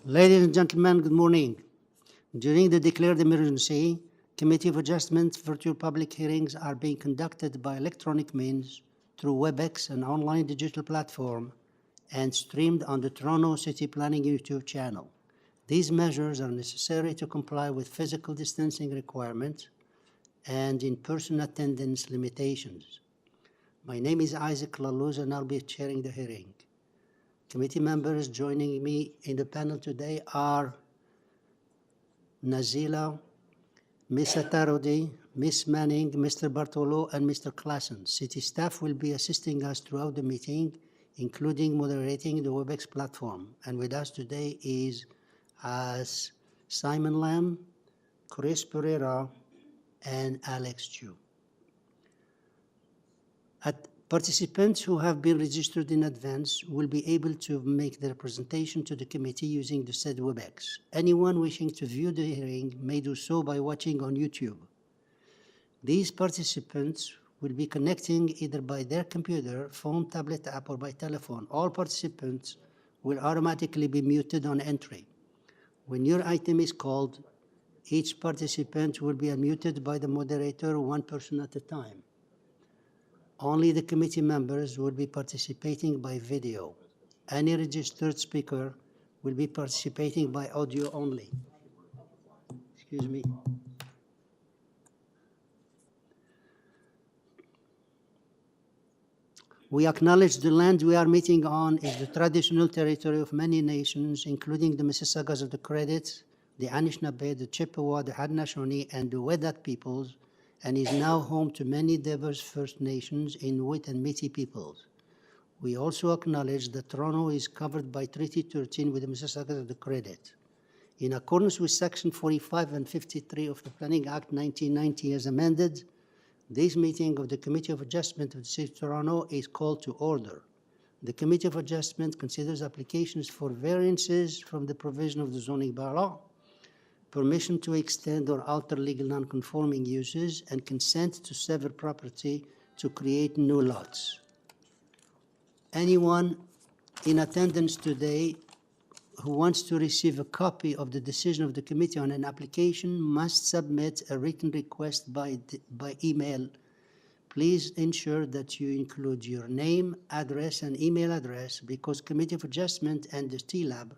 Ladies and gentlemen, good morning. During the declared emergency, Committee of Adjustment virtual public hearings are being conducted by electronic means through WebEx, an online digital platform, and streamed on the Toronto City Planning YouTube channel. These measures are necessary to comply with physical distancing requirements and in-person attendance limitations. My name is Isaac Laluz, and I'll be chairing the hearing. Committee members joining me in the panel today are Nazila, Ms. Atarodi, Ms. Manning, Mr. Bartolo, and Mr. Klassen. City staff will be assisting us throughout the meeting, including moderating the WebEx platform. And with us today is Simon Lam, Chris Pereira, and Alex Chu. Participants who have been registered in advance will be able to make their presentation to the committee using the said WebEx. Anyone wishing to view the hearing may do so by watching on YouTube. These participants will be connecting either by their computer, phone, tablet app, or by telephone. All participants will automatically be muted on entry. When your item is called, each participant will be unmuted by the moderator, one person at a time. Only the committee members will be participating by video. Any registered speaker will be participating by audio only. Excuse me. We acknowledge the land we are meeting on is the traditional territory of many nations, including the Mississaugas of the Credit, the Anishinaabe, the Chippewa, the Haudenosaunee, and the Wendat peoples, and is now home to many diverse First Nations, Inuit, and Métis peoples. We also acknowledge that Toronto is covered by Treaty 13 with the Mississaugas of the Credit. In accordance with Section 45 and 53 of the Planning Act 1990 as amended, this meeting of the Committee of Adjustment of the City of Toronto is called to order. The Committee of Adjustment considers applications for variances from the provision of the zoning bylaw, permission to extend or alter legal non-conforming uses, and consent to sever property to create new lots. Anyone in attendance today who wants to receive a copy of the decision of the committee on an application must submit a written request by email. Please ensure that you include your name, address, and email address, because Committee of Adjustment and the TLAB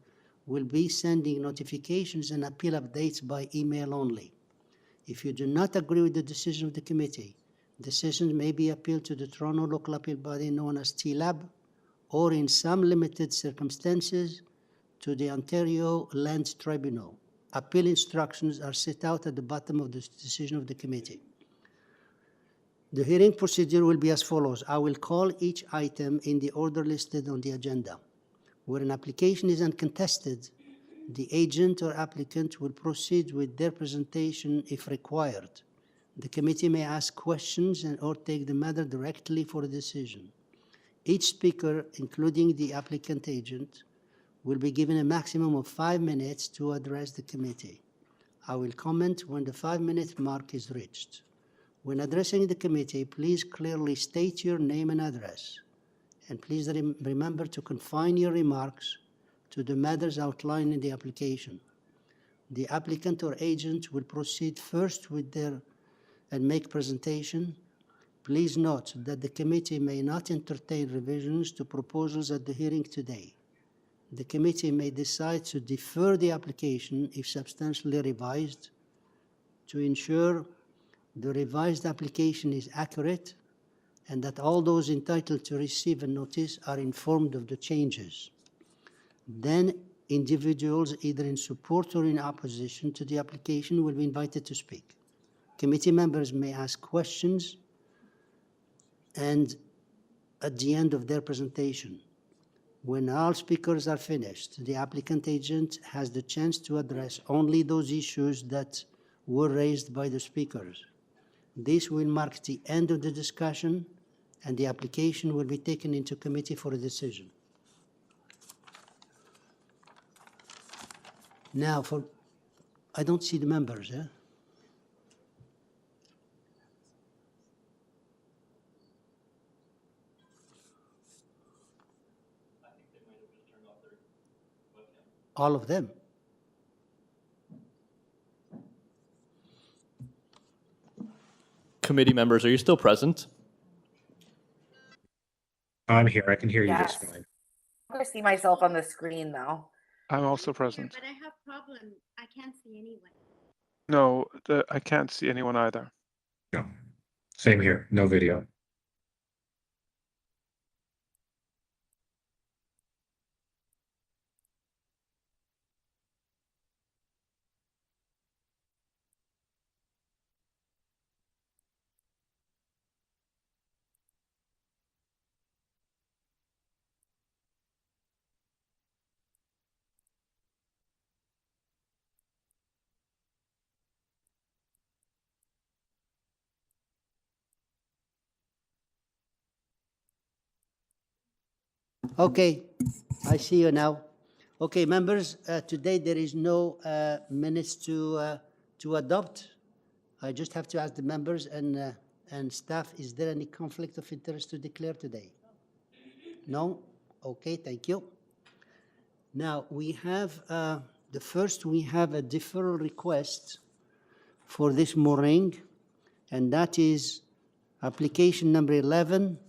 will be sending notifications and appeal updates by email only. If you do not agree with the decision of the committee, decisions may be appealed to the Toronto local appeal body known as TLAB, or in some limited circumstances, to the Ontario Land Tribunal. Appeal instructions are set out at the bottom of the decision of the committee. The hearing procedure will be as follows. I will call each item in the order listed on the agenda. Where an application is uncontested, the agent or applicant will proceed with their presentation if required. The committee may ask questions or take the matter directly for a decision. Each speaker, including the applicant agent, will be given a maximum of 5 minutes to address the committee. I will comment when the 5-minute mark is reached. When addressing the committee, please clearly state your name and address. And please remember to confine your remarks to the matters outlined in the application. The applicant or agent will proceed first with and make presentation. Please note that the committee may not entertain revisions to proposals at the hearing today. The committee may decide to defer the application if substantially revised to ensure the revised application is accurate and that all those entitled to receive a notice are informed of the changes. Then individuals either in support or in opposition to the application will be invited to speak. Committee members may ask questions and at the end of their presentation. When all speakers are finished, the applicant agent has the chance to address only those issues that were raised by the speakers. This will mark the end of the discussion, and the application will be taken into committee for a decision. Now, I don't see the members, eh? I think they might have just turned off their webcam. All of them? committee members, are you still present? I'm here. I can hear you Yes. just fine. I can see myself on the screen though. I'm also present. But I have problem. I can't see anyone. No, I can't see anyone either. No. Same here. No video. Okay, I see you now. Okay, members, today there is no minutes to adopt. I just have to ask the members and staff, is there any conflict of interest to declare today? No? Okay, thank you. Now, we have, we have a deferral request for this morning, and that is application number 11.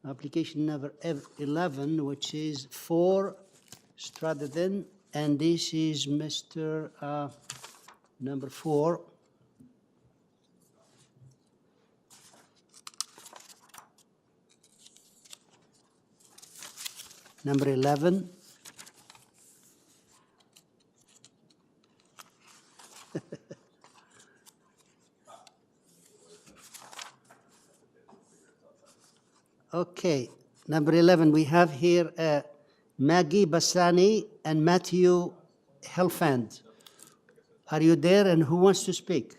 Application number 11, which is for STRATHEDEN, and this is Mr. Number 4. Number 11. Okay, number 11, we have here Maggie Bassani and Matthew Helfand. Are you there, and who wants to speak?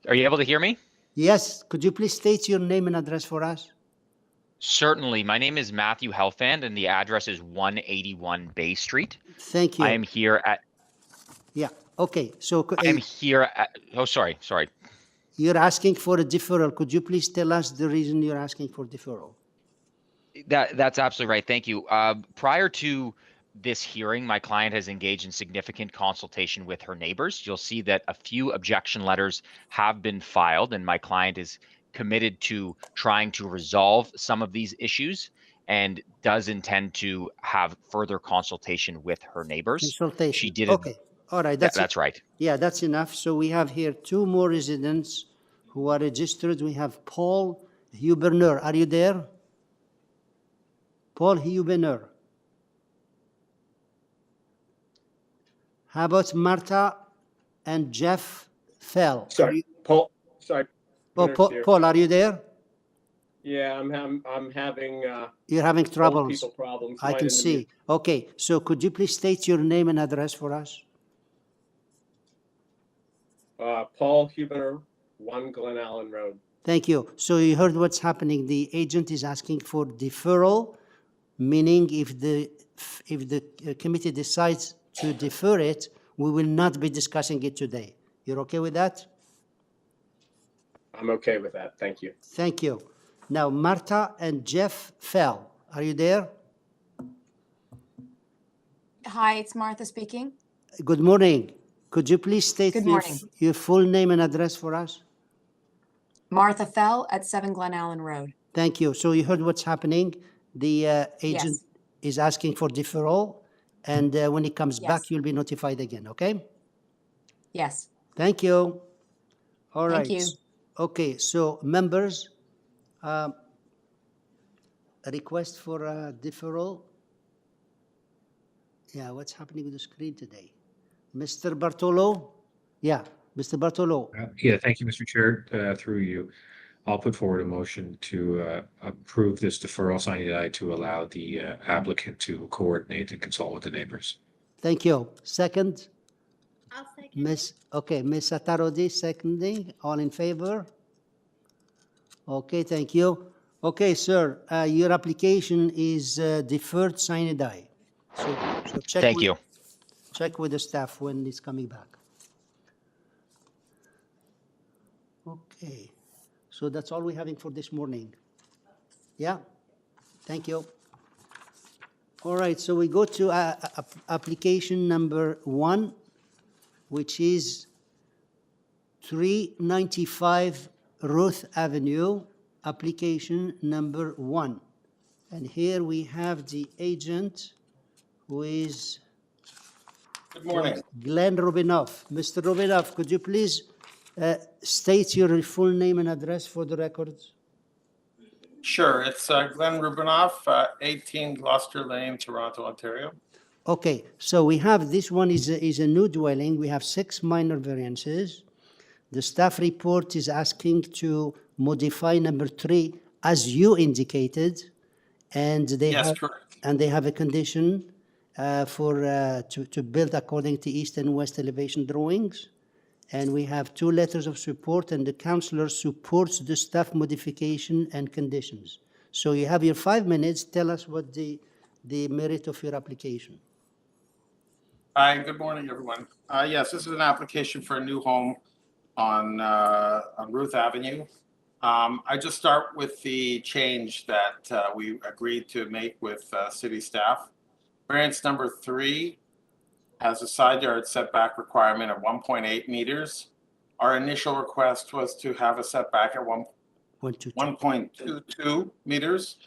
Are you able to hear me? Yes, could you please state your name and address for us? Certainly. My name is Matthew Helfand, and the address is 181 Bay Street. Thank you. I am here at. Yeah, okay, so I am here at. Oh, sorry. you're asking for a deferral. Could you please tell us the reason you're asking for deferral? That's absolutely right. Thank you. Prior to this hearing, my client has engaged in significant consultation with her neighbors. You'll see that a few objection letters have been filed, and my client is committed to trying to resolve some of these issues and does intend to have further consultation with her neighbors. Consultation. She did. Okay, all right. That's right. Yeah, that's enough. So we have here 2 more residents who are registered. We have Paul Huberner. Are you there? Paul Huberner. How about Martha and Jeff Fell? Sorry, Paul. Sorry. Oh, Paul, are you there? Yeah, I'm having. You're having old troubles. people problems. I Might can in the see. mute. Okay, so could you please state your name and address for us? Paul Hubener, 1 Glen Allen Road. Thank you. So you heard what's happening. The agent is asking for deferral, meaning if the committee decides to defer it, we will not be discussing it today. You're okay with that? I'm okay with that. Thank you. Thank you. Now, Martha and Jeff Fell, are you there? Hi, it's Martha speaking. Good morning. Could you please state Good morning. your full name and address for us? Martha Fell at 7 Glen Allen Road. Thank you. So you heard what's happening. The agent Yes. is asking for deferral, and when he comes Yes. back, you'll be notified again, okay? Yes. Thank you. All right. Thank you. Okay, so members, a request for deferral. Yeah, what's happening with the screen today? Mr. Bartolo? Yeah, Mr. Bartolo. Yeah, thank you, Mr. Chair. Through you, I'll put forward a motion to approve this deferral sine to allow the applicant to coordinate and consult with the neighbors. Thank you. Second? I'll second. Miss Satarodi, seconding. All in favor? Okay, thank you. Okay, sir, your application is deferred sine die. So check. Thank you. Check with the staff when it's coming back. Okay, so that's all we're having for this morning. Yeah, thank you. All right, so we go to application number 1, which is 395 RUTH Avenue, application number 1. And here we have the agent, who is Good morning. Glenn Rubinoff. Mr. Rubinoff, could you please state your full name and address for the records? Sure, it's Glenn Rubinoff, 18 Gloucester Lane, Toronto, Ontario. Okay, so we have, this one is a new dwelling. We have 6 minor variances. The staff report is asking to modify number 3 as you indicated, and they Yes, have, correct. and they have a condition to build according to east and west elevation drawings. And we have 2 letters of support, and the councillor supports the staff modification and conditions. So you have your 5 minutes. Tell us what the merit of your application. Hi, good morning, everyone. Yes, this is an application for a new home on Ruth Avenue. I just start with the change that we agreed to make with city staff. Variance number 3 has a side yard setback requirement of 1.8 meters. Our initial request was to have a setback at 1.22 meters,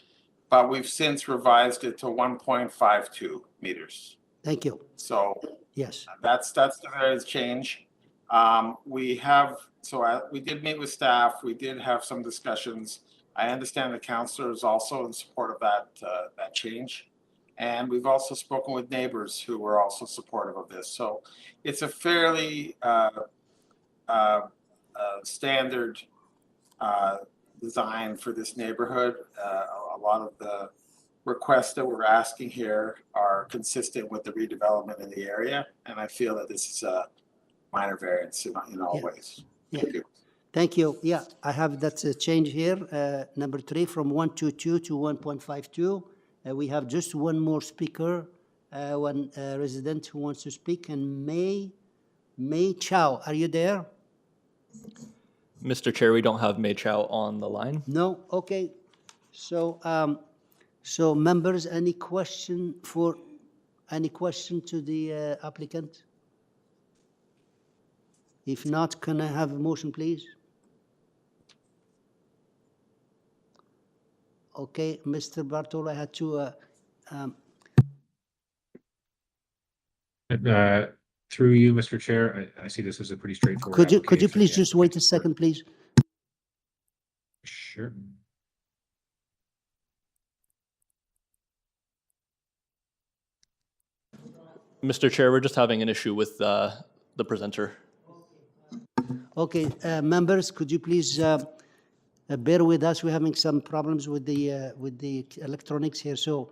but we've since revised it to 1.52 meters. Thank you. So Yes. that's the variance change. We did meet with staff. We did have some discussions. I understand the councillor is also in support of that change. And we've also spoken with neighbors who were also supportive of this. So it's a fairly standard design for this neighborhood. A lot of the requests that we're asking here are consistent with the redevelopment in the area. And I feel that this is a minor variance in all ways. Yeah. Thank you. Thank you. Yeah, I have that change here, number 3 from 122 to 1.52. We have just one more speaker, one resident who wants to speak, and May Chow. Are you there? Mr. Chair, we don't have May Chow on the line. No? Okay. So, so members, any question to the applicant? If not, can I have a motion, please? Okay, Mr. Bartolo, I had to, Through you, Mr. Chair, I see this as a pretty straightforward. could you application. please The just wait a applicant's second, please? Sure. Mr. Chair, we're just having an issue with the presenter. Okay, members, could you please bear with us? We're having some problems with the electronics here. So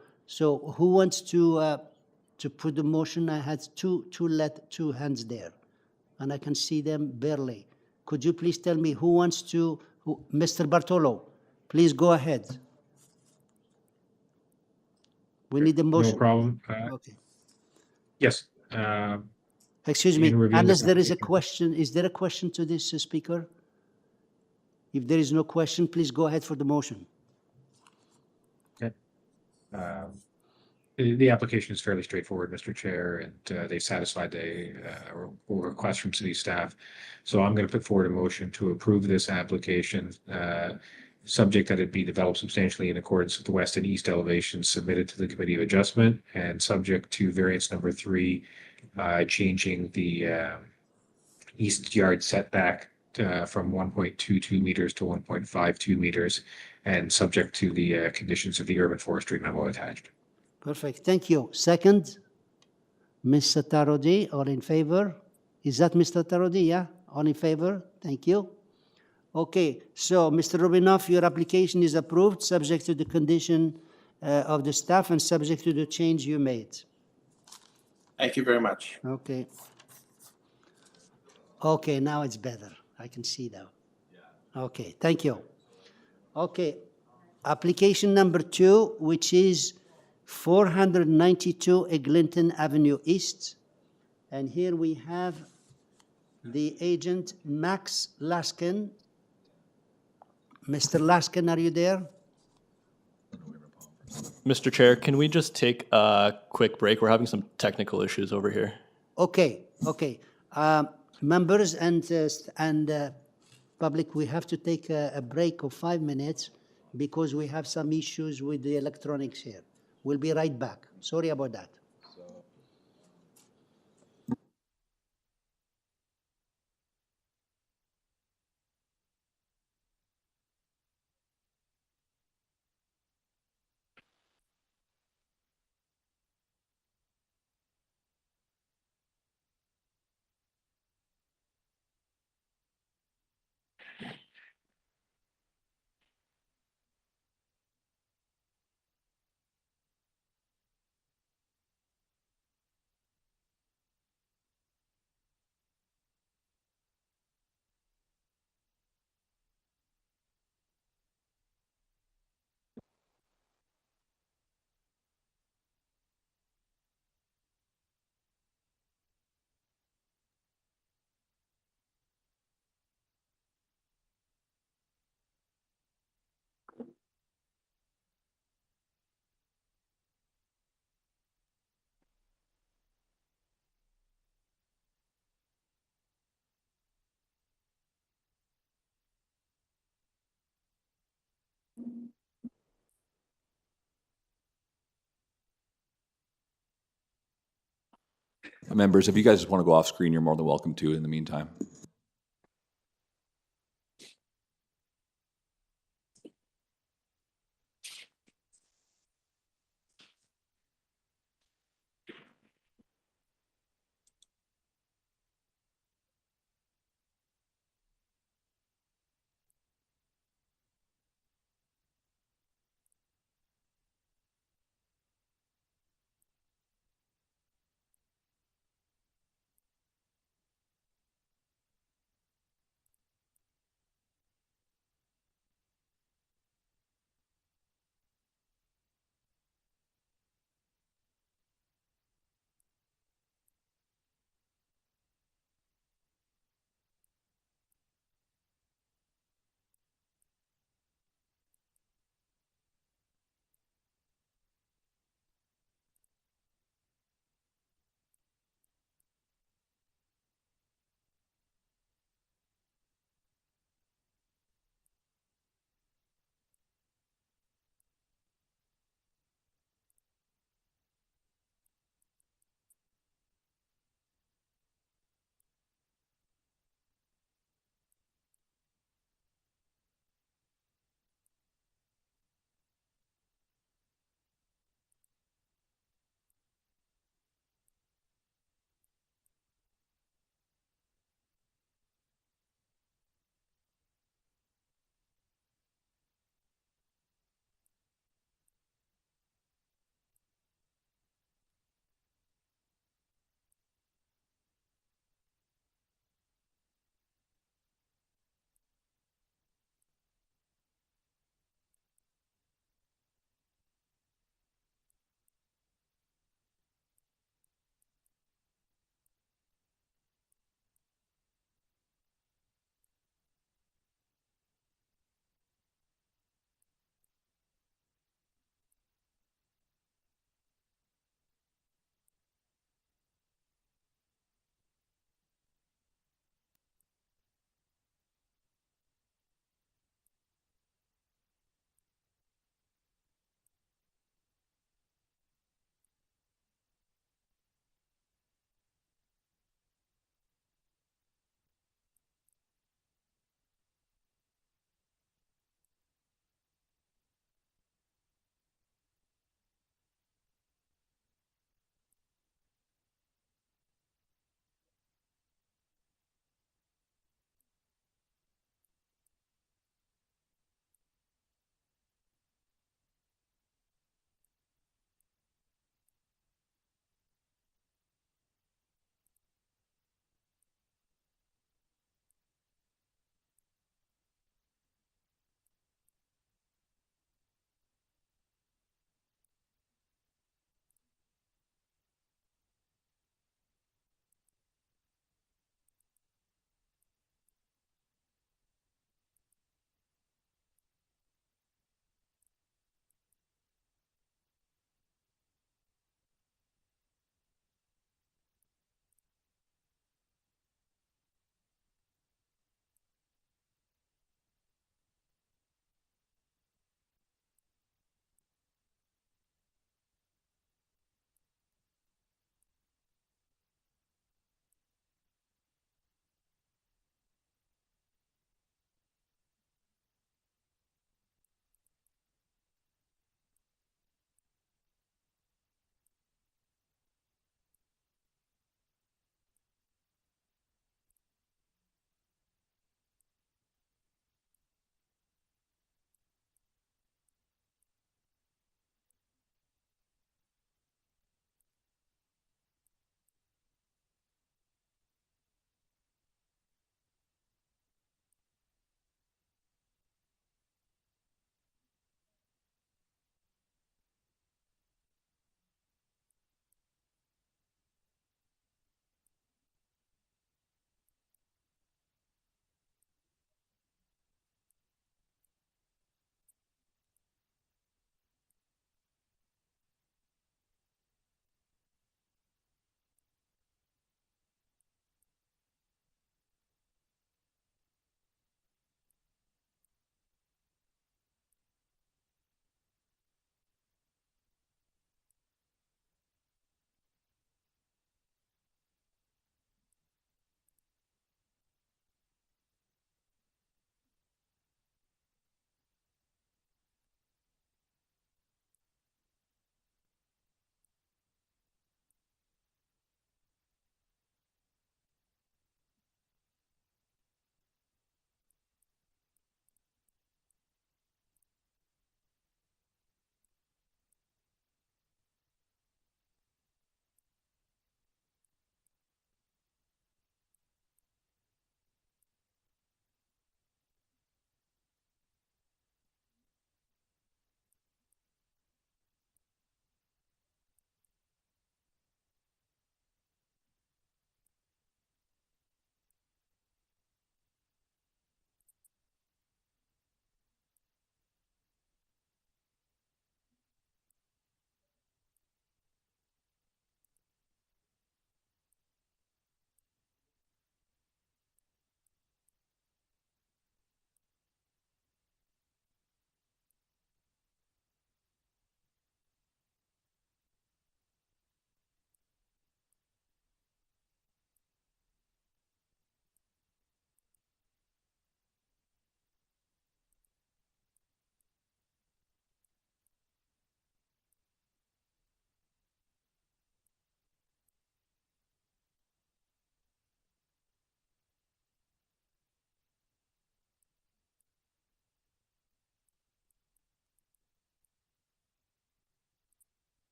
who wants to put the motion? I had two hands there, and I can see them barely. Could you please tell me who wants to? Mr. Bartolo, please go ahead. We need a motion. No problem. Okay. Yes. Excuse You me, can review unless this there is a application. question, is there a question to this speaker? If there is no question, please go ahead for the motion. Okay. The application is fairly straightforward, Mr. Chair, and they satisfied the request from city staff. So I'm going to put forward a motion to approve this application, subject that it be developed substantially in accordance with the west and east elevations submitted to the Committee of Adjustment, and subject to variance number 3, changing the east yard setback from 1.22 meters to 1.52 meters, and subject to the conditions of the urban forestry memo attached. Perfect, thank you. Second, Ms. Satarodi, all in favor? Is that Mr. Tarodi? Yeah, all in favor? Thank you. Okay, so Mr. Rubinoff, your application is approved, subject to the condition of the staff and subject to the change you made. Thank you very much. Okay. Okay, now it's better. I can see now. Okay, thank you. Okay, application number 2, which is 492 Eglinton Avenue East. And here we have the agent, Max Laskin. Mr. Laskin, are you there? Mr. Chair, can we just take a quick break? We're having some technical issues over here. Okay, okay. Members and public, we have to take a break of 5 minutes because we have some issues with the electronics here. We'll be right back. Sorry about that. Members, if you guys want to go off screen, you're more than welcome to in the meantime.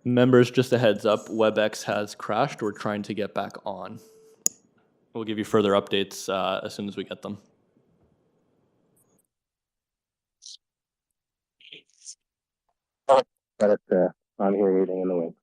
Members, just a heads up, WebEx has crashed. We're trying to get back on. We'll give you further updates as soon as we get them. Got it on here reading in the wing.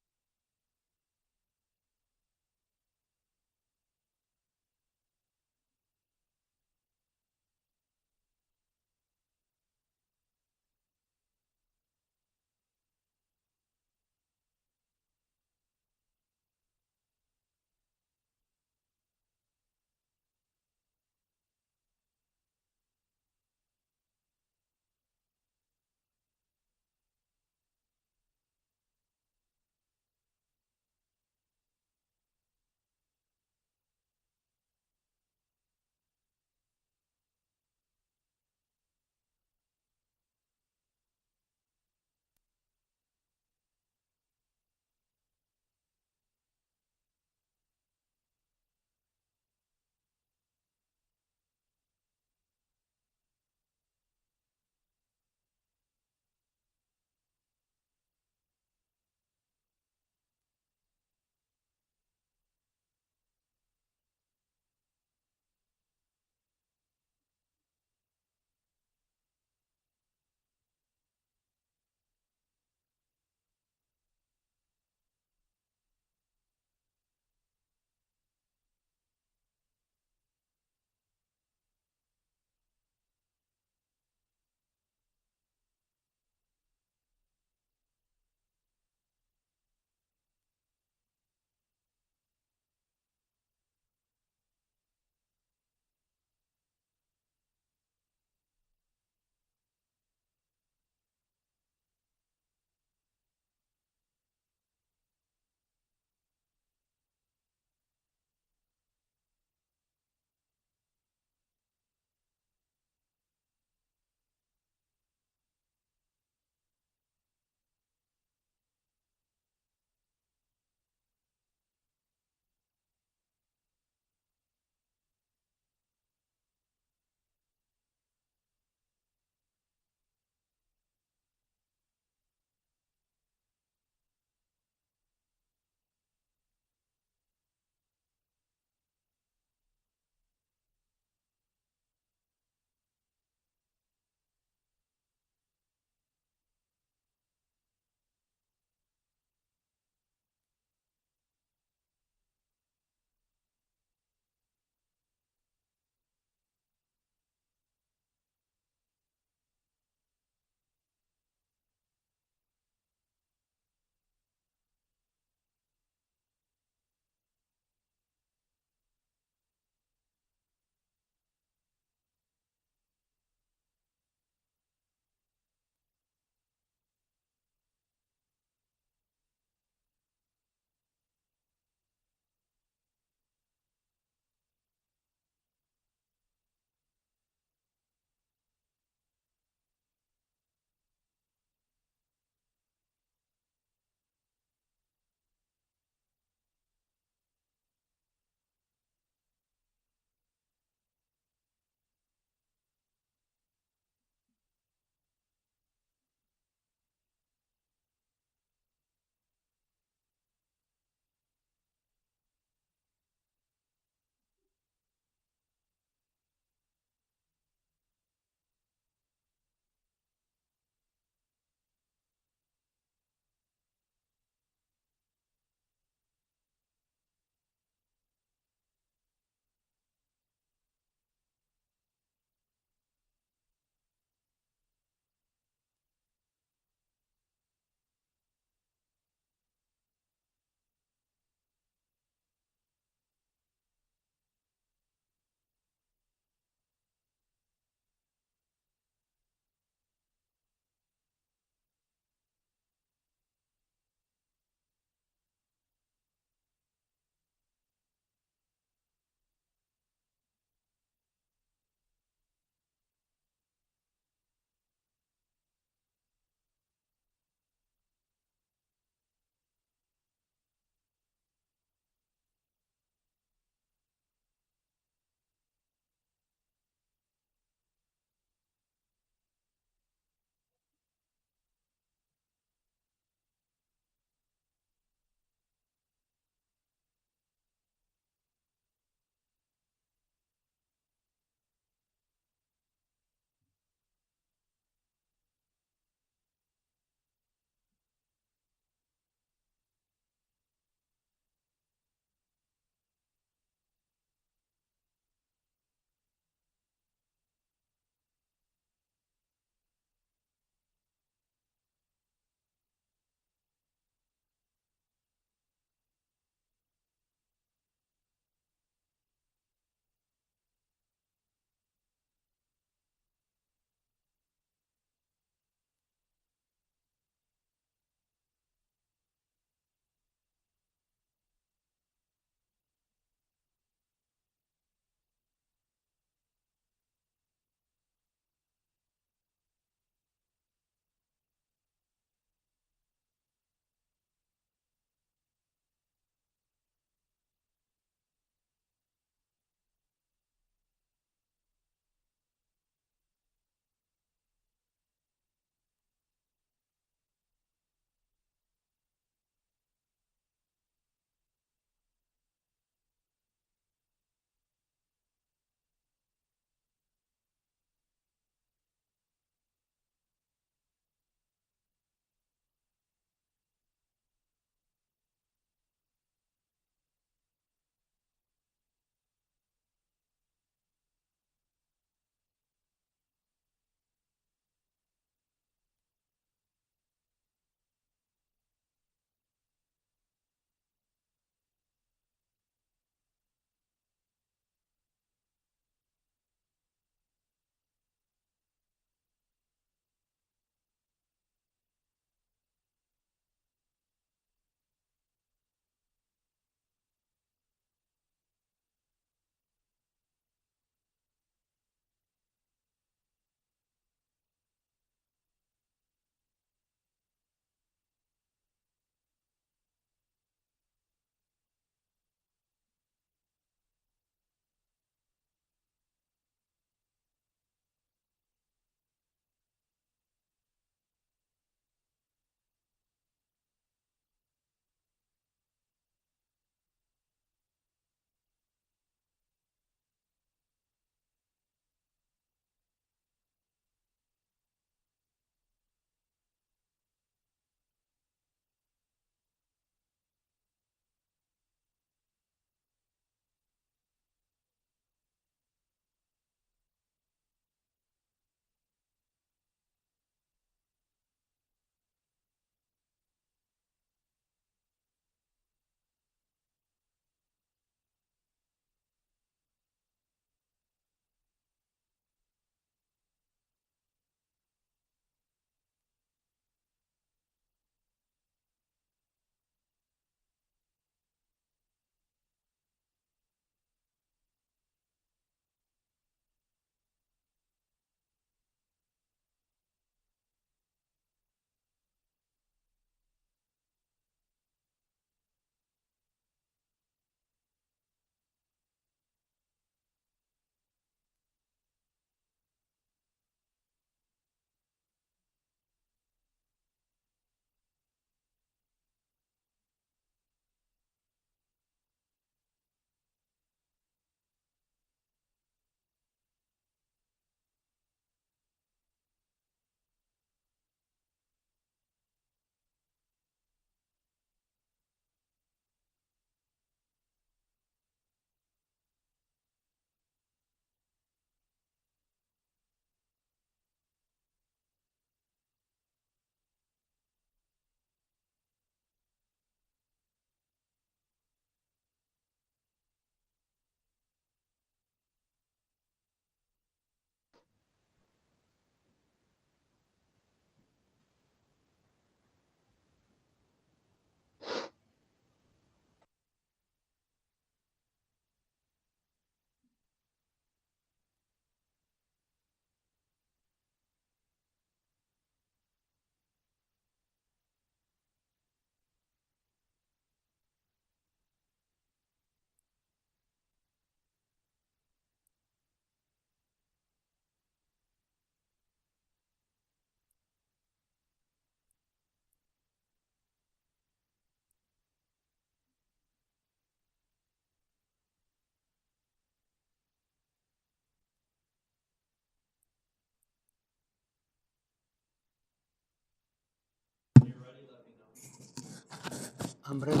I'm ready.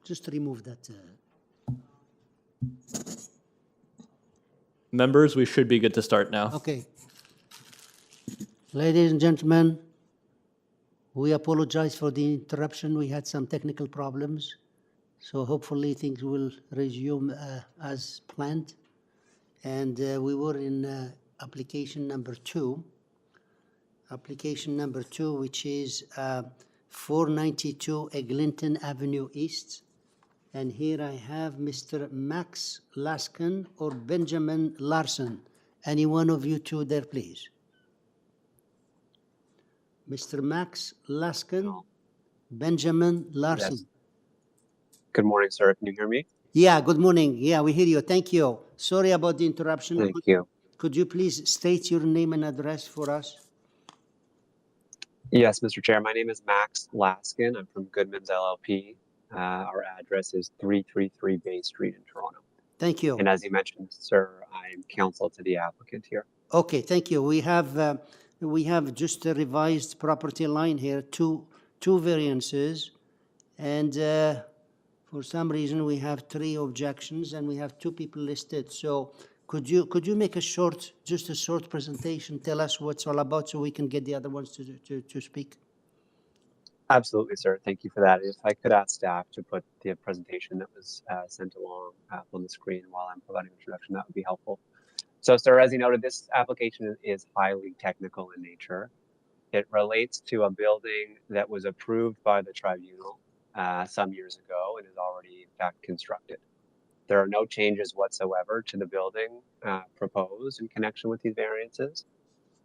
Just remove that. Members, we should be good to start now. Okay. Ladies and gentlemen, we apologize for the interruption. We had some technical problems. So hopefully things will resume as planned. And we were in application number 2. Application number 2, which is 492 Eglinton Avenue East. And here I have Mr. Max Laskin or Benjamin Larson. Any one of you two there, please. Mr. Max Laskin, Benjamin Larson. Yes. Good morning, sir. Can you hear me? Yeah, good morning. Yeah, we hear you. Thank you. Sorry about the interruption. Thank you. Could you please state your name and address for us? Yes, Mr. Chair. My name is Max Laskin. I'm from Goodman's LLP. Our address is 333 Bay Street in Toronto. Thank you. And as you mentioned, sir, I'm counsel to the applicant here. Okay, thank you. We have just a revised property line here, two variances, and for some reason we have 3 objections, and we have 2 people listed. So could you make a short presentation, tell us what's all about, so we can get the other ones to speak? Absolutely, sir. Thank you for that. If I could ask staff to put the presentation that was sent along on the screen while I'm providing introduction, that would be helpful. So, sir, as you noted, this application is highly technical in nature. It relates to a building that was approved by the tribunal some years ago and is already, in fact, constructed. There are no changes whatsoever to the building proposed in connection with these variances.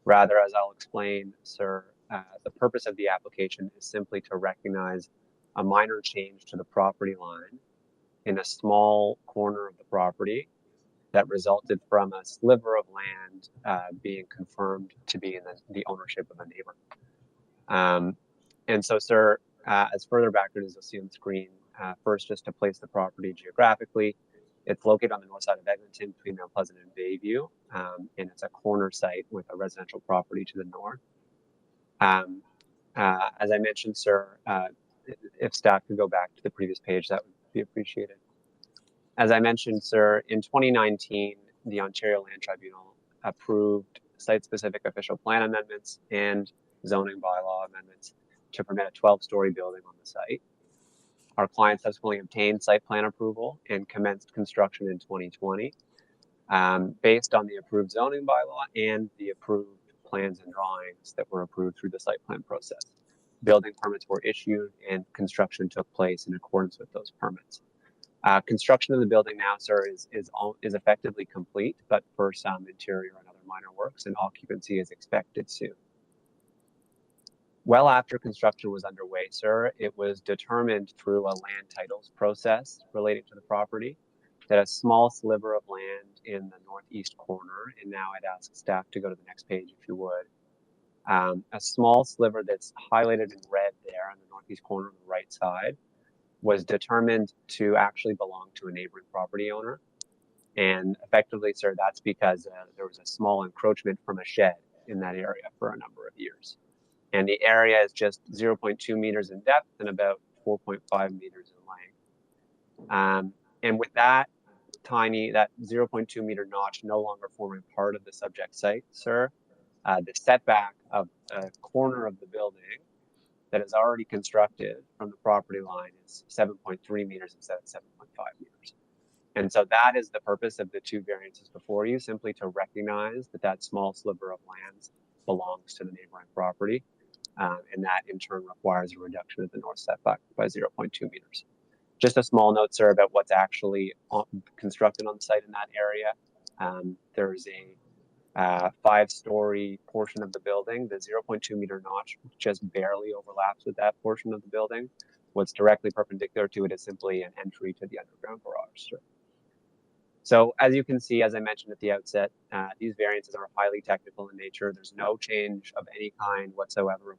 Rather, as I'll explain, sir, the purpose of the application is simply to recognize a minor change to the property line in a small corner of the property that resulted from a sliver of land being confirmed to be in the ownership of a neighbor. And so, sir, as further background, as you'll see on the screen, first, just to place the property geographically, it's located on the north side of Eglinton between Mount Pleasant and Bayview, and it's a corner site with a residential property to the north. As I mentioned, sir, if staff could go back to the previous page, that would be appreciated. As I mentioned, sir, in 2019, the Ontario Land Tribunal approved site-specific official plan amendments and zoning bylaw amendments to permit a 12-story building on the site. Our client subsequently obtained site plan approval and commenced construction in 2020 based on the approved zoning bylaw and the approved plans and drawings that were approved through the site plan process. Building permits were issued and construction took place in accordance with those permits. Construction of the building now, sir, is effectively complete, but for some interior and other minor works, and occupancy is expected soon. Well after construction was underway, sir, it was determined through a land titles process relating to the property that a small sliver of land in the northeast corner, and now I'd ask staff to go to the next page if you would, a small sliver that's highlighted in red there on the northeast corner on the right side, was determined to actually belong to a neighboring property owner. And effectively, sir, that's because there was a small encroachment from a shed in that area for a number of years. And the area is just 0.2 meters in depth and about 4.5 meters in length. And with that that 0.2 meter notch no longer forming part of the subject site, sir, the setback of a corner of the building that is already constructed from the property line is 7.3 meters instead of 7.5 meters. And so that is the purpose of the 2 variances before you, simply to recognize that that small sliver of land belongs to the neighboring property. And that in turn requires a reduction of the north setback by 0.2 meters. Just a small note, sir, about what's actually constructed on the site in that area. There's a 5-story portion of the building. The 0.2 meter notch just barely overlaps with that portion of the building. What's directly perpendicular to it is simply an entry to the underground garage, sir. So as you can see, as I mentioned at the outset, these variances are highly technical in nature. There's no change of any kind whatsoever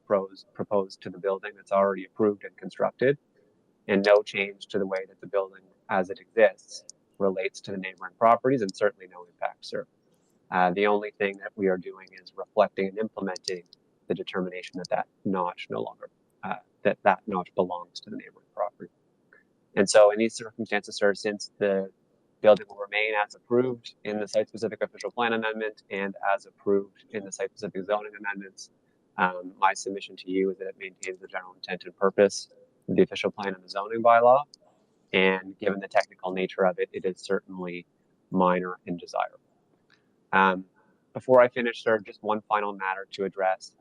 proposed to the building that's already approved and constructed, and no change to the way that the building as it exists relates to the neighboring properties, and certainly no impact, sir. The only thing that we are doing is reflecting and implementing the determination that that notch no longer, that notch belongs to the neighboring property. And so in these circumstances, sir, since the building will remain as approved in the site-specific official plan amendment and as approved in the site-specific zoning amendments, my submission to you is that it maintains the general intent and purpose of the official plan and the zoning bylaw. And given the technical nature of it, it is certainly minor and desirable. Before I finish, sir, just one final matter to address,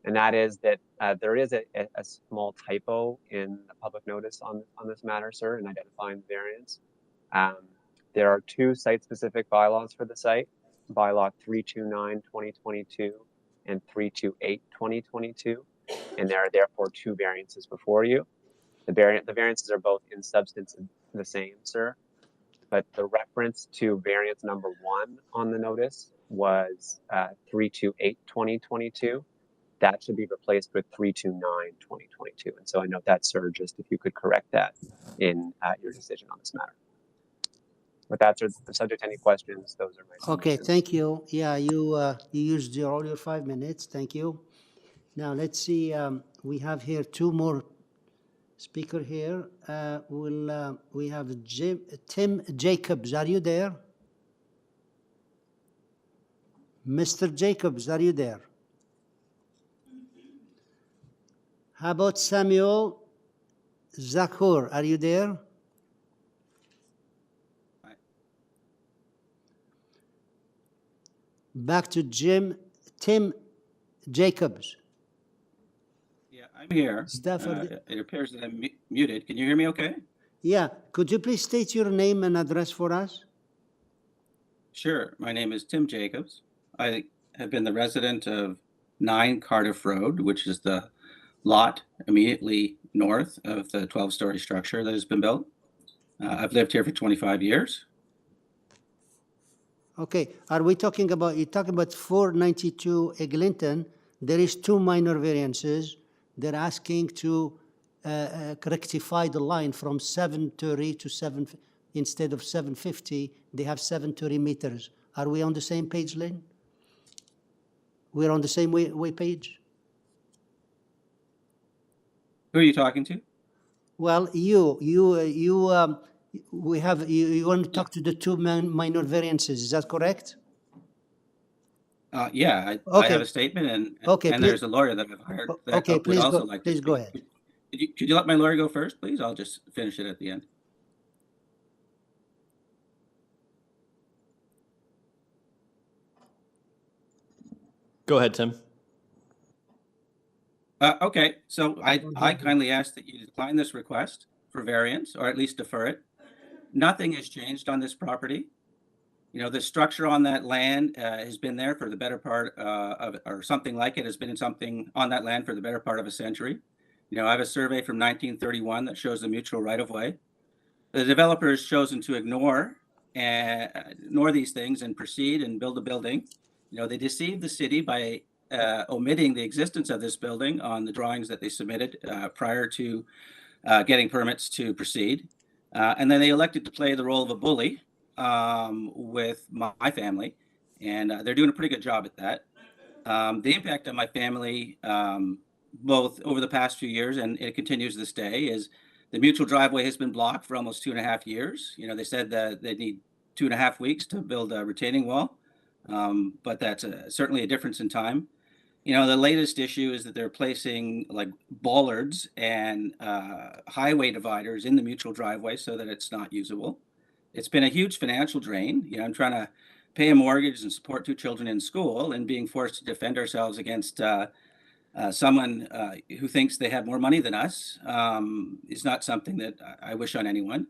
and that is that there is a small typo in the public notice on this matter, sir, in identifying the variance. There are two site-specific bylaws for the site, bylaw 329/2022 and 328/2022, and there are therefore two variances before you. The variances are both in substance the same, sir, but the reference to variance number 1 on the notice was 328/2022. That should be replaced with 329/2022. And so I note that, sir, just if you could correct that in your decision on this matter. With that, sir, subject to any questions, those are my Okay, submissions. thank you. Yeah, you used all your 5 minutes. Thank you. Now, let's see. We have here two more speaker here. We have Tim Jacobs. Are you there? Mr. Jacobs, are you there? How about Samuel Zakur? Are you there? Back to Tim Jacobs. Yeah, I'm here. Stafford. It appears that I'm muted. Can you hear me okay? Yeah, could you please state your name and address for us? Sure. My name is Tim Jacobs. I have been the resident of 9 Cardiff Road, which is the lot immediately north of the 12-story structure that has been built. I've lived here for 25 years. Okay, are we talking about, you're talking about 492 Eglinton? There is 2 minor variances. They're asking to rectify the line from 730 to 7, instead of 750, they have 730 meters. Are we on the same page, Lynn? We're on the same way page? Who are you talking to? Well, we have, you want to talk to the 2 minor variances, is that correct? Yeah, I Okay. have a statement, and Okay, and there's a lawyer that I've hired that Okay, would please also go, like to please go speak. ahead. Could you let my lawyer go first, please? I'll just finish it at the end. Go ahead, Tim. Okay, so I kindly ask that you decline this request for variance, or at least defer it. Nothing has changed on this property. You know, the structure on that land has been there for the better part or something like it has been in something on that land for the better part of a century. You know, I have a survey from 1931 that shows the mutual right-of-way. The developer has chosen to ignore these things and proceed and build a building. You know, they deceived the city by omitting the existence of this building on the drawings that they submitted prior to getting permits to proceed. And then they elected to play the role of a bully with my family, and they're doing a pretty good job at that. The impact on my family, both over the past few years and it continues this day, is the mutual driveway has been blocked for almost 2.5 years. You know, they said that they need 2.5 weeks to build a retaining wall, but that's certainly a difference in time. You know, the latest issue is that they're placing like bollards and highway dividers in the mutual driveway so that it's not usable. It's been a huge financial drain. You know, I'm trying to pay a mortgage and support 2 children in school, and being forced to defend ourselves against someone who thinks they have more money than us is not something that I wish on anyone.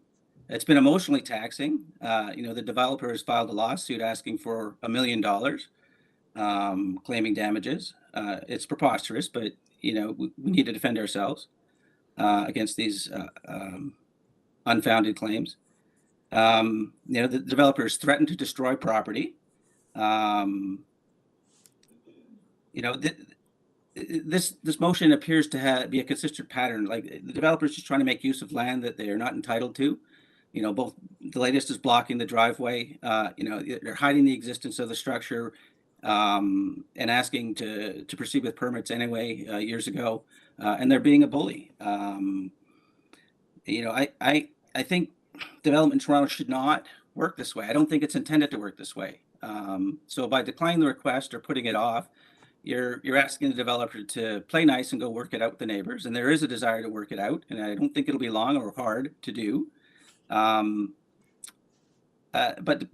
It's been emotionally taxing. You know, the developer has filed a lawsuit asking for $1 million, claiming damages. It's preposterous, but, you know, we need to defend ourselves against these unfounded claims. You know, the developers threatened to destroy property. You know, this motion appears to be a consistent pattern. Like the developers just trying to make use of land that they are not entitled to. You know, both the latest is blocking the driveway. You know, they're hiding the existence of the structure and asking to proceed with permits anyway years ago. And they're being a bully. You know, I I think development in Toronto should not work this way. I don't think it's intended to work this way. So by declining the request or putting it off, you're asking the developer to play nice and go work it out with the neighbors. And there is a desire to work it out, and I don't think it'll be long or hard to do. But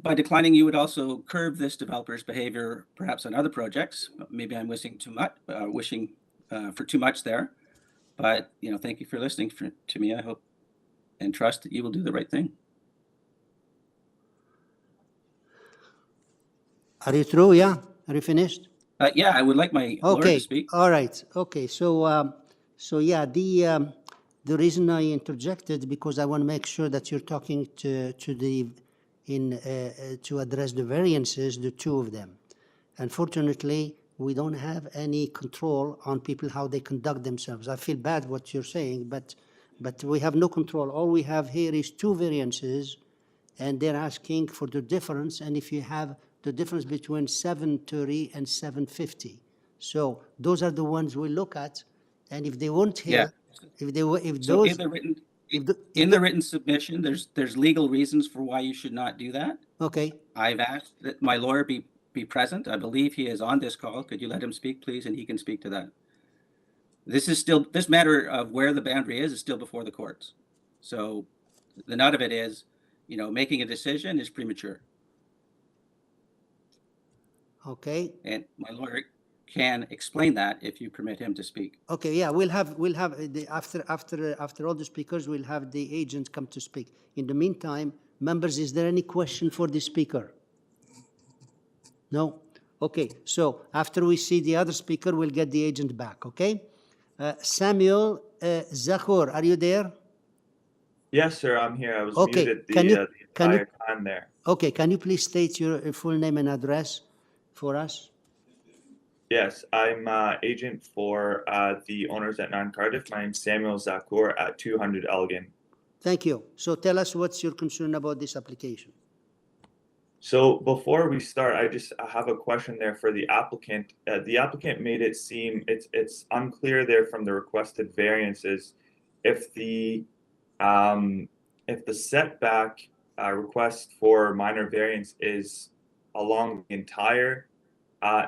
by declining, you would also curb this developer's behavior, perhaps on other projects. Maybe I'm wishing too much, for too much there. But thank you for listening to me. I hope and trust that you will do the right thing. Are you through? Yeah. Are you finished? Yeah, I would like my lawyer Okay. to speak. All right. Okay. So yeah, the reason I interjected because I want to make sure that you're talking to address the variances, the two of them. Unfortunately, we don't have any control on people how they conduct themselves. I feel bad what you're saying, but we have no control. All we have here is two variances, and they're asking for the difference. And if you have the difference between 730 and 750, so those are the ones we look at. And if they won't hear, in the written submission, there's legal reasons for why you should not do that. Okay. I've asked that my lawyer be present. I believe he is on this call. Could you let him speak, please? And he can speak to that. This matter of where the boundary is still before the courts. So the nut of it is, making a decision is premature. Okay. And my lawyer can explain that if you permit him to speak. Okay, yeah, we'll have after all the speakers, we'll have the agent come to speak. In the meantime, members, is there any question for the speaker? No? Okay, so after we see the other speaker, we'll get the agent back, okay? Samuel Zakur, are you there? Yes, sir, I'm here. I was Okay, muted the entire time there. Okay, can you please state your full name and address for us? Yes, I'm agent for the owners at 9 Cardiff. My name's Samuel Zakur at 200 Elgin. Thank you. So tell us what's your concern about this application. So before we start, I have a question there for the applicant. The applicant made it seem it's unclear there from the requested variances if the setback request for minor variance is along the entire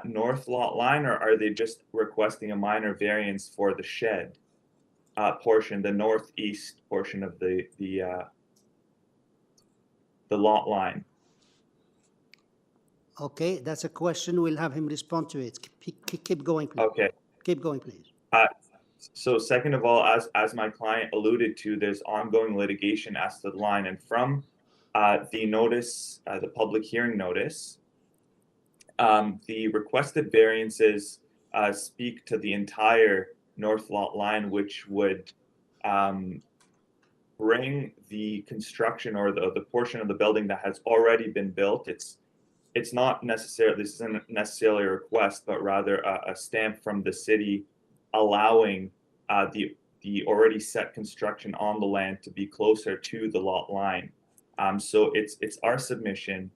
north lot line, or are they just requesting a minor variance for the shed portion, the northeast portion of the lot line? Okay, that's a question. We'll have him respond to it. Keep going, please. Okay. Keep going, please. So second of all, as my client alluded to, there's ongoing litigation as to the line, and from the notice, the public hearing notice, the requested variances speak to the entire north lot line, which would bring the construction or the portion of the building that has already been built. It's not necessarily, this isn't necessarily a request, but rather a stamp from the city allowing the already set construction on the land to be closer to the lot line. So it's our submission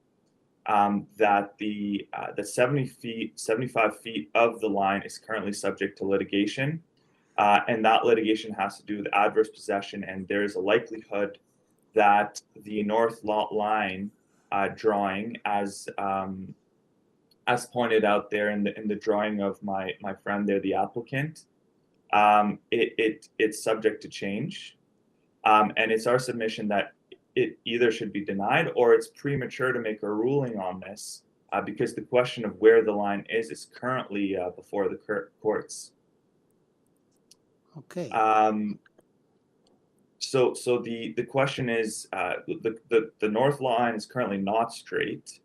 that the 75 feet of the line is currently subject to litigation, and that litigation has to do with adverse possession, and there is a likelihood that the north lot line drawing, as pointed out there in the drawing of my friend there, the applicant, it's subject to change, and it's our submission that it either should be denied or it's premature to make a ruling on this because the question of where the line is currently before the courts. Okay. So the question is the north line is currently not straight,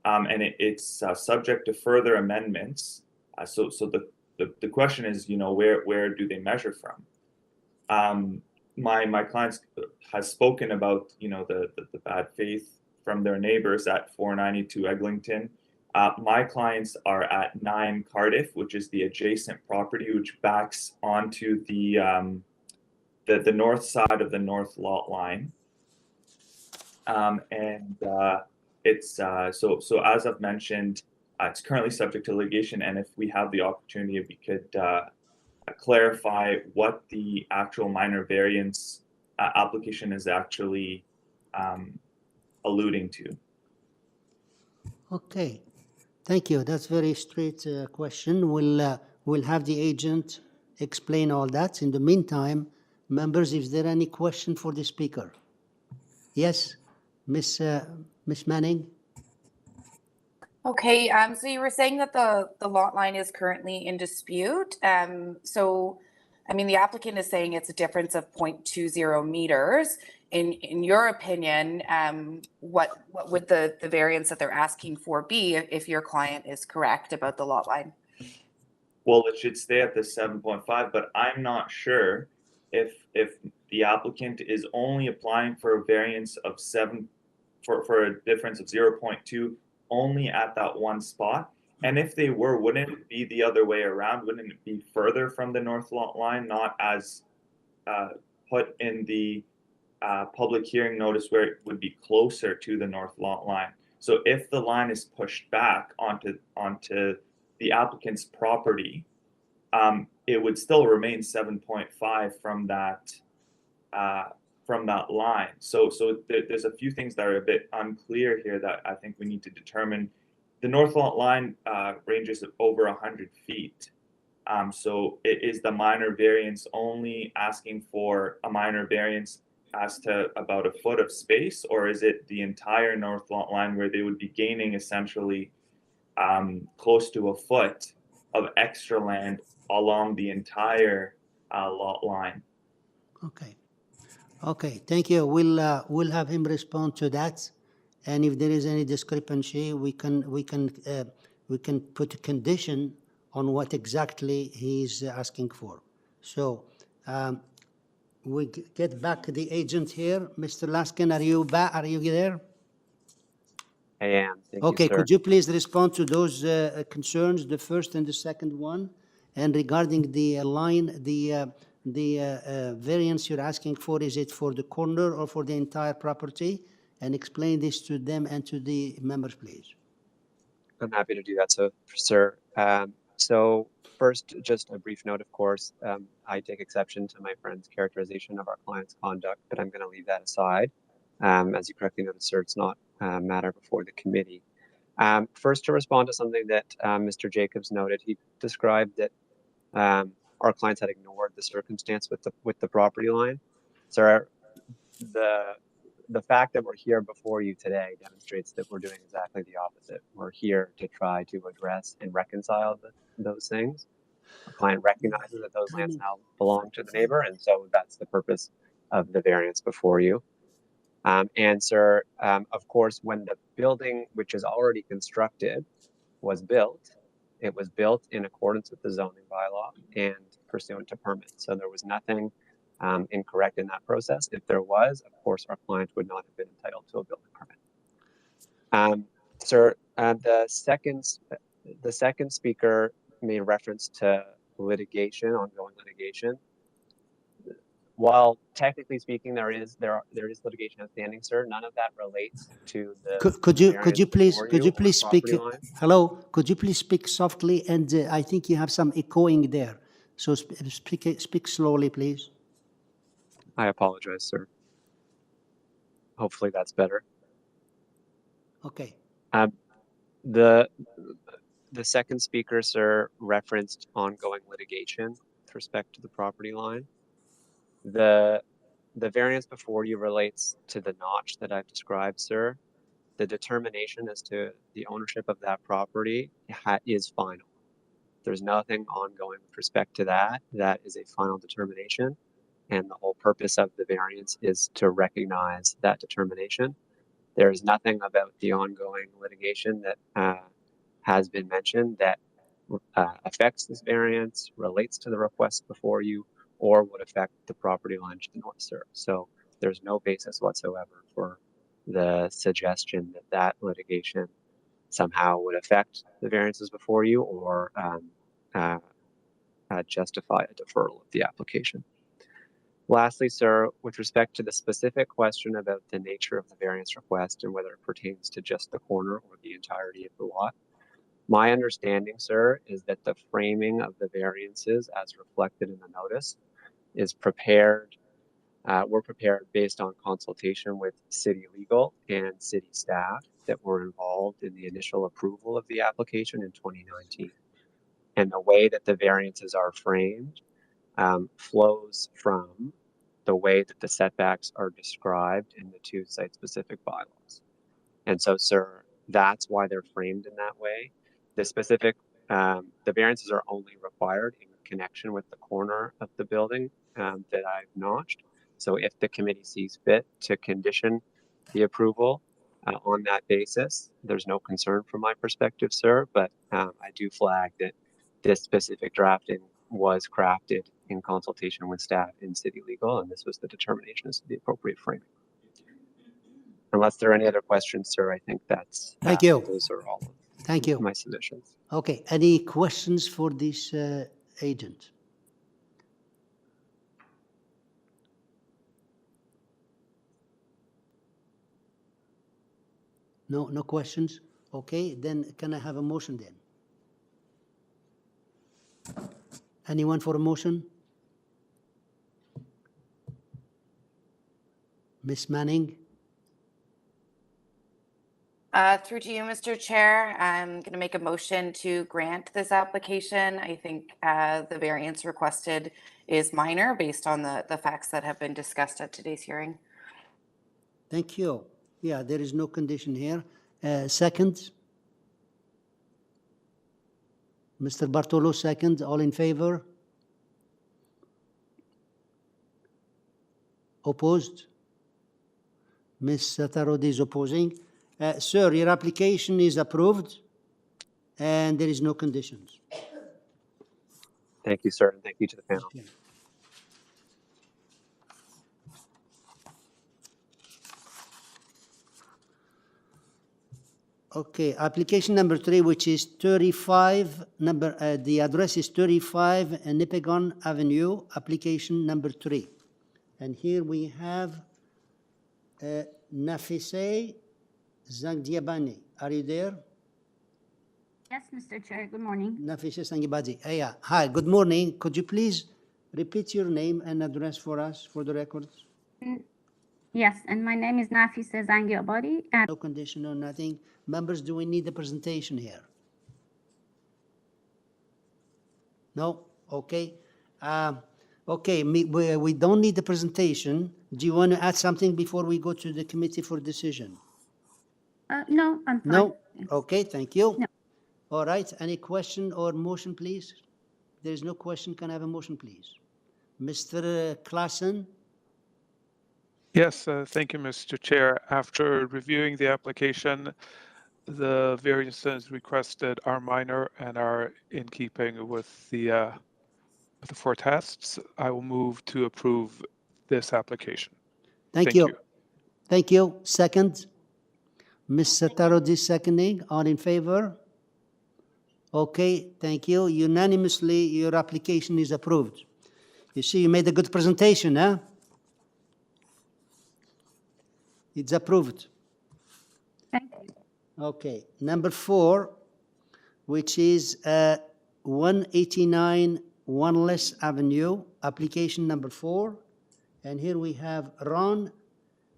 and it's subject to further amendments. So the question is, where do they measure from? My client has spoken about the bad faith from their neighbors at 492 Eglinton. My clients are at 9 Cardiff, which is the adjacent property which backs onto the north side of the north lot line. It's so as I've mentioned, it's currently subject to litigation, and if we have the opportunity, we could clarify what the actual minor variance application is actually alluding to. Okay, thank you. That's very straight question. We'll have the agent explain all that. In the meantime, members, is there any question for the speaker? Yes, Miss Manning? Okay, so you were saying that the lot line is currently in dispute. So, I mean, the applicant is saying it's a difference of 0.20 meters. In your opinion, what would the variance that they're asking for be if your client is correct about the lot line? Well, it should stay at the 7.5, but I'm not sure if the applicant is only applying for a variance of for a difference of 0.2 only at that one spot. And if they were, wouldn't it be the other way around? Wouldn't it be further from the north lot line, not as put in the public hearing notice where it would be closer to the north lot line? So if the line is pushed back onto the applicant's property, it would still remain 7.5 from that line. So there's a few things that are a bit unclear here that I think we need to determine. The north lot line ranges of over 100 feet. So is the minor variance only asking for a minor variance as to about a foot of space, or is it the entire north lot line where they would be gaining essentially close to a foot of extra land along the entire lot line? Okay. Okay, thank you. We'll have him respond to that, and if there is any discrepancy, we can put a condition on what exactly he's asking for. So we get back the agent here, Mr. Laskin. Are you back? Are you there? I am. Thank you, Okay, sir. could you please respond to those concerns, the first and the second one, and regarding the line, the variance you're asking for, is it for the corner or for the entire property? And explain this to them and to the members, please. I'm happy to do that, so, sir. So first, just a brief note, of course, I take exception to my friend's characterization of our client's conduct, but I'm going to leave that aside. As you correctly noted, sir, it's not a matter before the committee. First, to respond to something that Mr. Jacobs noted, he described that our clients had ignored the circumstance with the property line. Sir, the fact that we're here before you today demonstrates that we're doing exactly the opposite. We're here to try to address and reconcile those things. Our client recognizes that those lands now belong to the neighbor, and so that's the purpose of the variance before you. And sir, of course, when the building, which is already constructed, was built, it was built in accordance with the zoning bylaw and pursuant to permit. So there was nothing incorrect in that process. If there was, of course, our client would not have been entitled to a building permit. Sir, the second speaker made reference to litigation, ongoing litigation. While technically speaking, there is litigation outstanding, sir. None of that relates to the. Could you please speak? Hello, could you please speak softly? And I think you have some echoing there. So speak slowly, please. I apologize, sir. Hopefully that's better. Okay. The second speaker, sir, referenced ongoing litigation with respect to the property line. The variance before you relates to the notch that I've described, sir. The determination as to the ownership of that property is final. There's nothing ongoing with respect to that. That is a final determination. And the whole purpose of the variance is to recognize that determination. There is nothing about the ongoing litigation that has been mentioned that affects this variance, relates to the request before you, or would affect the property line to the north, sir. So there's no basis whatsoever for the suggestion that that litigation somehow would affect the variances before you or justify a deferral of the application. Lastly, sir, with respect to the specific question about the nature of the variance request and whether it pertains to just the corner or the entirety of the lot, my understanding, sir, is that the framing of the variances as reflected in the notice is prepared We're prepared based on consultation with city legal and city staff that were involved in the initial approval of the application in 2019. And the way that the variances are framed flows from the way that the setbacks are described in the two site-specific bylaws. And so, sir, that's why they're framed in that way. The variances are only required in connection with the corner of the building that I've notched. So if the committee sees fit to condition the approval on that basis, there's no concern from my perspective, sir, but I do flag that this specific drafting was crafted in consultation with staff and city legal, and this was the determination as to the appropriate framing. Unless there are any other questions, sir, I think that's Thank you. Those are all Thank you. my submissions. Okay, any questions for this agent? No, no questions? Okay, then can I have a motion then? Anyone for a motion? Ms. Manning? Through to you, Mr. Chair. I'm going to make a motion to grant this application. I think the variance requested is minor based on the facts that have been discussed at today's hearing. Thank you. Yeah, there is no condition here. Second? Mr. Bartolo, second. All in favor? Opposed? Ms. Satarodi is opposing. Sir, your application is approved and there is no conditions. Thank you, sir, and thank you to the panel. Okay. Okay, application number 3, which is 35, the address is 35 NIPIGON Avenue, application number 3. And here we have Nafise Zangdiabani. Are you there? Yes, Mr. Chair. Good morning. Nafise Zangdiabani. Yeah. Hi, good morning. Could you please repeat your name and address for us, for the records? Yes, and my name is Nafisa Zangiobadi. No condition or nothing. Members, do we need a presentation here? No? Okay. Okay, we don't need the presentation. Do you want to add something before we go to the committee for decision? No, I'm fine. No? Okay, thank you. No. All right, any question or motion, please? There is no question. Can I have a motion, please? Mr. Klassen? Yes, thank you, Mr. Chair. After reviewing the application, the variances requested are minor and are in keeping with the 4 tests. I will move to approve this application. Thank you. Thank you. Second? Ms. Satarodi seconding. All in favor? Okay, thank you. Unanimously, your application is approved. You see, you made a good presentation, huh? It's approved. Thank you. Okay, number 4, which is 189 WANLESS Avenue, application number 4. And here we have Ron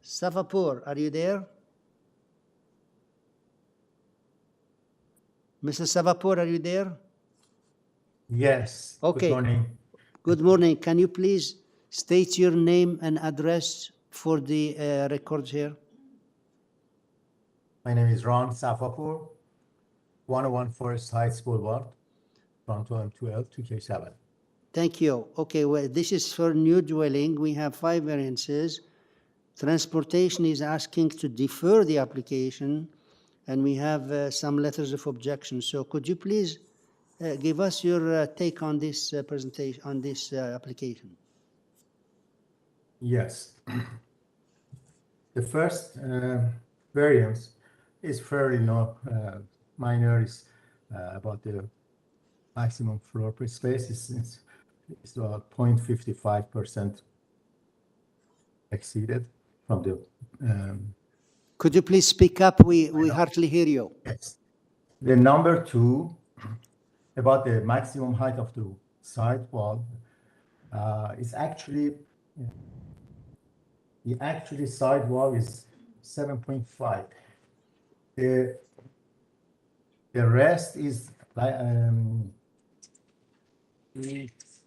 Savapur. Are you there? Mr. Savapur, are you there? Yes. Okay. Good morning. Good morning. Can you please state your name and address for the records here? My name is Ron Safapur, 101 Forest Heights Boulevard, Toronto M12 2K7. Thank you. Okay, well, this is for new dwelling. We have 5 variances. Transportation is asking to defer the application, and we have some letters of objection. So could you please give us your take on this presentation, on this application? Yes. The first variance is fairly minor. Is about the maximum floor space. It's about 0.55% exceeded from the. Could you please speak up? We hardly hear you. Yes. The number 2, about the maximum height of the side wall, is actually The actually side wall is 7.5. The rest is like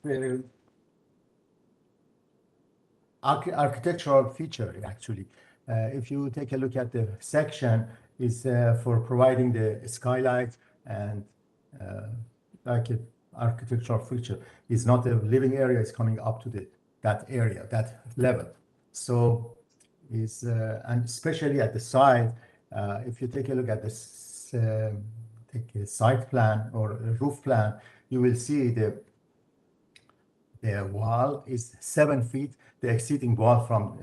the architectural feature actually. If you take a look at the section, is for providing the skylight and like an architectural feature. It's not a living area. It's coming up to that area, that level. So is and especially at the side, if you take a look at this, take a site plan or a roof plan, you will see the wall is 7 feet. The exceeding wall from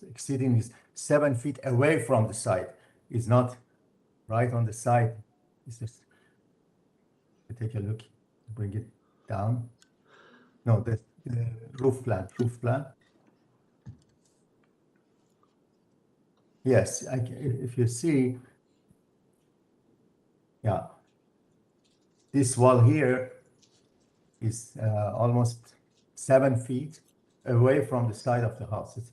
exceeding is 7 feet away from the side. It's not right on the side. It's just take a look, bring it down. No, the roof plan. Yes, if you see, yeah, this wall here is almost 7 feet away from the side of the house. It's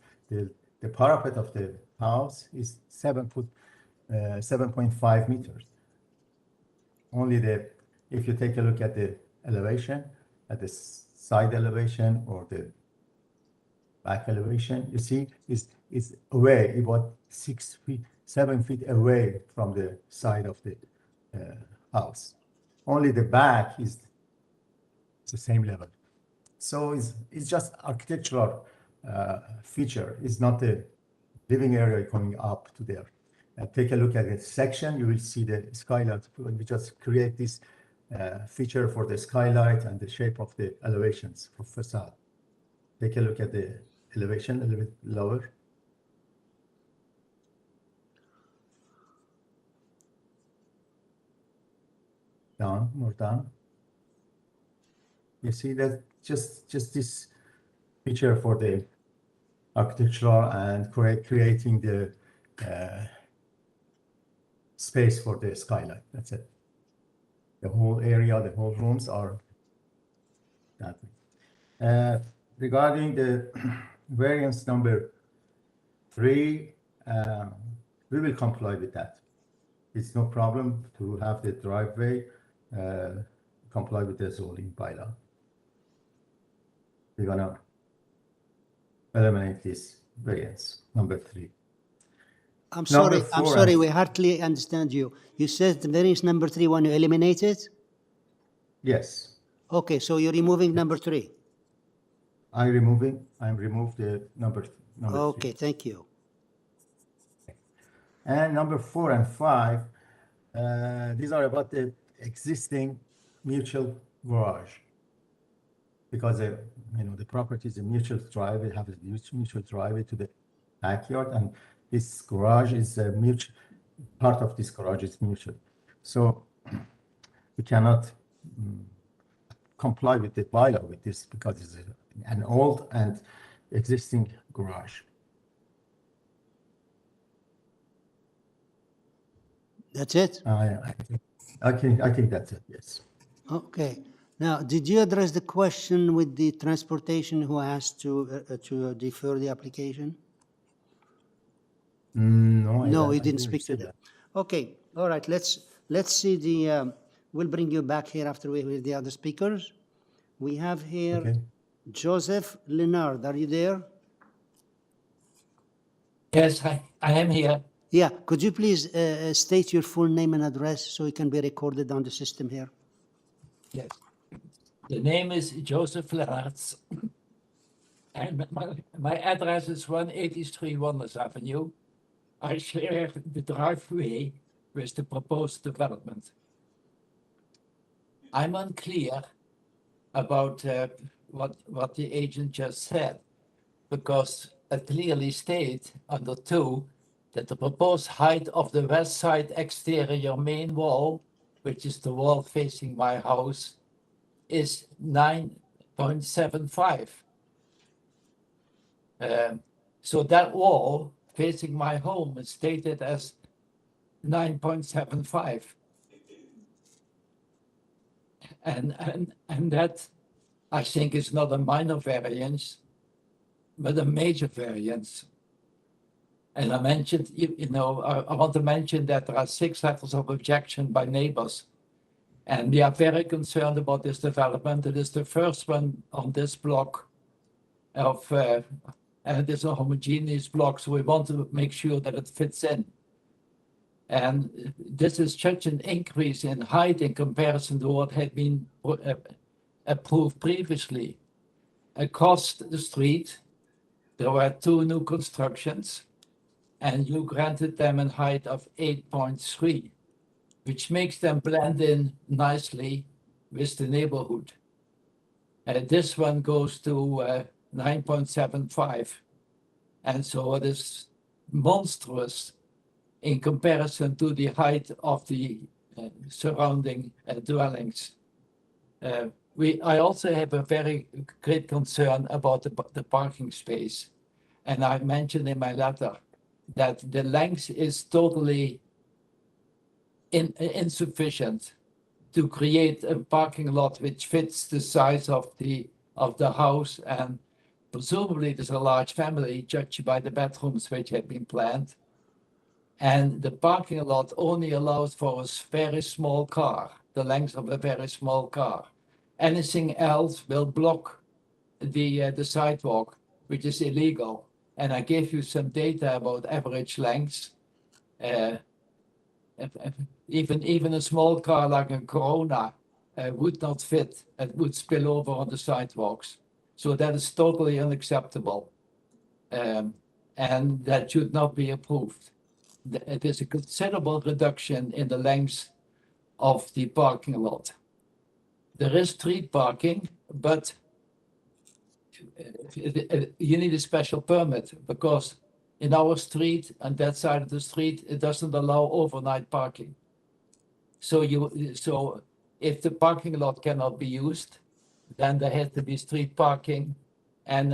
the parapet of the house is 7.5 meters. Only if you take a look at the elevation, at the side elevation or the back elevation, you see is away about 7 feet away from the side of the house. Only the back is the same level. So it's just architectural feature. It's not the living area coming up to there. Take a look at the section. You will see the skylight. We just create this feature for the skylight and the shape of the elevations for facade. Take a look at the elevation a little bit lower. Down, more down. You see that just this feature for the architectural and creating the space for the skylight. That's it. The whole area, the whole rooms are that way. Regarding the variance number 3, we will comply with that. It's no problem to have the driveway comply with the zoning bylaw. We're gonna eliminate this variance number 3. I'm sorry, we hardly understand you. You said the variance number 3 when you eliminate it? Yes. Okay, so you're removing number 3. I'm remove the number 3. Okay, thank you. And number 4 and 5, these are about the existing mutual garage. Because the property is a mutual driveway, have a mutual driveway to the backyard, and this garage is a mutual, part of this garage is mutual. So we cannot comply with the bylaw with this because it's an old and existing garage. That's it? I think that's it, yes. Okay. Now, did you address the question with the transportation who has to defer the application? No, you didn't speak to them. Okay, all right. Let's see the. We'll bring you back here after we hear the other speakers. We have here Joseph Leonard. Are you there? Yes, I am here. Yeah. Could you please state your full name and address so it can be recorded on the system here? Yes. The name is Joseph Leonard. And my address is 183 Wanless Avenue. I share the driveway with the proposed development. I'm unclear about what the agent just said, because it clearly states under 2 that the proposed height of the west side exterior main wall, which is the wall facing my house, is 9.75. So that wall facing my home is stated as 9.75. And that I think it's not a minor variance, but a major variance. And I mentioned, I want to mention that there are 6 letters of objection by neighbors. And we are very concerned about this development. It is the first one on this block of, and it is a homogeneous block, so we want to make sure that it fits in. And this is such an increase in height in comparison to what had been approved previously. Across the street, there were 2 new constructions, and you granted them a height of 8.3, which makes them blend in nicely with the neighborhood. This one goes to 9.75, and so it is monstrous in comparison to the height of the surrounding dwellings. I also have a very great concern about the parking space, and I mentioned in my letter that the length is totally insufficient to create a parking lot which fits the size of the house, and presumably there's a large family judged by the bedrooms which have been planned. And the parking lot only allows for a very small car, the length of a very small car. Anything else will block the sidewalk, which is illegal. And I gave you some data about average lengths. Even a small car like a Corona would not fit. It would spill over on the sidewalks. So that is totally unacceptable. And that should not be approved. It is a considerable reduction in the length of the parking lot. There is street parking, but you need a special permit because in our street, on that side of the street, it doesn't allow overnight parking. So if the parking lot cannot be used, then there has to be street parking, and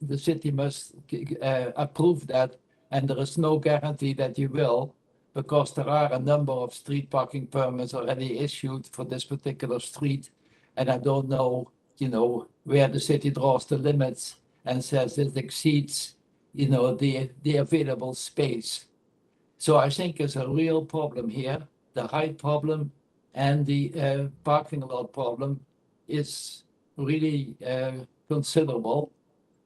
the city must approve that. And there is no guarantee that you will, because there are a number of street parking permits already issued for this particular street. And I don't know, where the city draws the limits and says it exceeds, the available space. So I think there's a real problem here. The height problem and the parking lot problem is really considerable,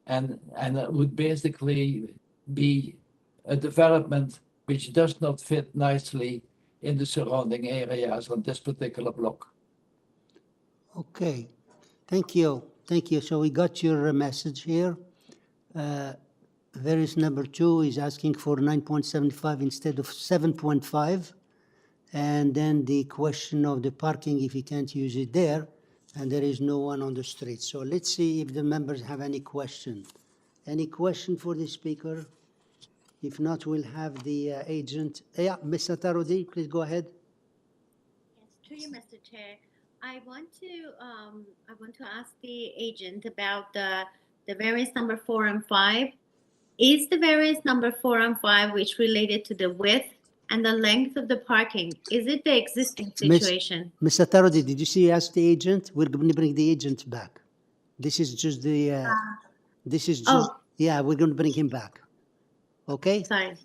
and it would basically be a development which does not fit nicely in the surrounding areas on this particular block. Okay, thank you. Thank you. So we got your message here. Variance number 2 is asking for 9.75 instead of 7.5. And then the question of the parking, if you can't use it there, and there is no one on the street. So let's see if the members have any question. Any question for the speaker? If not, we'll have the agent. Yeah, Mr. Tarodi, please go ahead. Yes, to you, Mr. Chair. I want to ask the agent about the variance number 4 and 5. Is the variance number 4 and 5, which related to the width and the length of the parking, is it the existing situation? Mr. Tarodi, did you see ask the agent? We're going to bring the agent back. This is just the. Yeah, we're going to bring him back. Okay. Sorry.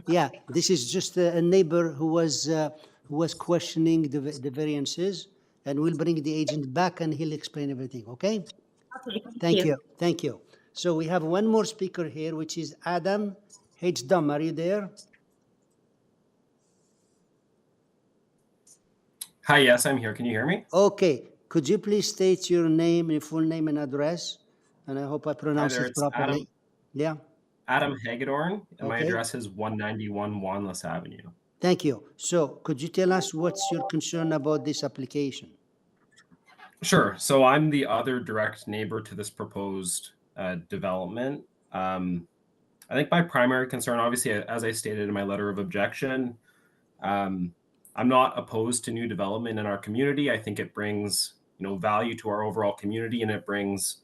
Yeah, this is just a neighbor who was questioning the variances, and we'll bring the agent back and he'll explain everything. Okay. Okay. Thank you. Thank you. So we have one more speaker here, which is Adam H. Dum. Are you there? Hi, yes, I'm here. Can you hear me? Okay. Could you please state your name, your full name and address? And I hope I pronounced it properly. Adam, yeah. Adam Hagedorn, and my Okay. address is 191 WANLESS Avenue. Thank you. So could you tell us what's your concern about this application? Sure. So I'm the other direct neighbor to this proposed development. I think my primary concern, obviously, as I stated in my letter of objection, I'm not opposed to new development in our community. I think it brings, value to our overall community, and it brings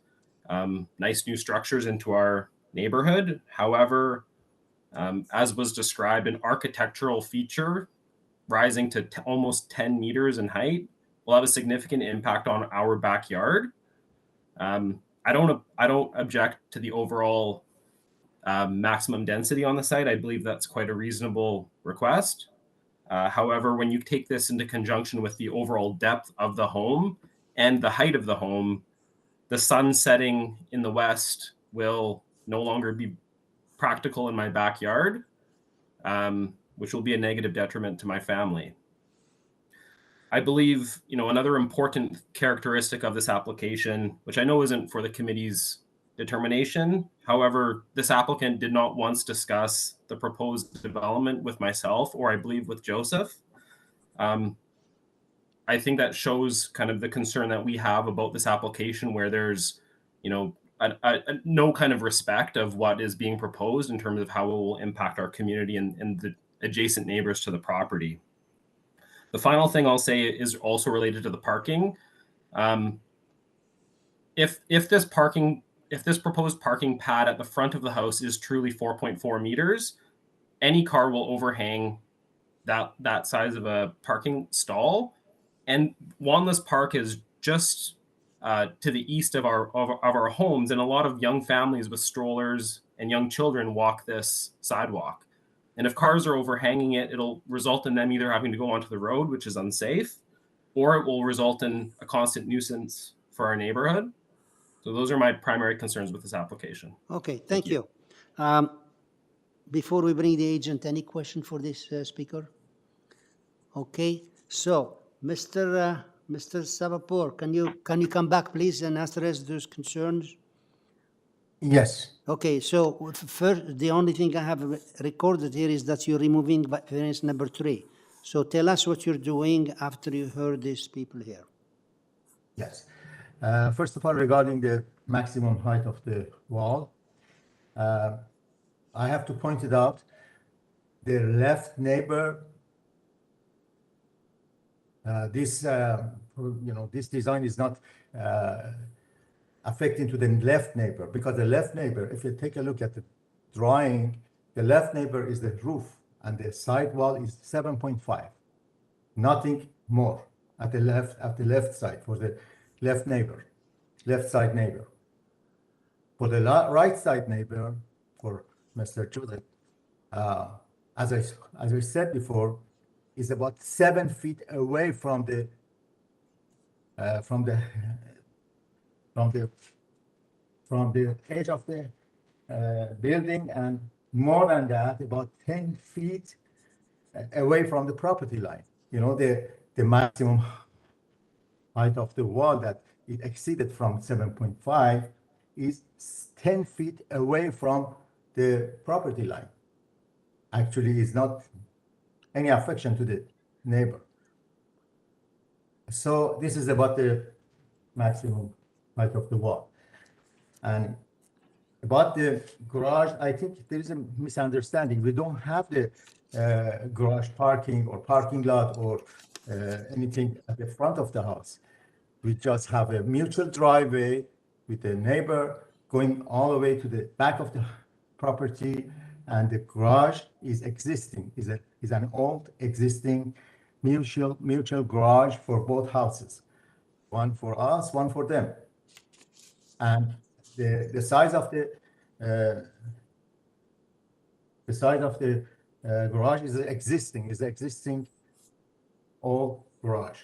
nice new structures into our neighborhood. However, as was described, an architectural feature rising to almost 10 meters in height will have a significant impact on our backyard. I don't object to the overall maximum density on the site. I believe that's quite a reasonable request. However, when you take this into conjunction with the overall depth of the home and the height of the home, the sun setting in the west will no longer be practical in my backyard, which will be a negative detriment to my family. I believe, another important characteristic of this application, which I know isn't for the committee's determination. However, this applicant did not once discuss the proposed development with myself, or I believe with Joseph. I think that shows kind of the concern that we have about this application, where there's, no kind of respect of what is being proposed in terms of how it will impact our community and the adjacent neighbors to the property. The final thing I'll say is also related to the parking. If this proposed parking pad at the front of the house is truly 4.4 meters, any car will overhang that size of a parking stall. And WANLESS Park is just to the east of our homes, and a lot of young families with strollers and young children walk this sidewalk. And if cars are overhanging it, it'll result in them either having to go onto the road, which is unsafe, or it will result in a constant nuisance for our neighborhood. So those are my primary concerns with this application. Okay, thank you. Before we bring the agent, any question for this speaker? Okay, so Mr. Sabapur, can you come back, please, and address those concerns? Yes. Okay, so first, the only thing I have recorded here is that you're removing variance number 3. So tell us what you're doing after you heard these people here. Yes. First of all, regarding the maximum height of the wall, I have to point it out. The left neighbor, this design is not affecting to the left neighbor, because the left neighbor, if you take a look at the drawing, the left neighbor is the roof and the side wall is 7.5, nothing more at the left side for the left side neighbor. For the right side neighbor, for Mr. Judith, as I said before, is about 7 feet away from the edge of the building, and more than that, about 10 feet away from the property line. The maximum height of the wall that it exceeded from 7.5 is 10 feet away from the property line. Actually, it's not any affection to the neighbor. So this is about the maximum height of the wall. And about the garage, I think there is a misunderstanding. We don't have the garage parking or parking lot or anything at the front of the house. We just have a mutual driveway with the neighbor going all the way to the back of the property, and the garage is existing, is an old existing mutual garage for both houses, one for us, one for them. And the size of the garage is existing old garage.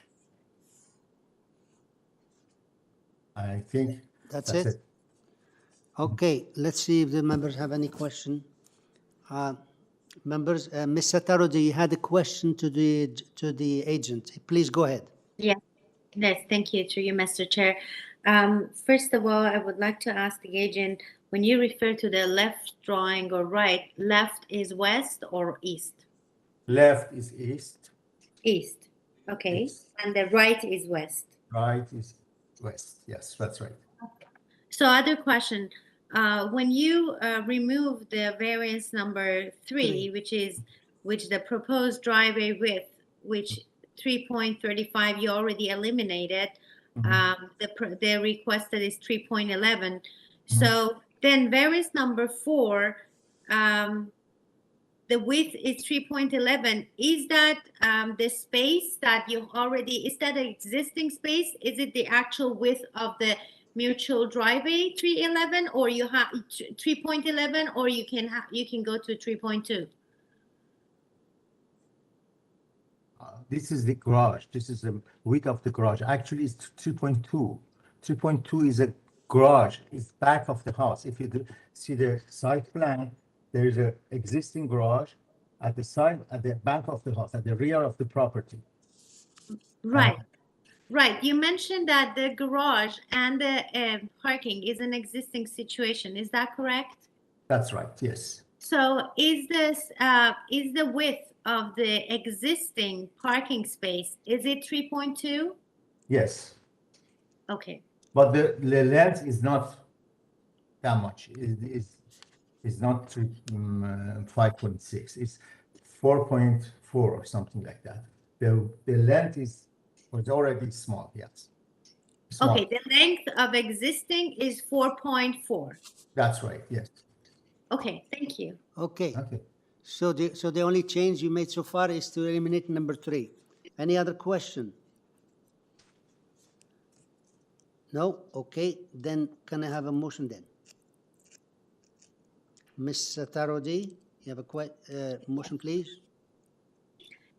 I think that's it. Okay, let's see if the members have any question. Members, Ms. Satarude, you had a question to the agent. Please go ahead. Yes, thank you to you, Mr. Chair. First of all, I would like to ask the agent, when you refer to the left drawing or right, left is west or east? Left is east. East, okay. East. And the right is west? Right is west, yes, that's right. Okay. So other question, when you remove the variance number 3, which the proposed driveway width, which 3.35 you already eliminated, the requested is 3.11. So then variance number 4, the width is 3.11. Is that the space that you already, is that an existing space? Is it the actual width of the mutual driveway 311, or you have 3.11, or you can go to 3.2? This is the garage. This is the width of the garage. Actually, it's 3.2. 3.2 is a garage. It's back of the house. If you see the site plan, there is an existing garage at the side, at the back of the house, at the rear of the property. Right. Right. You mentioned that the garage and the parking is an existing situation. Is that correct? That's right. Yes. So is the width of the existing parking space, is it 3.2? Yes. Okay. But the length is not that much. It's not 5.6. It's 4.4 or something like that. The length was already small. Yes. Small. Okay. The length of existing is 4.4. That's right. Yes. Okay. Thank you. Okay. Okay. So the only change you made so far is to eliminate number 3. Any other question? No? Okay. Then can I have a motion then? Ms. Tarodi, you have a motion, please?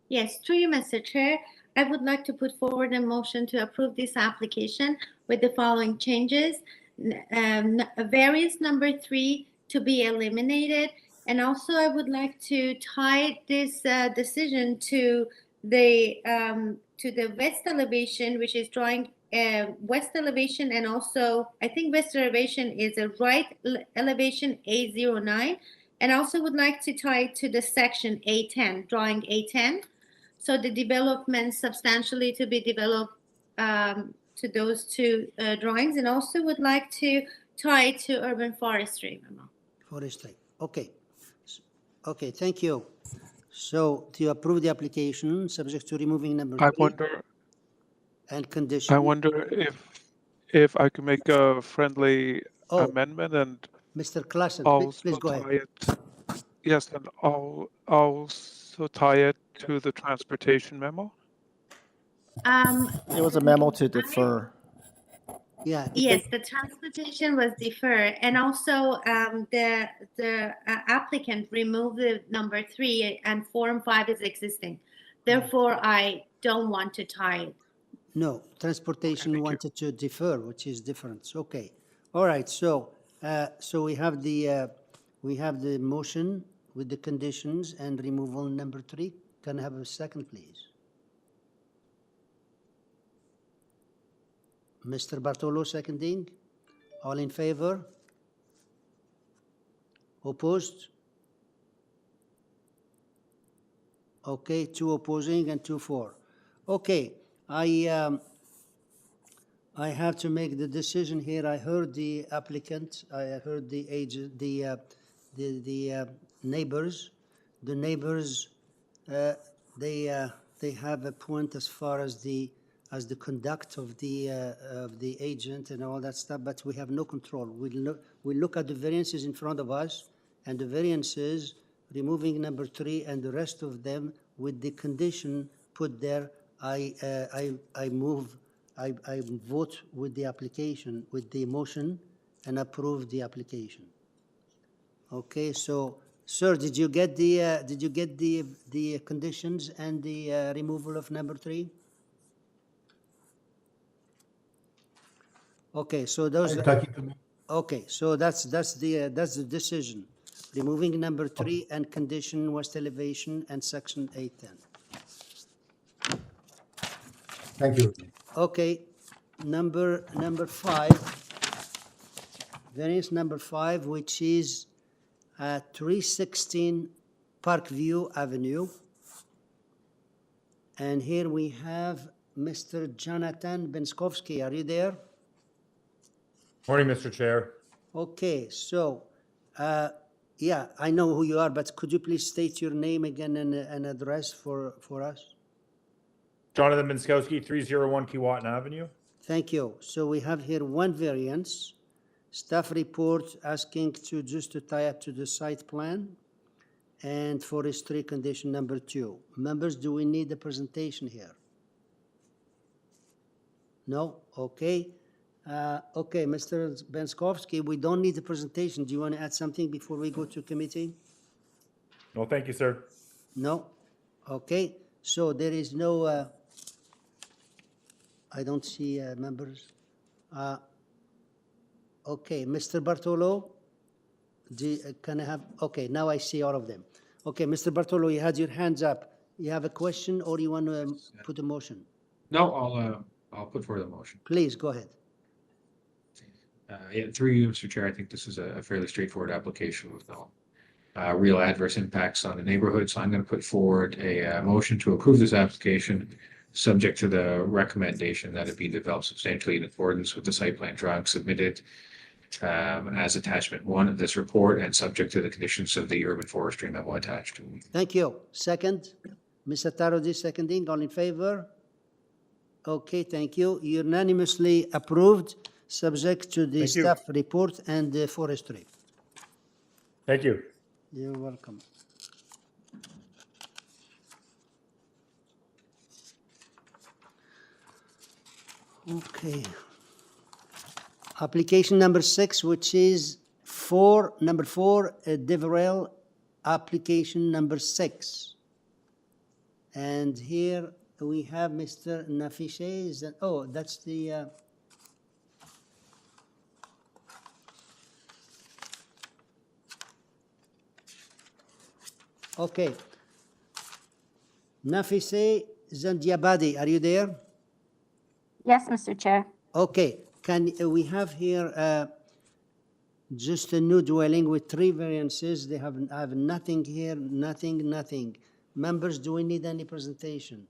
Yes, through you, Mr. Chair, I would like to put forward a motion to approve this application with the following changes. Variance number 3 to be eliminated. And also I would like to tie this decision to the west elevation, which is drawing west elevation, and also I think west elevation is a right elevation A09. And also would like to tie it to the section A10, drawing A10. So the development substantially to be developed to those two drawings, and also would like to tie it to urban forestry memo. Forestry. Okay. Okay, thank you. So to approve the application, subject to removing number 3 and condition. I wonder if I could make a friendly amendment and Mr. Klassen, please go ahead. tie it. Yes, and I'll also tie it to the transportation memo. It was a memo to defer. Yeah. Yes, the transportation was deferred, and also the applicant removed the number 3, and 4 and 5 is existing. Therefore, I don't want to tie it. No, transportation wanted to defer, which is different. Okay. All right. So we have the motion with the conditions and removal number 3. Can I have a second, please? Mr. Bartolo seconding. All in favor? Opposed? Okay, 2 opposing and 2 for. Okay, I have to make the decision here. I heard the applicant. I heard the agent, the neighbors. The neighbors, they have a point as far as the conduct of the agent and all that stuff, but we have no control. We look at the variances in front of us, and the variances, removing number 3 and the rest of them with the condition put there, I vote with the application, with the motion, and approve the application. Okay, so sir, did you get the conditions and the removal of number 3? Okay, so those. Okay, so that's the decision. Removing number 3 and condition west elevation and section 810. Thank you. Okay, number 5, variance number 5, which is 316 Parkview Avenue, and here we have Mr. Jonathan Benskowski. Are you there? Morning, Mr. Chair. Okay, so yeah, I know who you are, but could you please state your name again and address for us? Jonathan Benskowski, 301 Keewatin Avenue. Thank you. So we have here one variance. Staff report asking to tie it to the site plan. and forestry condition number 2. Members, do we need a presentation here? No? Okay. Okay, Mr. Benskowski, we don't need a presentation. Do you want to add something before we go to committee? No, thank you, sir. No? Okay, so there is no, I don't see members. Okay, Mr. Bartolo, can I have, okay, now I see all of them. Okay, Mr. Bartolo, you had your hands up. You have a question or you want to put a motion? No, I'll put forward the motion. Please, go ahead. Yeah, through you, Mr. Chair, I think this is a fairly straightforward application with no real adverse impacts on the neighborhood. So I'm going to put forward a motion to approve this application, subject to the recommendation that it be developed substantially in accordance with the site plan drawing submitted as attachment 1 of this report and subject to the conditions of the urban forestry memo attached. Thank you. Second, Mr. Tarodi seconding. All in favor? Okay, thank you. Unanimously approved, subject to the Thank you. staff report and the forestry. Thank you. You're welcome. Okay. Application number 6, which is number 4, Deverell, application number 6. And here we have Mr. Nafishe. Oh, that's the... Okay. Nafise Zandiabadi, are you there? Yes, Mr. Chair. Okay. Can we have here just a new dwelling with 3 variances? They have nothing here, nothing. Members, do we need any presentation?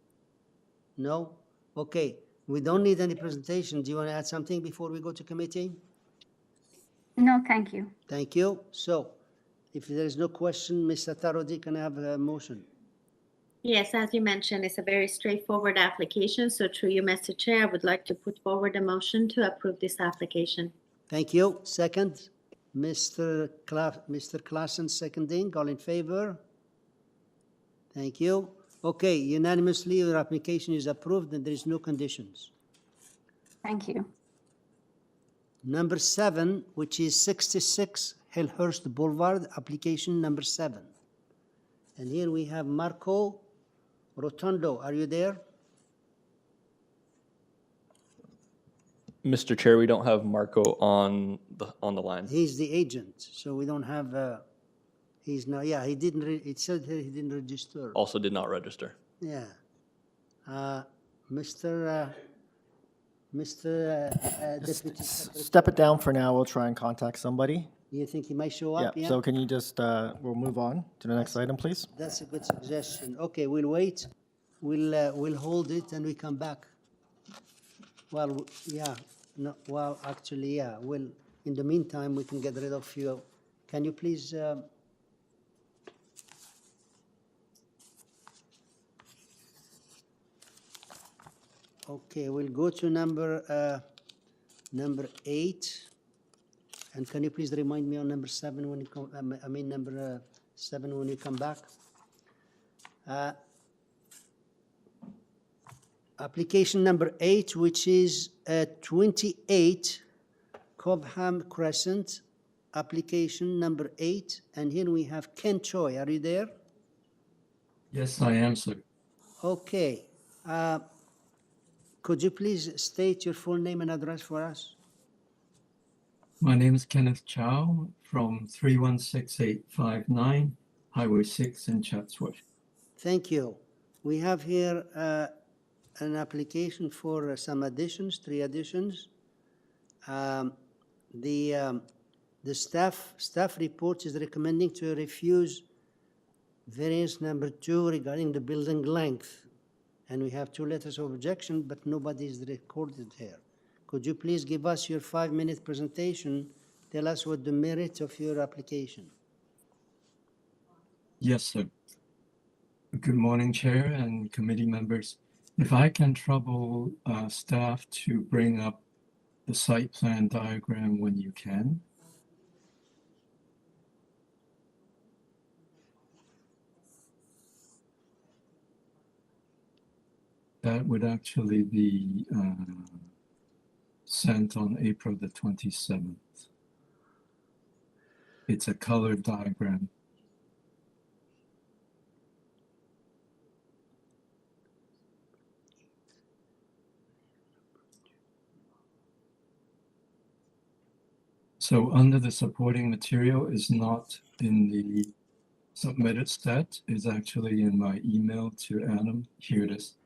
No? Okay. We don't need any presentation. Do you want to add something before we go to committee? No, thank you. Thank you. So, if there is no question, Mr. Tarodi, can I have a motion? Yes, as you mentioned, it's a very straightforward application. So through you, Mr. Chair, I would like to put forward a motion to approve this application. Thank you. Second, Mr. Klassen seconding. All in favor? Thank you. Okay, unanimously, your application is approved and there is no conditions. Thank you. Number 7, which is 66 HILLHURST Boulevard, application number 7. And here we have Marco Rotondo. Are you there? Mr. Chair, we don't have Marco on the line. He's the agent, so we don't have. He's not. Yeah, he didn't. It said here he didn't register. Also did not register. Yeah, Mr. Deputy Secretary, Step it down for now. We'll try and contact somebody. you think he might show up? Yeah. So can you just, we'll move on to the next item, please? That's a good suggestion. Okay, we'll wait. We'll hold it and we come back. Well, yeah. No. Well, actually, yeah. We'll. In the meantime, we can get rid of you. Can you please? Okay, we'll go to number 8. And can you please remind me on number 7 when you come? I mean number 7 when you come back. Application number 8, which is 28 Cobham Crescent. Application number 8, and here we have Ken Choi. Are you there? Yes, I am, sir. Okay. Could you please state your full name and address for us? My name is Kenneth Chow from 316859 Highway 6 in Chatsworth. Thank you. We have here an application for some additions, 3 additions. The staff report is recommending to refuse variance number 2 regarding the building length. And we have 2 letters of objection, but nobody is recorded here. Could you please give us your 5-minute presentation? Tell us what the merit of your application. Yes, sir. Good morning, Chair and committee members. If I can trouble staff to bring up the site plan diagram when you can. That would actually be sent on April the 27th. It's a colored diagram. So under the supporting material is not in the submitted set, is actually in my email to Adam. Here it is.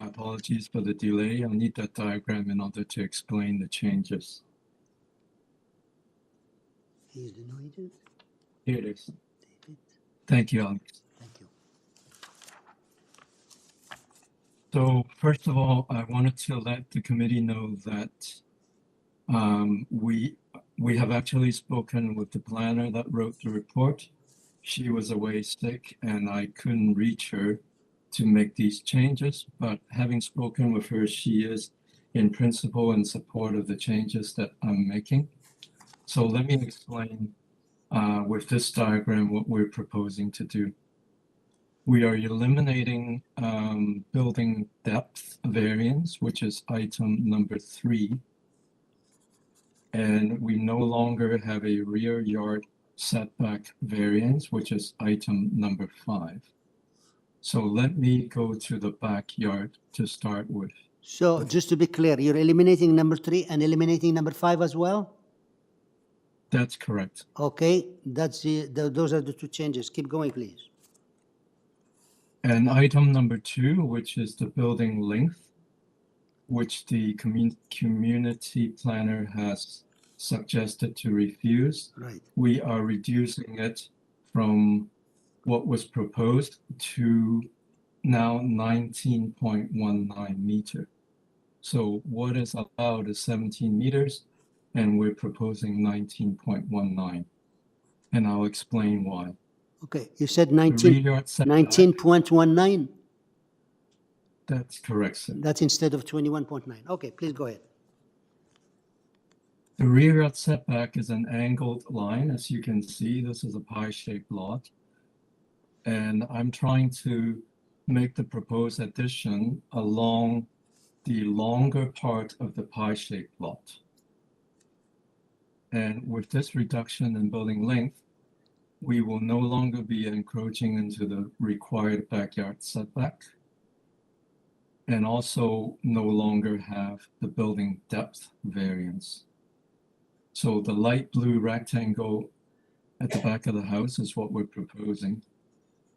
Apologies for the delay. I need that diagram in order to explain the changes. He's the new agent. Here it is. David. Thank you, Alex. Thank you. So first of all, I wanted to let the committee know that we have actually spoken with the planner that wrote the report. She was away sick and I couldn't reach her to make these changes, but having spoken with her, she is in principle in support of the changes that I'm making. So let me explain with this diagram what we're proposing to do. We are eliminating building depth variance, which is item number 3. And we no longer have a rear yard setback variance, which is item number 5. So let me go to the backyard to start with. So just to be clear, you're eliminating number 3 and eliminating number 5 as well? That's correct. Okay, that's those are the 2 changes. Keep going, please. And item number 2, which is the building length, which the community planner has suggested to refuse. Right. We are reducing it from what was proposed to now 19.19 meter. So what is allowed is 17 meters, and we're proposing 19.19. And I'll explain why. Okay, you said 19.19. That's correct, sir. That's instead of 21.9. Okay, please go ahead. The rear yard setback is an angled line. As you can see, this is a pie-shaped lot. And I'm trying to make the proposed addition along the longer part of the pie-shaped lot. And with this reduction in building length, we will no longer be encroaching into the required backyard setback, and also no longer have the building depth variance. So the light blue rectangle at the back of the house is what we're proposing.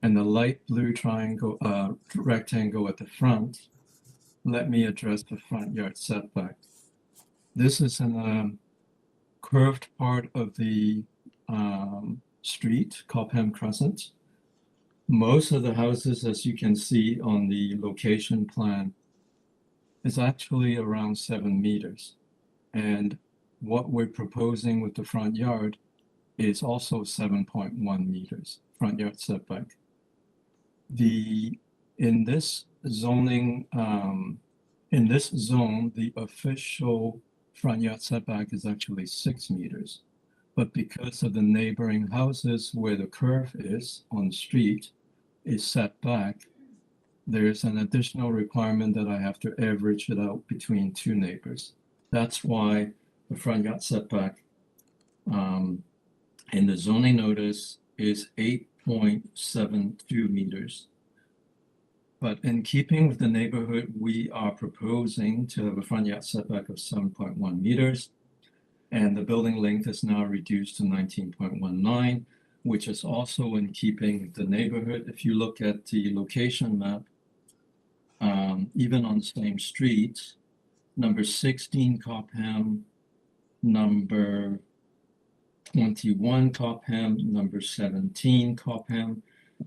And the light blue triangle, rectangle at the front, let me address the front yard setback. This is in a curved part of the street, COBHAM Crescent. Most of the houses, as you can see on the location plan, is actually around 7 meters. And what we're proposing with the front yard is also 7.1 meters front yard setback. In this zoning, in this zone, the official front yard setback is actually 6 meters. But because of the neighboring houses where the curve is on the street is set back, there's an additional requirement that I have to average it out between 2 neighbors. That's why the front yard setback in the zoning notice is 8.72 meters. But in keeping with the neighborhood, we are proposing to have a front yard setback of 7.1 meters. And the building length is now reduced to 19.19, which is also in keeping with the neighborhood. If you look at the location map, even on the same street, number 16 COBHAM, number 21 COBHAM, number 17 COBHAM,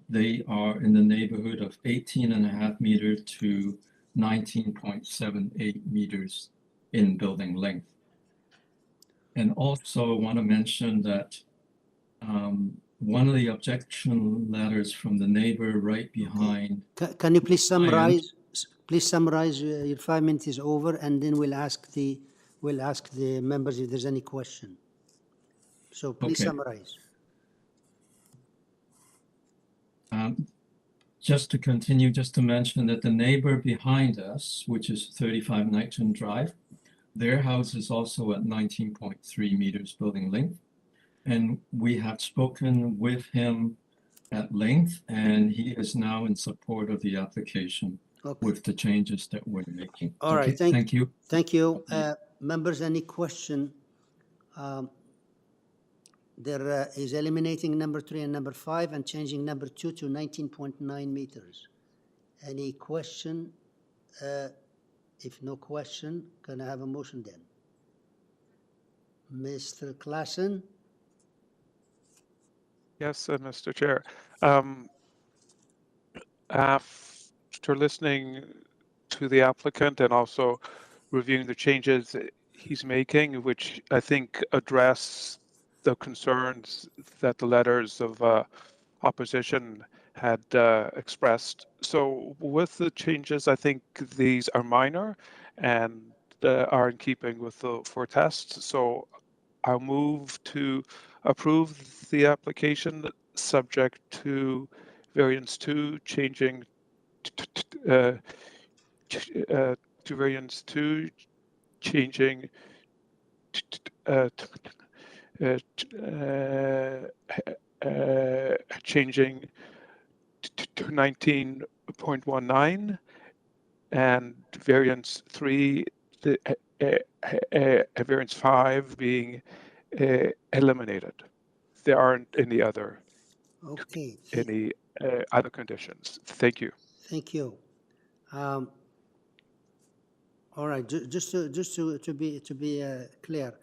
they are in the neighborhood of 18.5 meters to 19.78 meters in building length. And also I want to mention that one of the objection letters from the neighbor right behind. Can you please summarize? Please summarize. Your 5 minutes is over, and then we'll ask the members if there's any question. So please Okay. summarize. Just to continue, just to mention that the neighbor behind us, which is 35 Knighton Drive, their house is also at 19.3 meters building length. And we have spoken with him at length, and he is now in support of the application with the changes that we're making. All right, thank you. Thank you. Members, any question? There is eliminating number 3 and number 5 and changing number 2 to 19.9 meters. Any question? If no question, can I have a motion then? Mr. Klassen? Yes, Mr. Chair. After listening to the applicant and also reviewing the changes he's making, which I think address the concerns that the letters of opposition had expressed. So with the changes, I think these are minor and are in keeping with the 4 tests. So I'll move to approve the application subject to variance 2 changing to variance 2 changing changing to 19.19 and variance 3, variance 5 being eliminated. There aren't any other other conditions. Thank you. Thank you. All right, just to be clear,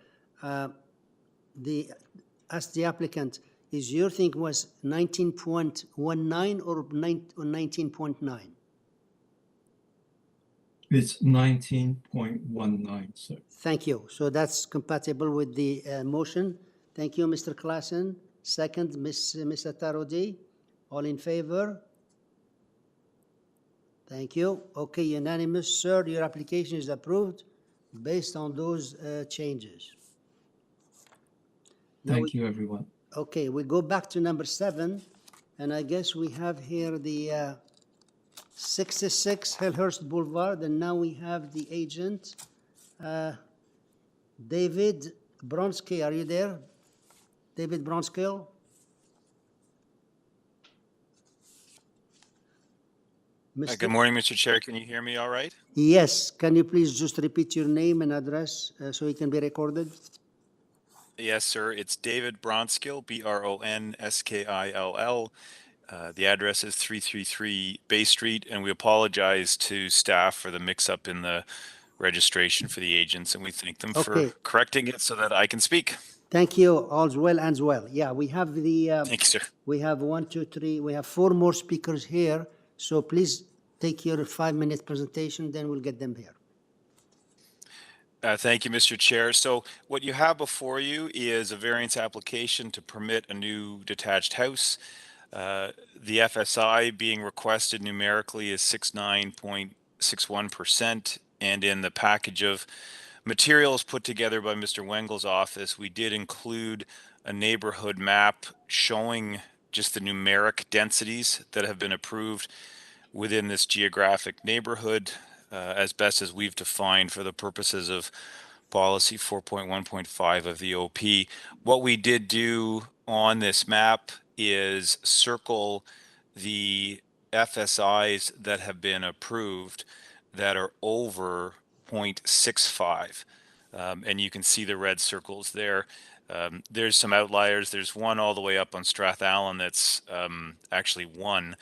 ask the applicant, is your thing was 19.19 or 19.9? It's 19.19, sir. Thank you. So that's compatible with the motion. Thank you, Mr. Klassen. Second, Ms. Atarodi. All in favor? Thank you. Okay, unanimous, sir. Your application is approved based on those changes. Thank you, everyone. Okay, we go back to number 7, and I guess we have here the 66 HILLHURST Boulevard, and now we have the agent, David Bronsky. Are you there? David Bronsky? Good morning, Mr. Chair. Can you hear me all right? Yes. Can you please just repeat your name and address so it can be recorded? Yes, sir. It's David Bronskill, Bronskill. The address is 333 Bay Street, and we apologize to staff for the mix-up in the registration for the agents, and we thank them for correcting it so that I can speak. Thank you. All's well, ends well. Yeah, we have the... Thank you, sir. We have 1, 2, 3. We have 4 more speakers here. So please take your 5-minute presentation, then we'll get them here. Thank you, Mr. Chair. So what you have before you is a variance application to permit a new detached house. The FSI being requested numerically is 69.61%. And in the package of materials put together by Mr. Wengel's office, we did include a neighborhood map showing just the numeric densities that have been approved within this geographic neighborhood as best as we've defined for the purposes of policy 4.1.5 of the OP. What we did do on this map is circle the FSIs that have been approved that are over 0.65. And you can see the red circles there. There's some outliers. There's one all the way up on Strathallan that's actually 1.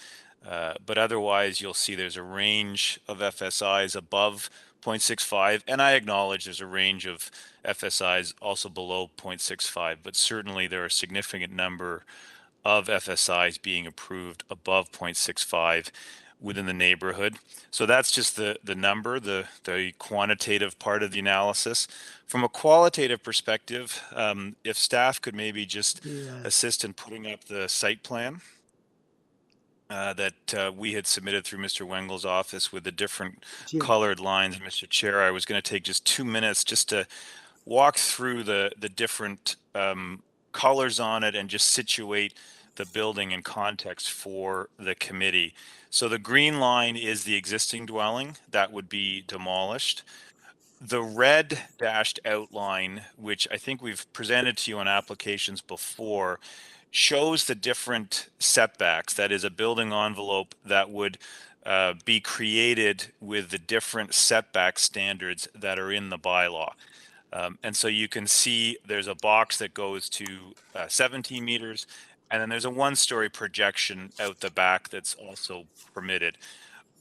But otherwise, you'll see there's a range of FSIs above 0.65. And I acknowledge there's a range of FSIs also below 0.65. But certainly there are a significant number of FSIs being approved above 0.65 within the neighborhood. So that's just the number, the quantitative part of the analysis. From a qualitative perspective, if staff could maybe just assist in putting up the site plan that we had submitted through Mr. Wengel's office with the different colored lines. Mr. Chair, I was going to take just 2 minutes just to walk through the different colors on it and just situate the building in context for the committee. So the green line is the existing dwelling that would be demolished. The red dashed outline, which I think we've presented to you on applications before, shows the different setbacks. That is a building envelope that would be created with the different setback standards that are in the bylaw. And so you can see there's a box that goes to 17 meters, and then there's a one-story projection out the back that's also permitted.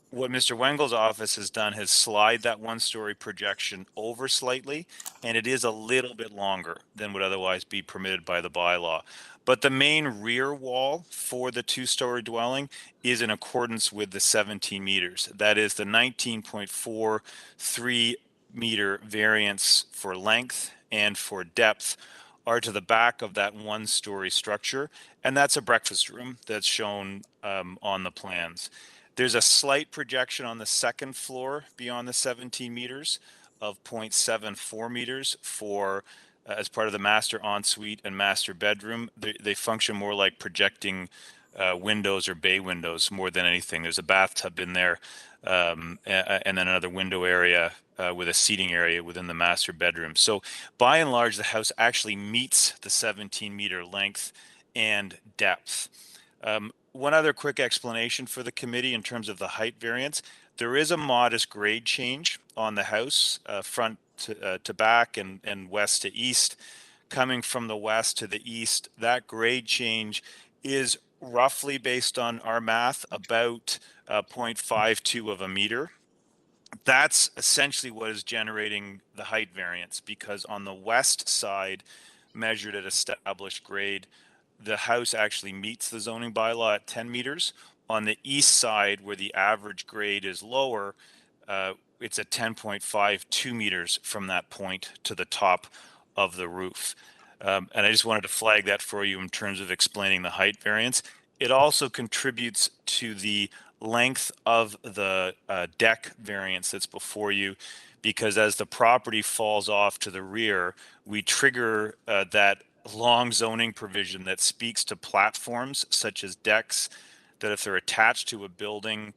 What Mr. Wengel's office has done is slide that one-story projection over slightly, and it is a little bit longer than would otherwise be permitted by the bylaw. But the main rear wall for the two-story dwelling is in accordance with the 17 meters. That is the 19.43 meter variance for length and for depth are to the back of that one-story structure, and that's a breakfast room that's shown on the plans. There's a slight projection on the second floor beyond the 17 meters of 0.74 meters for as part of the master ensuite and master bedroom. They function more like projecting windows or bay windows more than anything. There's a bathtub in there and then another window area with a seating area within the master bedroom. So by and large, the house actually meets the 17-meter length and depth. One other quick explanation for the committee in terms of the height variance. There is a modest grade change on the house, front to back and west to east. Coming from the west to the east, that grade change is roughly, based on our math, about 0.52 of a meter. That's essentially what is generating the height variance, because on the west side, measured at established grade, the house actually meets the zoning bylaw at 10 meters. On the east side, where the average grade is lower, it's at 10.52 meters from that point to the top of the roof. And I just wanted to flag that for you in terms of explaining the height variance. It also contributes to the length of the deck variance that's before you, because as the property falls off to the rear, we trigger that long zoning provision that speaks to platforms such as decks, that if they're attached to a building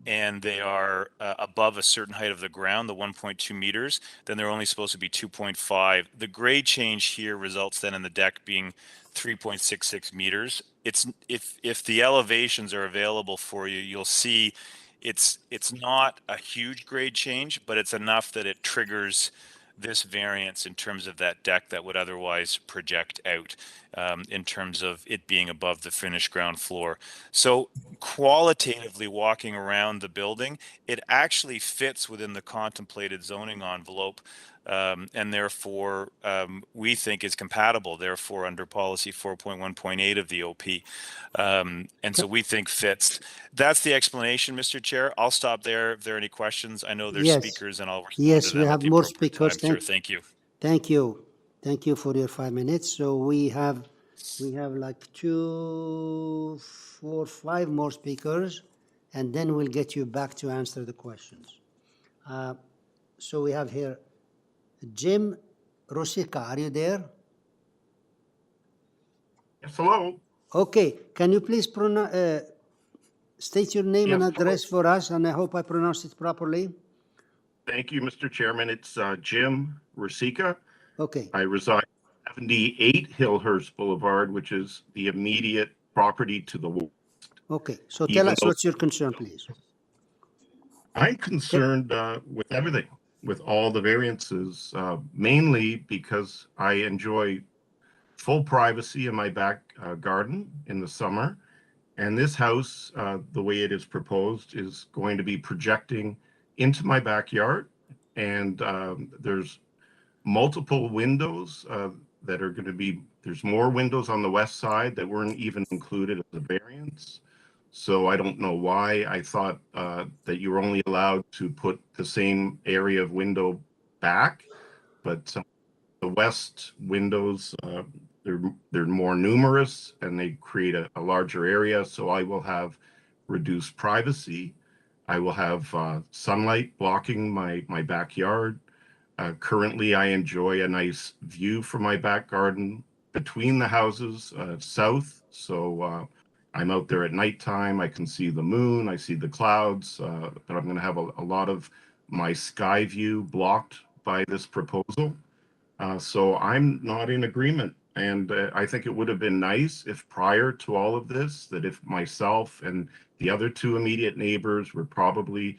and they are above a certain height of the ground, the 1.2 meters, then they're only supposed to be 2.5. The grade change here results then in the deck being 3.66 meters. It's if the elevations are available for you, you'll see it's not a huge grade change, but it's enough that it triggers this variance in terms of that deck that would otherwise project out in terms of it being above the finished ground floor. So qualitatively walking around the building, it actually fits within the contemplated zoning envelope, and therefore we think is compatible, therefore under policy 4.1.8 of the OP. And so we think fits. That's the explanation, Mr. Chair. I'll stop there if there are any questions. I know there's speakers and I'll respond Yes, to we them have at the more appropriate speakers. time, sir. Thank you. Thank you. Thank you for your 5 minutes. So we have like 2, 4, 5 more speakers, and then we'll get you back to answer the questions. So we have here Jim Rosica. Are you there? Yes, hello. Okay. Can you please state your name and address for us, and I hope I pronounced it properly? Thank you, Mr. Chairman. It's Jim Rosica. Okay. I reside at 78 HILLHURST Boulevard, which is the immediate property to the west. Okay. So tell us what's your concern, please. I'm concerned with everything, with all the variances, mainly because I enjoy full privacy in my back garden in the summer. And this house, the way it is proposed, is going to be projecting into my backyard. And there's multiple windows that are going to be, there's more windows on the west side that weren't even included as a variance. So I don't know why. I thought that you were only allowed to put the same area of window back, but the west windows, they're more numerous and they create a larger area. So I will have reduced privacy. I will have sunlight blocking my backyard. Currently, I enjoy a nice view from my back garden between the houses, south So I'm out there at nighttime. I can see the moon, I see the clouds, but I'm going to have a lot of my sky view blocked by this proposal. So I'm not in agreement. And I think it would have been nice if prior to all of this, that if myself and the other two immediate neighbors were probably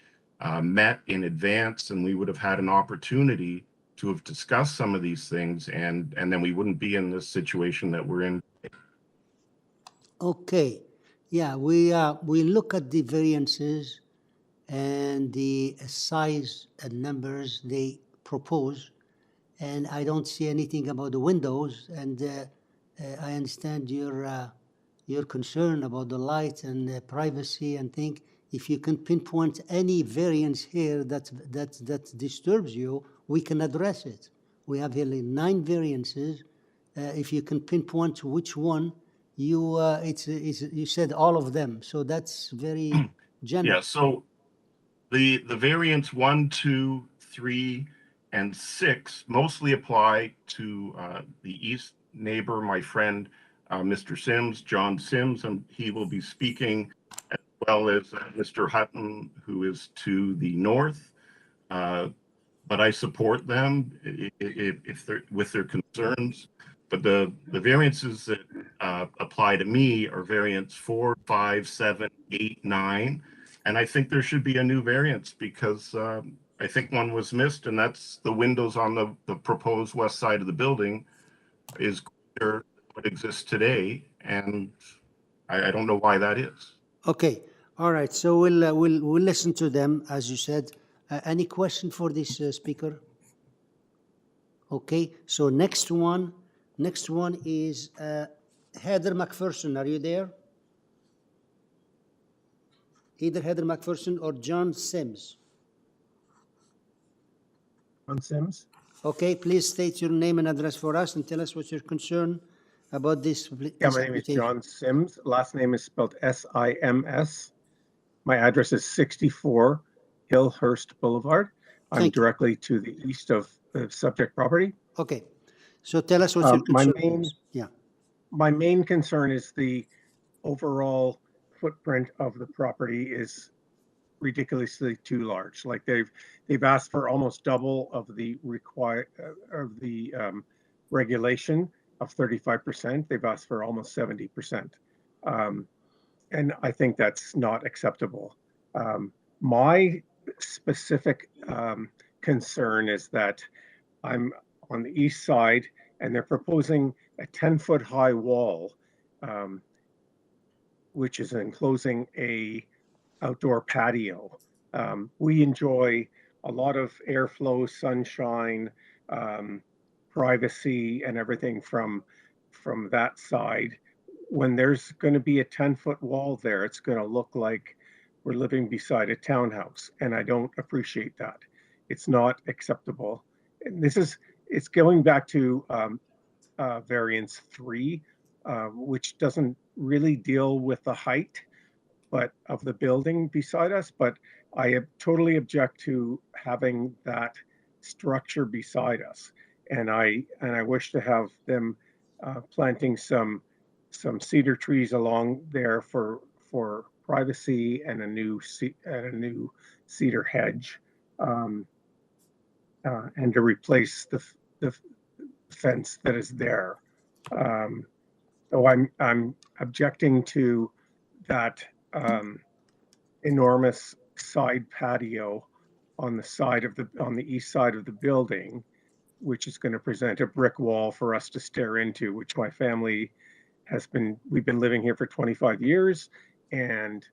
met in advance, and we would have had an opportunity to have discussed some of these things, and then we wouldn't be in this situation that we're in. Okay, yeah, we look at the variances and the size and numbers they propose, and I don't see anything about the windows, and I understand your concern about the light and privacy and thing. If you can pinpoint any variance here that disturbs you, we can address it. We have here 9 variances. If you can pinpoint which one, you you said all of them, so that's very general. Yeah, so the variants 1, 2, 3, and 6 mostly apply to the east neighbor, my friend, Mr. Sims, John Sims, and he will be speaking, as well as Mr. Hutton, who is to the north. But I support them if they're with their concerns. But the variances that apply to me are variants 4, 5, 7, 8, 9. And I think there should be a new variance because I think one was missed, and that's the windows on the proposed west side of the building is greater than what exists today. And I don't know why that is. Okay, all right, so we'll listen to them, as you said. Any question for this speaker? Okay, so next one is Heather McPherson. Are you there? Either Heather McPherson or John Sims. John Sims. Okay, please state your name and address for us and tell us what's your concern about this. Yeah, my name is John Sims. Last name is spelled S-I-M-S. My address is 64 HILLHURST Boulevard. I'm directly to the east of the subject property. Okay, so tell us what's your concern. My main concern is the overall footprint of the property is ridiculously too large. Like they've asked for almost double of the regulation of 35%. They've asked for almost 70%. And I think that's not acceptable. My specific concern is that I'm on the east side and they're proposing a 10-foot high wall, which is enclosing a outdoor patio. We enjoy a lot of airflow, sunshine, privacy, and everything from that side. When there's going to be a 10-foot wall there, it's going to look like we're living beside a townhouse, and I don't appreciate that. It's not acceptable. And it's going back to variance 3, which doesn't really deal with the height of the building beside us, but I totally object to having that structure beside us. And I wish to have them planting some cedar trees along there for privacy and a new cedar hedge, and to replace the fence that is there. So I'm objecting to that enormous side patio on the east side of the building, which is going to present a brick wall for us to stare into, which my family we've been living here for 25 years, and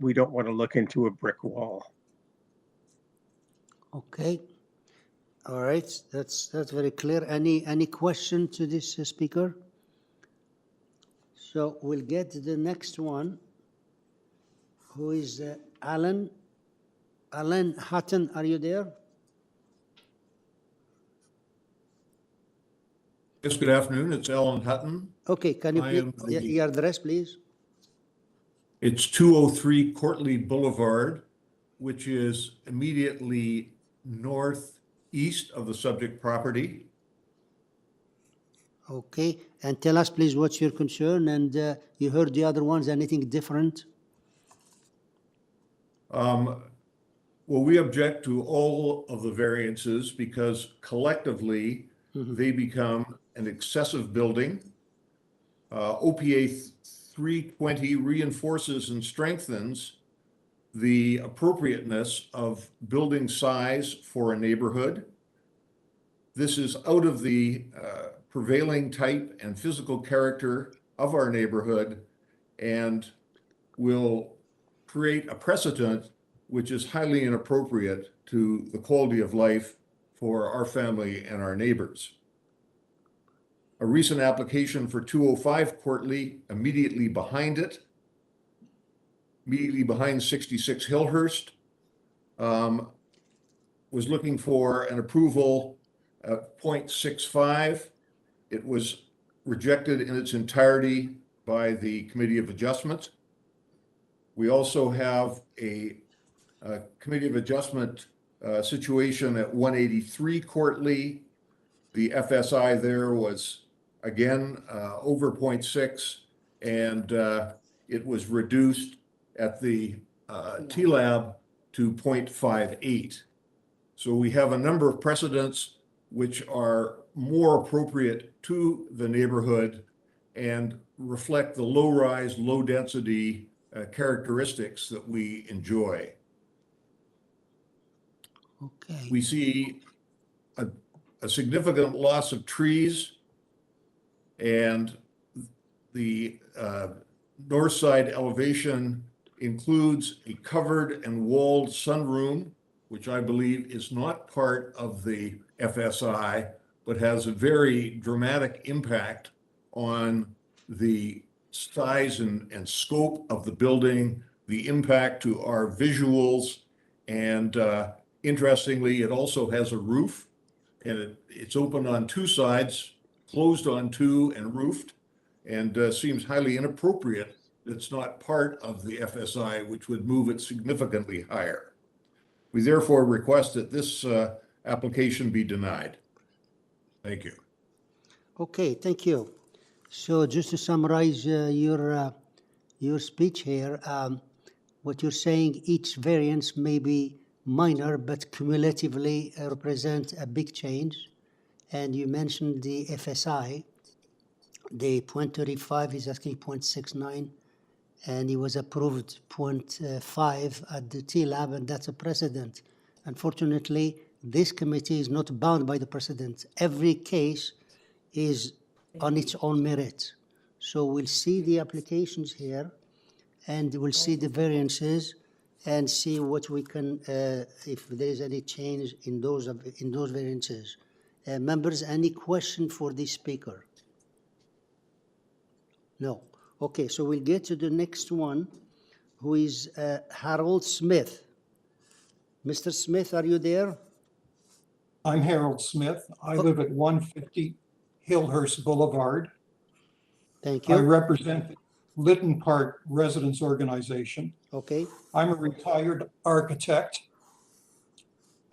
we don't want to look into a brick wall. Okay, all right, that's very clear. Any question to this speaker? So we'll get to the next one, who is Alan Hutton. Are you there? Yes, good afternoon. It's Alan Hutton. Okay, can you please, your address, please? It's 203 Courtleigh Boulevard, which is immediately northeast of the subject property. Okay, and tell us, please, what's your concern, and you heard the other ones, anything different? Well, we object to all of the variances because collectively they become an excessive building. OPA 320 reinforces and strengthens the appropriateness of building size for a neighborhood. This is out of the prevailing type and physical character of our neighborhood and will create a precedent which is highly inappropriate to the quality of life for our family and our neighbors. A recent application for 205 Courtly, immediately behind 66 HILLHURST, was looking for an approval at 0.65. It was rejected in its entirety by the Committee of Adjustment. We also have a Committee of Adjustment situation at 183 Courtly. The FSI there was again over 0.6, and it was reduced at the TLAB to 0.58. So we have a number of precedents which are more appropriate to the neighborhood and reflect the low-rise, low-density characteristics that we enjoy. Okay. We see a significant loss of trees, and the north side elevation includes a covered and walled sunroom, which I believe is not part of the FSI, but has a very dramatic impact on the size and scope of the building, the impact to our visuals, and interestingly, it also has a roof, and it's open on two sides, closed on two, and roofed, and seems highly inappropriate. It's not part of the FSI, which would move it significantly higher. We therefore request that this application be denied. Thank you. Okay, thank you. So just to summarize your speech here, what you're saying, each variance may be minor, but cumulatively represent a big change. And you mentioned the FSI, the 0.35 is asking 0.69, and he was approved 0.5 at the TLAB, and that's a precedent. Unfortunately, this committee is not bound by the precedent. Every case is on its own merit. So we'll see the applications here, and we'll see the variances, and see what we can, if there is any change in those variances. Members, any question for the speaker? No. Okay, so we'll get to the next one, who is Harold Smith. Mr. Smith, are you there? I'm Harold Smith. I live at 150 HILLHURST Boulevard. Thank you. I represent the Lytton Park Residents Organization. Okay. I'm a retired architect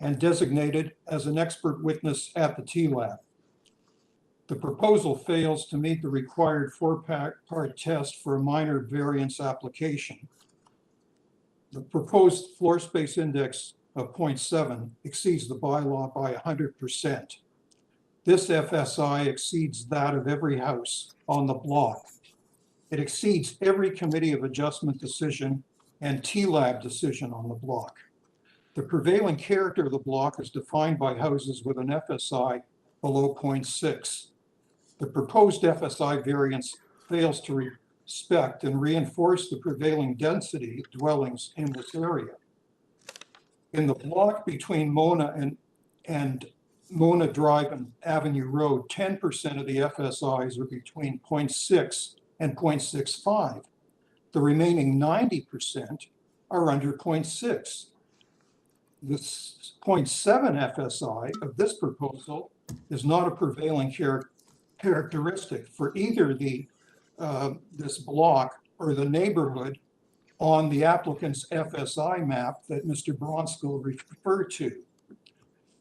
and designated as an expert witness at the TLAB. The proposal fails to meet the required four-part test for a minor variance application. The proposed floor space index of 0.7 exceeds the bylaw by 100%. This FSI exceeds that of every house on the block. It exceeds every Committee of Adjustment decision and TLAB decision on the block. The prevailing character of the block is defined by houses with an FSI below 0.6. The proposed FSI variance fails to respect and reinforce the prevailing density of dwellings in this area. In the block between Mona and Mona Drive and Avenue Road, 10% of the FSIs are between 0.6 and 0.65. The remaining 90% are under 0.6. The 0.7 FSI of this proposal is not a prevailing characteristic for either the this block or the neighborhood on the applicant's FSI map that Mr. Bronskill referred to.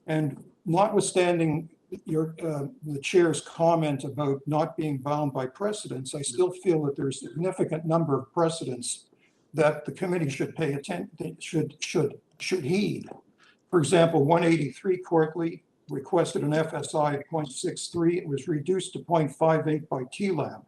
And notwithstanding the chair's comment about not being bound by precedents, I still feel that there's a significant number of precedents that the committee should pay attention, should heed. For example, 183 Courtly requested an FSI of 0.63. It was reduced to 0.58 by TLAB.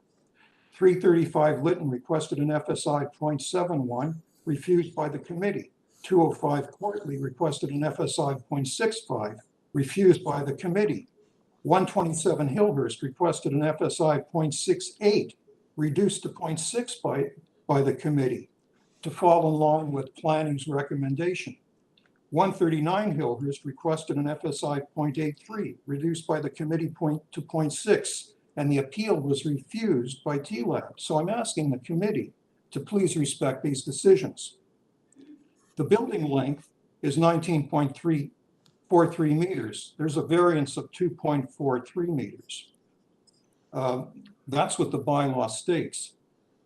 335 Lytton requested an FSI of 0.71, refused by the committee. 205 Courtly requested an FSI of 0.65, refused by the committee. 127 HILLHURST requested an FSI of 0.68, reduced to 0.6 by the committee to fall in line with planning's recommendation. 139 HILLHURST requested an FSI of 0.83, reduced by the committee to 0.6, and the appeal was refused by TLAB. So I'm asking the committee to please respect these decisions. The building length is 19.343 meters. There's a variance of 2.43 meters. That's what the bylaw states.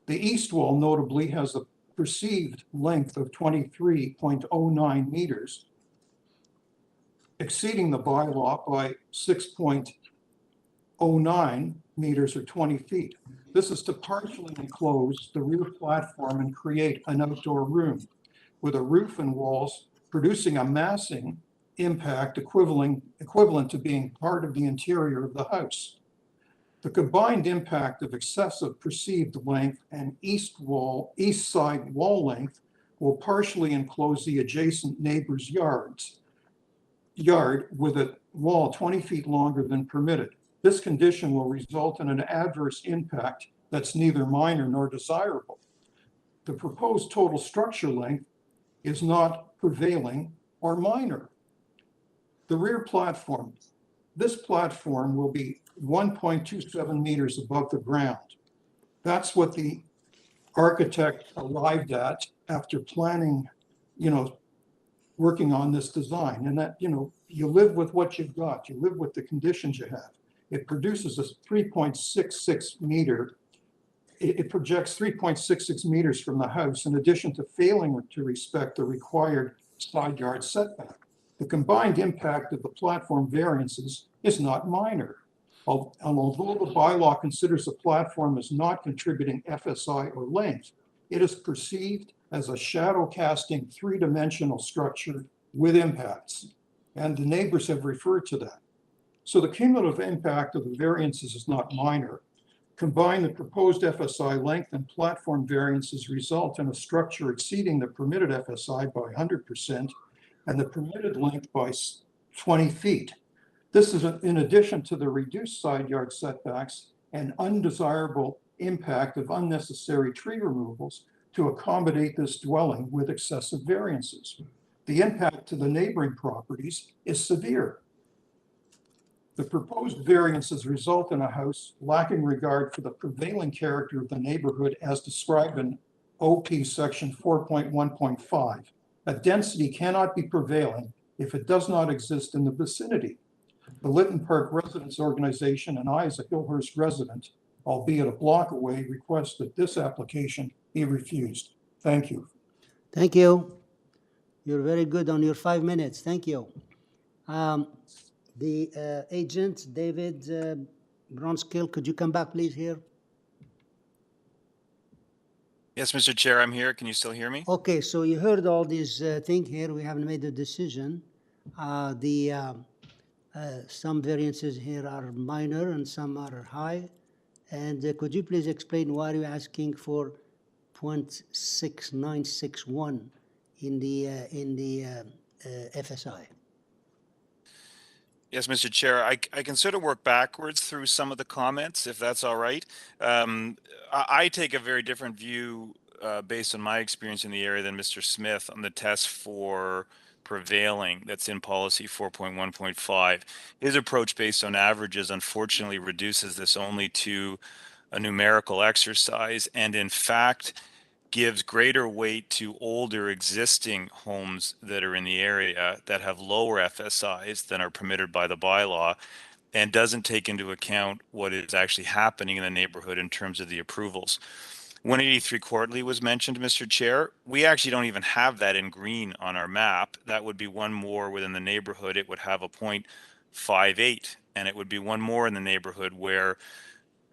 The east wall notably has a perceived length of 23.09 meters, exceeding the bylaw by 6.09 meters or 20 feet. This is to partially enclose the rear platform and create an outdoor room with a roof and walls, producing a massing impact equivalent to being part of the interior of the house. The combined impact of excessive perceived length and east side wall length will partially enclose the adjacent neighbor's yard with a wall 20 feet longer than permitted. This condition will result in an adverse impact that's neither minor nor desirable. The proposed total structure length is not prevailing or minor. The rear platform, this platform will be 1.27 meters above the ground. That's what the architect arrived at after planning, working on this design. And that, you live with what you've got. You live with the conditions you have. It produces a 3.66 meter. It projects 3.66 meters from the house, in addition to failing to respect the required side yard setback. The combined impact of the platform variances is not minor. Although the bylaw considers the platform as not contributing FSI or length, it is perceived as a shadow casting three-dimensional structure with impacts. And the neighbors have referred to that. So the cumulative impact of the variances is not minor. Combine the proposed FSI length and platform variances result in a structure exceeding the permitted FSI by 100% and the permitted length by 20 feet. This is in addition to the reduced side yard setbacks and undesirable impact of unnecessary tree removals to accommodate this dwelling with excessive variances. The impact to the neighboring properties is severe. The proposed variances result in a house lacking regard for the prevailing character of the neighborhood as described in OP section 4.1.5. A density cannot be prevailing if it does not exist in the vicinity. The Lytton Park Residents Organization and I, as a HILLHURST resident, albeit a block away, request that this application be refused. Thank you. Thank you. You're very good on your 5 minutes. Thank you. The agent, David Bronskill, could you come back, please, here? Yes, Mr. Chair, I'm here. Can you still hear me? Okay, so you heard all these things here. We haven't made a decision. Some variances here are minor and some are high. And could you please explain why you're asking for 0.6961 in the FSI? Yes, Mr. Chair, I can sort of work backwards through some of the comments, if that's all right. I take a very different view based on my experience in the area than Mr. Smith on the test for prevailing that's in policy 4.1.5. His approach based on averages unfortunately reduces this only to a numerical exercise and in fact gives greater weight to older existing homes that are in the area that have lower FSIs than are permitted by the bylaw and doesn't take into account what is actually happening in the neighborhood in terms of the approvals. 183 Courtly was mentioned, Mr. Chair. We actually don't even have that in green on our map. That would be one more within the neighborhood. It would have a 0.58 and it would be one more in the neighborhood where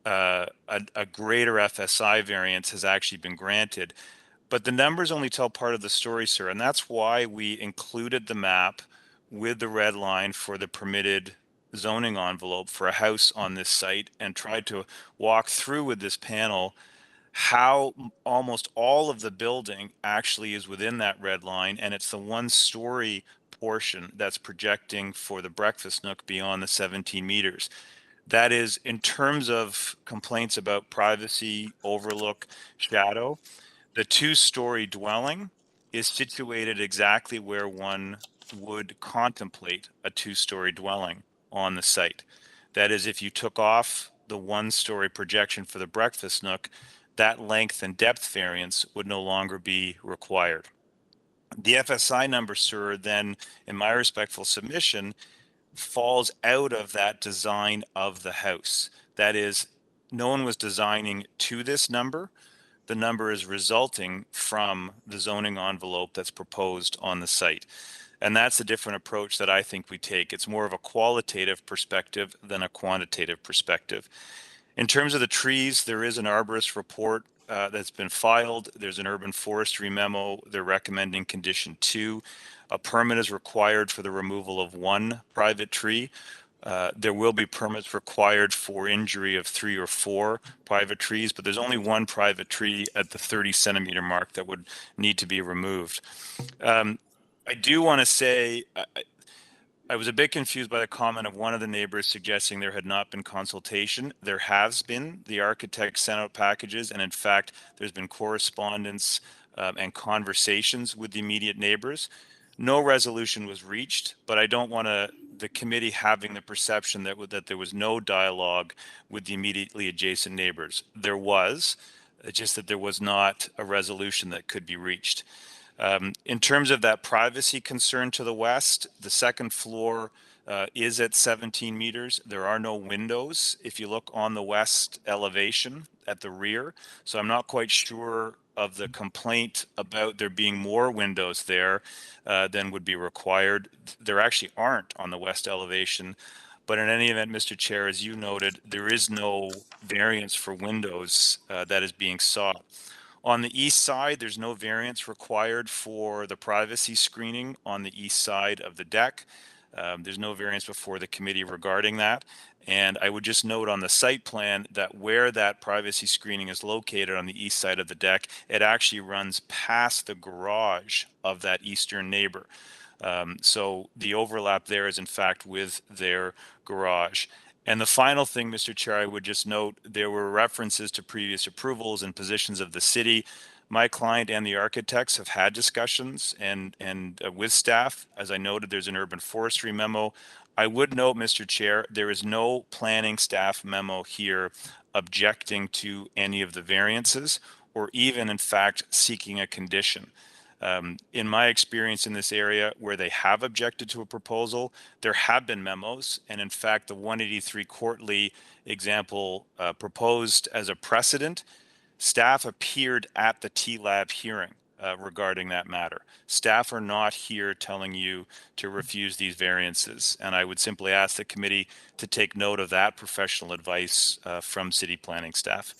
a greater FSI variance has actually been granted. But the numbers only tell part of the story, sir, and that's why we included the map with the red line for the permitted zoning envelope for a house on this site, and tried to walk through with this panel how almost all of the building actually is within that red line, and it's the one-story portion that's projecting for the breakfast nook beyond the 17 meters. That is, in terms of complaints about privacy, overlook, shadow, the two-story dwelling is situated exactly where one would contemplate a two-story dwelling on the site. That is, if you took off the one-story projection for the breakfast nook, that length and depth variance would no longer be required. The FSI number, sir, then, in my respectful submission, falls out of that design of the house. That is, no one was designing to this number. The number is resulting from the zoning envelope that's proposed on the site. And that's a different approach that I think we take. It's more of a qualitative perspective than a quantitative perspective. In terms of the trees, there is an arborist report that's been filed. There's an urban forestry memo. They're recommending condition 2. A permit is required for the removal of 1 private tree. There will be permits required for injury of 3 or 4 private trees, but there's only 1 private tree at the 30-centimeter mark that would need to be removed. I do want to say, I was a bit confused by the comment of one of the neighbors suggesting there had not been consultation. There has been. The architect sent out packages, and in fact, there's been correspondence and conversations with the immediate neighbors. No resolution was reached, but I don't want the committee having the perception that there was no dialogue with the immediately adjacent neighbors. There was, just that there was not a resolution that could be reached. In terms of that privacy concern to the west, the second floor is at 17 meters. There are no windows if you look on the west elevation at the rear. So I'm not quite sure of the complaint about there being more windows there than would be required. There actually aren't on the west elevation. But in any event, Mr. Chair, as you noted, there is no variance for windows that is being sought. On the east side, there's no variance required for the privacy screening on the east side of the deck. There's no variance before the committee regarding that. And I would just note on the site plan that where that privacy screening is located on the east side of the deck, it actually runs past the garage of that eastern neighbor. So the overlap there is in fact with their garage. And the final thing, Mr. Chair, I would just note, there were references to previous approvals and positions of the city. My client and the architects have had discussions and with staff. As I noted, there's an urban forestry memo. I would note, Mr. Chair, there is no planning staff memo here objecting to any of the variances or even, in fact, seeking a condition. In my experience in this area where they have objected to a proposal, there have been memos. And in fact, the 183 Courtly example proposed as a precedent, staff appeared at the TLAB hearing regarding that matter. Staff are not here telling you to refuse these variances. And I would simply ask the committee to take note of that professional advice from city planning staff.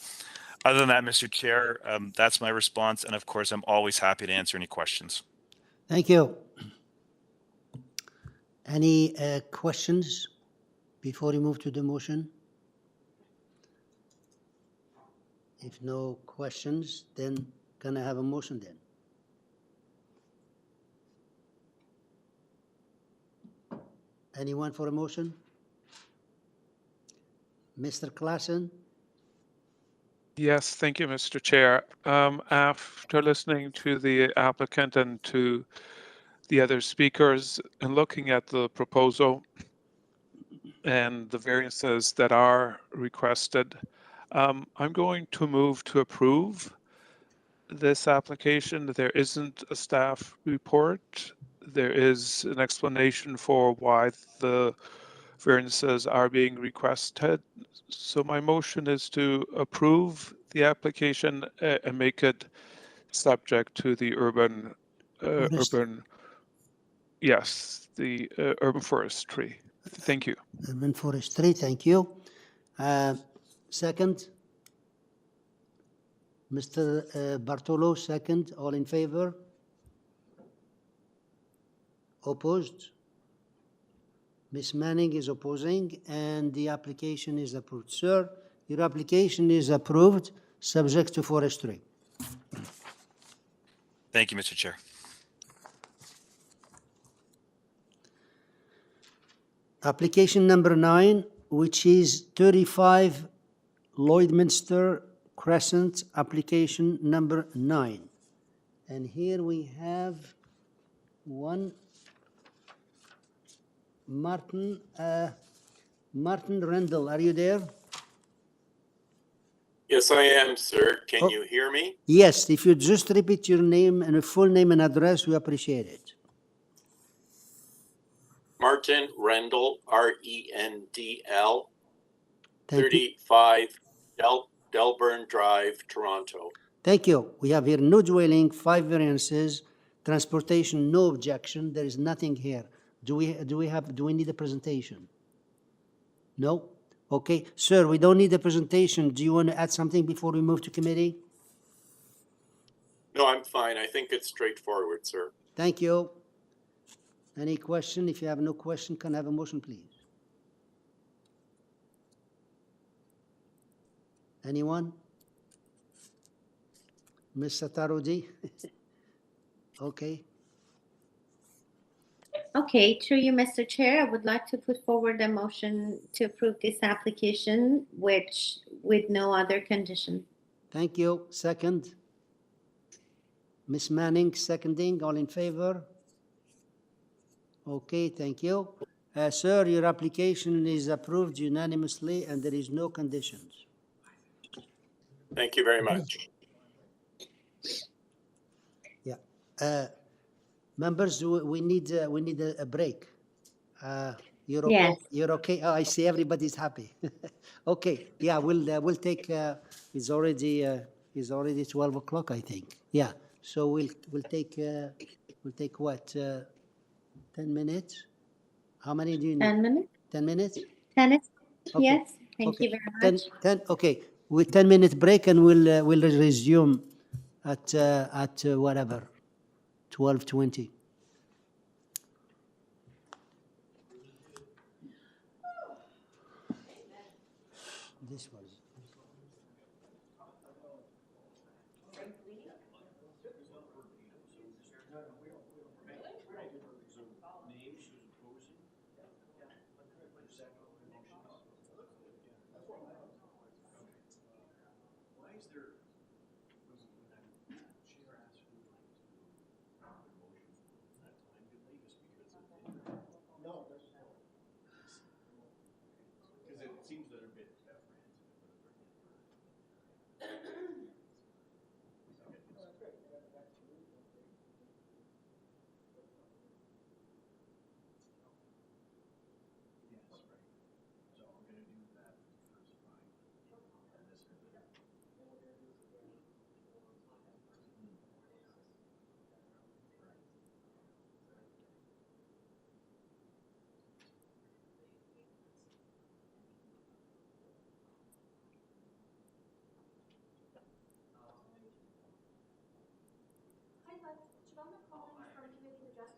Other than that, Mr. Chair, that's my response. And of course, I'm always happy to answer any questions. Thank you. Any questions before we move to the motion? If no questions, then can I have a motion then? Anyone for a motion? Mr. Klassen? Yes, thank you, Mr. Chair. After listening to the applicant and to the other speakers and looking at the proposal and the variances that are requested, I'm going to move to approve this application. There isn't a staff report. There is an explanation for why the variances are being requested. So my motion is to approve the application and make it subject to the urban forestry. Thank you. Urban Forestry, thank you. Second? Mr. Bartolo, second. All in favor? Opposed? Ms. Manning is opposing, and the application is approved. Sir, your application is approved, subject to forestry. Thank you, Mr. Chair. Application number 9, which is 35 Lloydminster Crescent, application number 9. And here we have one Martin Rendell. Are you there? Yes, I am, sir. Can Oh. you hear me? Yes, if you just repeat your name and a full name and address, we appreciate it. Martin Rendell, R-E-N-D-L, Thank you. 35 Delburn Drive, Toronto. Thank you. We have here no dwelling, 5 variances, transportation, no objection. There is nothing here. Do we need a presentation? No? Okay. Sir, we don't need a presentation. Do you want to add something before we move to committee? No, I'm fine. I think it's straightforward, sir. Thank you. Any question? If you have no question, can I have a motion, please? Anyone? Ms. Satarodi? Okay. Okay, through you, Mr. Chair, I would like to put forward a motion to approve this application, which with no other condition. Thank you. Second? Ms. Manning, seconding. All in favor? Okay, thank you. Sir, your application is approved unanimously and there is no conditions. Thank you very much. Yeah. Members, we need a break. You're okay? Yes. You're okay? Oh, I see everybody's happy. Okay. Yeah, we'll take. It's already 12 o'clock, I think. Yeah. So we'll take what? 10 minutes. How many do you need? 10 minutes. 10 minutes. 10 minutes. Okay. Yes. Thank Okay. you very much. 10. Okay. With 10-minute break, and we'll resume at whatever. 12:20. This one.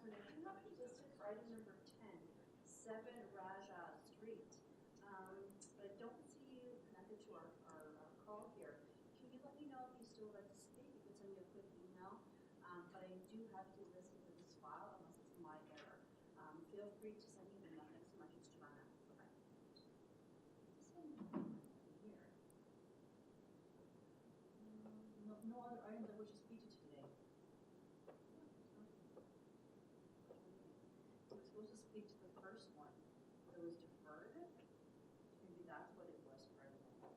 You have me listed for item number 10, 7 Rajah Street. But I don't see you connected to our call here. Can you let me know if you still would like to speak? You can send me a quick email. But I do have you listed for this file unless it's my error. Feel free to send me an email. Thanks so much. It's Joanna. Bye-bye. No other items I wish to speak to today. I was supposed to speak to the first one, but it was deferred. Maybe that's what it was for everyone.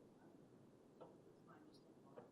It's fine, just think about it.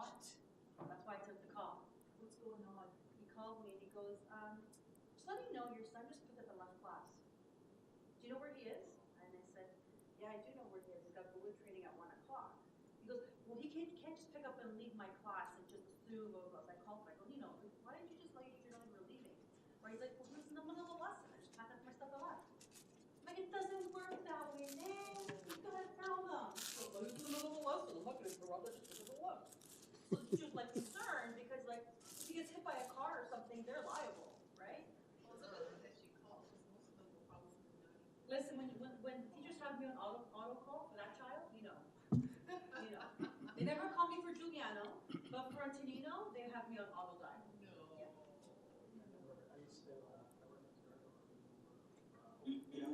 what? That's why I took the call. What's going on? He called me and he goes, just let me know your son just picked up a lunch class. Do you know where he is? And I said, yeah, I do know where he is. He's got bullet training at 1 o'clock. He goes, well, he can't just pick up and leave my class and just assume. I called him. I go, you know, why didn't you just let your teacher know you were leaving? Right? He's like, well, he was in the middle of a lesson. I just packed up my stuff and left. Like, it doesn't work that way, man. You gotta tell them. So, well, he was in the middle of a lesson. I'm not gonna interrupt. Let's just take a look. So she was like concerned because, like, if he gets hit by a car or something, they're liable, right? Listen, when teachers have me on auto call for that child, you know. They never call me for Giuliano, but for Antonino, they have me on auto dial. Yeah.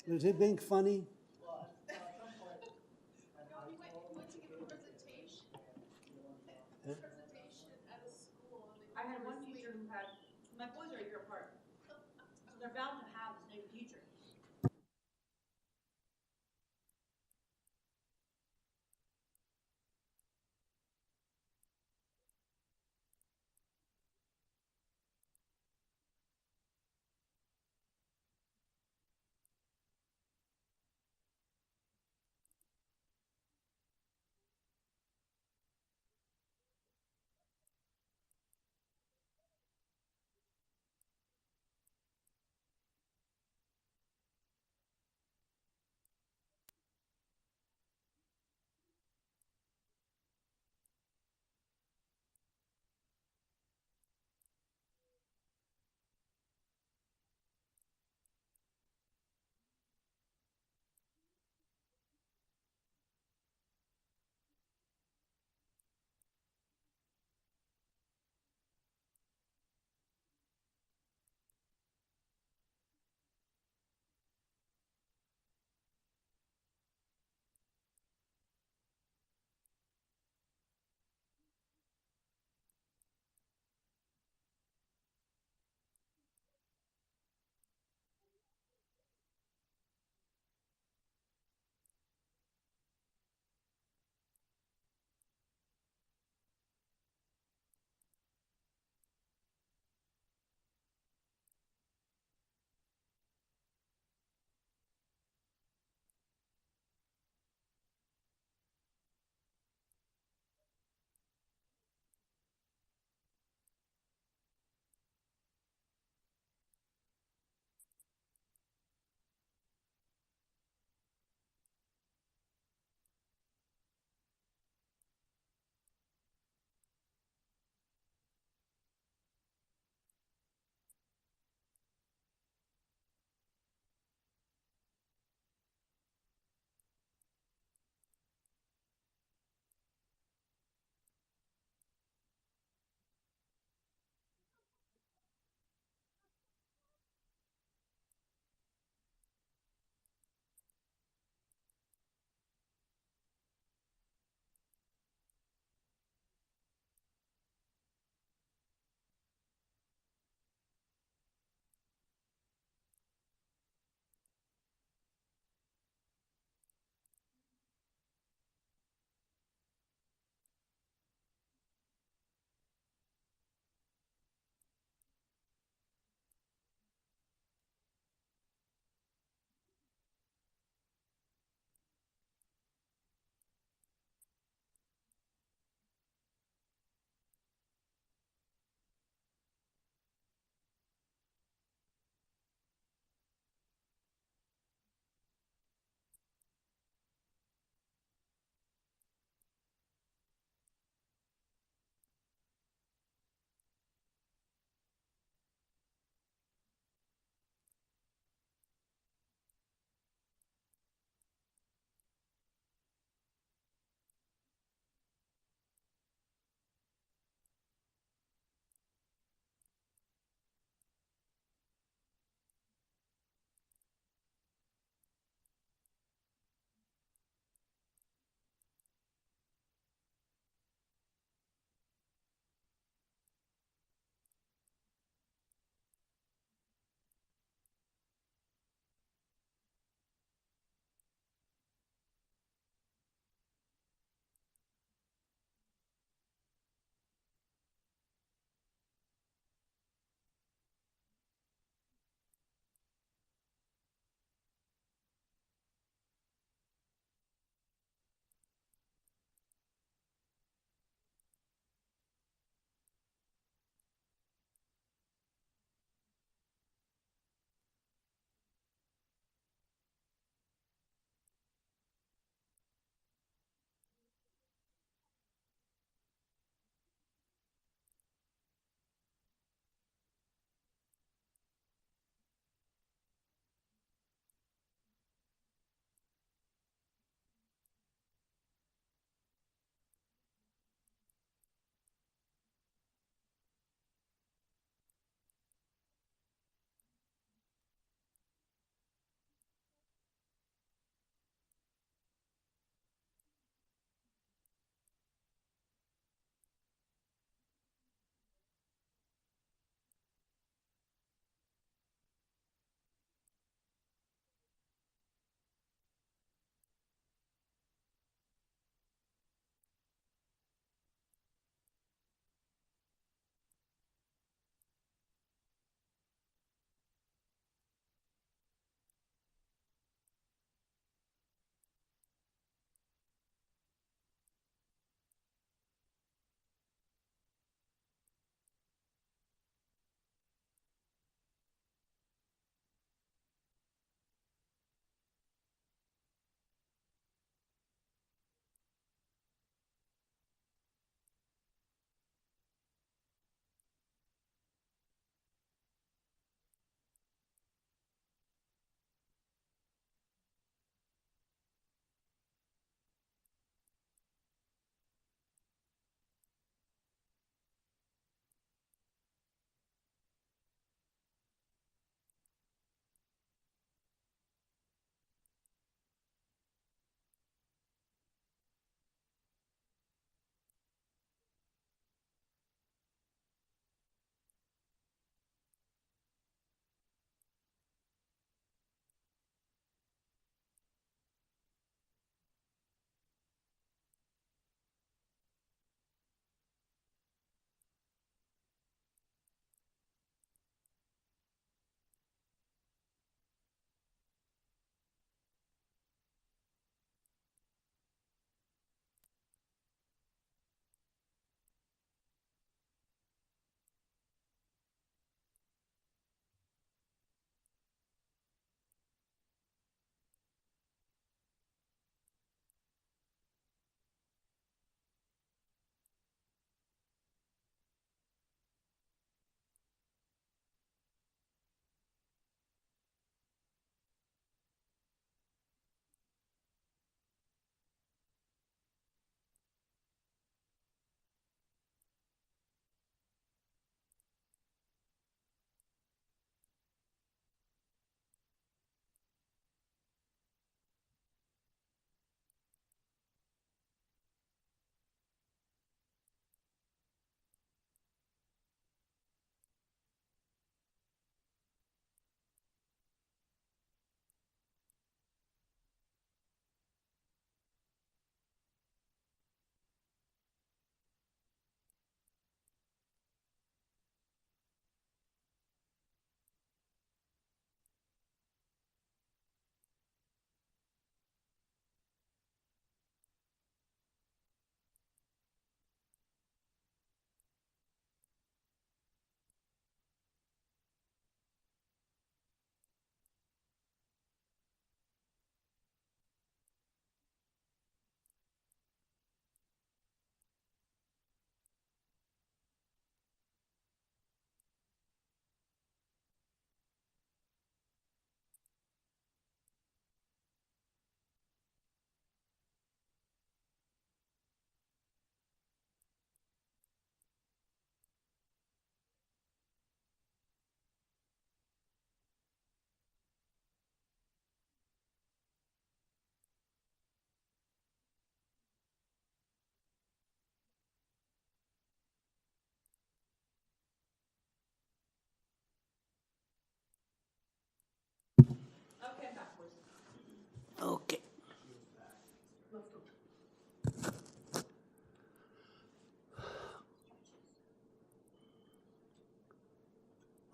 Was he being funny? I had one teacher who had, my boys are a year apart, so they're bound to have the same teacher.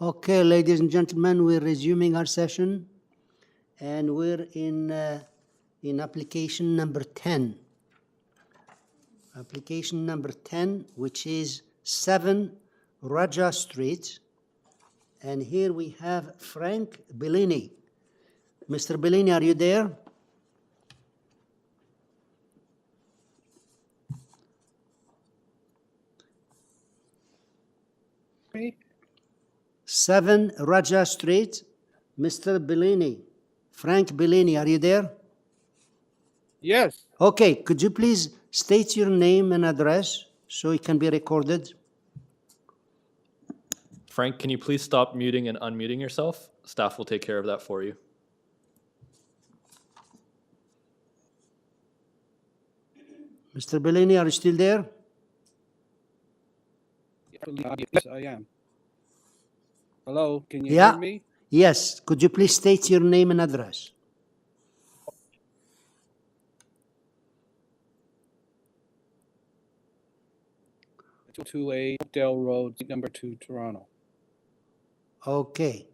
Okay, ladies and gentlemen, we're resuming our session, and we're in application number 10. Application number 10, which is 7 Rajah Street. And here we have Frank Bellini. Mr. Bellini, are you there? Me? 7 Rajah Street. Mr. Bellini. Frank Bellini, are you there? Yes. Okay, could you please state your name and address so it can be recorded? Frank, can you please stop muting and unmuting yourself? Staff will take care of that for you. Mr. Bellini, are you still there? Yes, I am. Hello, can you Yeah. hear me? Yes, could you please state your name and address? To a Dell Road, number 2, Toronto. Okay.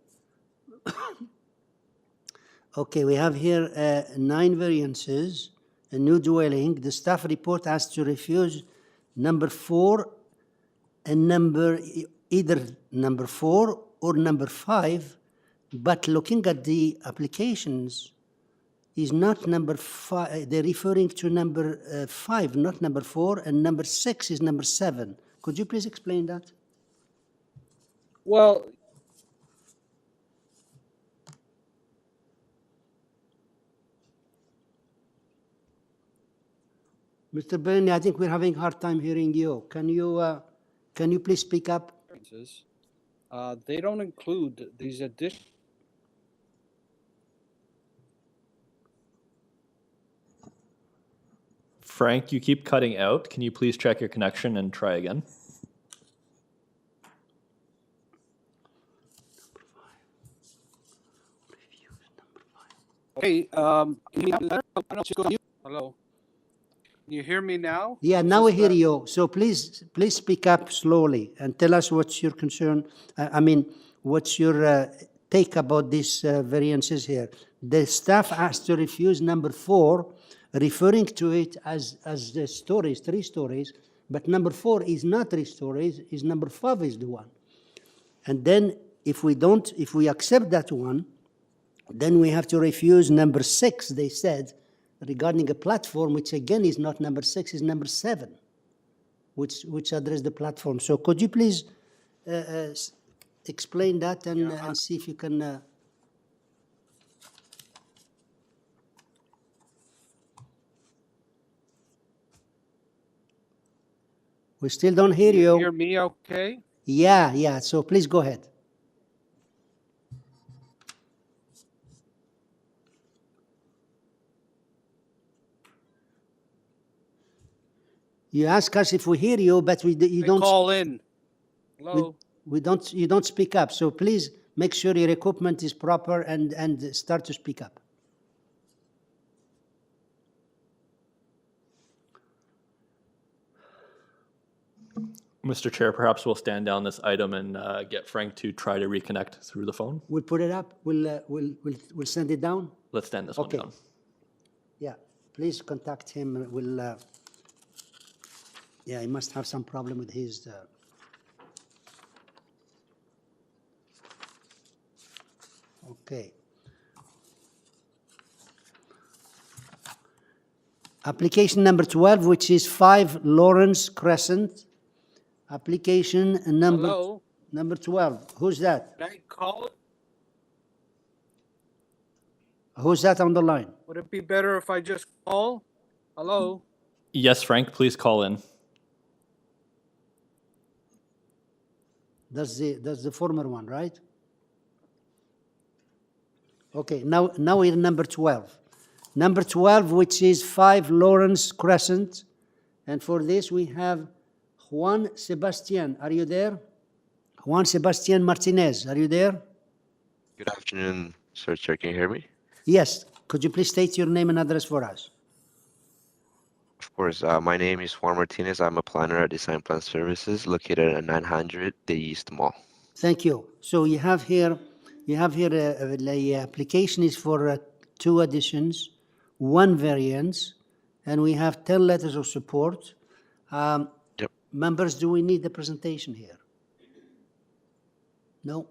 Okay, we have here 9 variances, a new dwelling. The staff report has to refuse number 4 and either number 4 or number 5, but looking at the applications is not number 5. They're referring to number 5, not number 4, and number 6 is number 7. Could you please explain that? Well, Mr. Bellini, I think we're having a hard time hearing you. Can you please speak up? they don't include these additional. Frank, you keep cutting out. Can you please check your connection and try again? Hey, can you, hello. Can you hear me now? Yeah, now we hear you. So please speak up slowly and tell us what's your concern. I mean, what's your take about these variances here? The staff asked to refuse number 4, referring to it as the stories, 3 stories, but number 4 is not 3 stories, is number 5 is the one. And then if we accept that one, then we have to refuse number 6, they said, regarding a platform, which again is not number 6, is number 7, which address the platform. So could you please explain that and see if you can... We still don't hear you. Can you hear me okay? Yeah, so please go ahead. You ask us if we hear you, but you don't call in. Hello. You don't speak up. So please make sure your equipment is proper and start to speak up. Mr. Chair, perhaps we'll stand down this item and get Frank to try to reconnect through the phone. We'll put it up. We'll send it down. Let's stand this one down. Yeah, please contact him. We'll. Yeah, he must have some problem with his. Okay. Application number 12, which is 5 Lawrence Crescent. Application number 12. Who's that? Can I call? Who's that on the line? Would it be better if I just call? Hello? Yes, Frank, please call in. That's the former one, right? Okay, now we're number 12. Number 12, which is 5 Lawrence Crescent. And for this, we have Juan Sebastian. Are you there? Juan Sebastian Martinez, are you there? Good afternoon, Sir Chair. Can you hear me? Yes. Could you please state your name and address for us? Of course. My name is Juan Martinez. I'm a planner at Design Plan Services located at 900 The East Mall. Thank you. So you have here the application is for 2 additions, 1 variance, and we have 10 letters of support. Members, do we need the presentation here? No?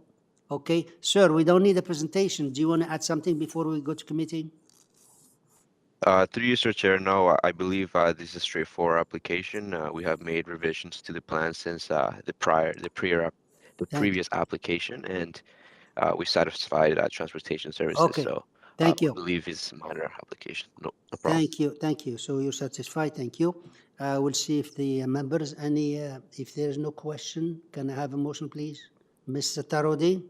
Okay. Sir, we don't need a presentation. Do you want to add something before we go to committee? Through you, Sir Chair, no, I believe this is a straightforward application. We have made revisions to the plan since the previous application, and we satisfied transportation services. Okay. So Thank I you. believe it's a minor application. No problem. Thank you. So you're satisfied, thank you. We'll see if the members, if there is no question, can I have a motion, please? Mr. Tarodi?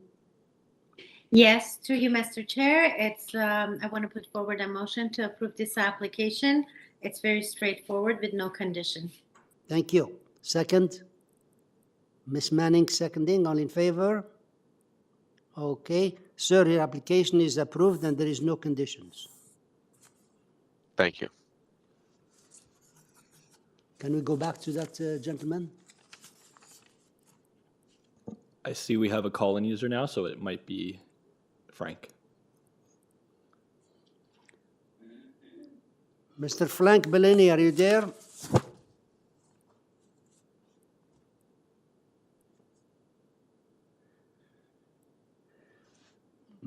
Yes, through you, Mr. Chair. It's I want to put forward a motion to approve this application. It's very straightforward with no condition. Thank you. Second? Ms. Manning seconding, all in favor? Okay. Sir, your application is approved and there is no conditions. Thank you. Can we go back to that gentleman? I see we have a call-in user now, so it might be Frank. Mr. Frank Bellini, are you there?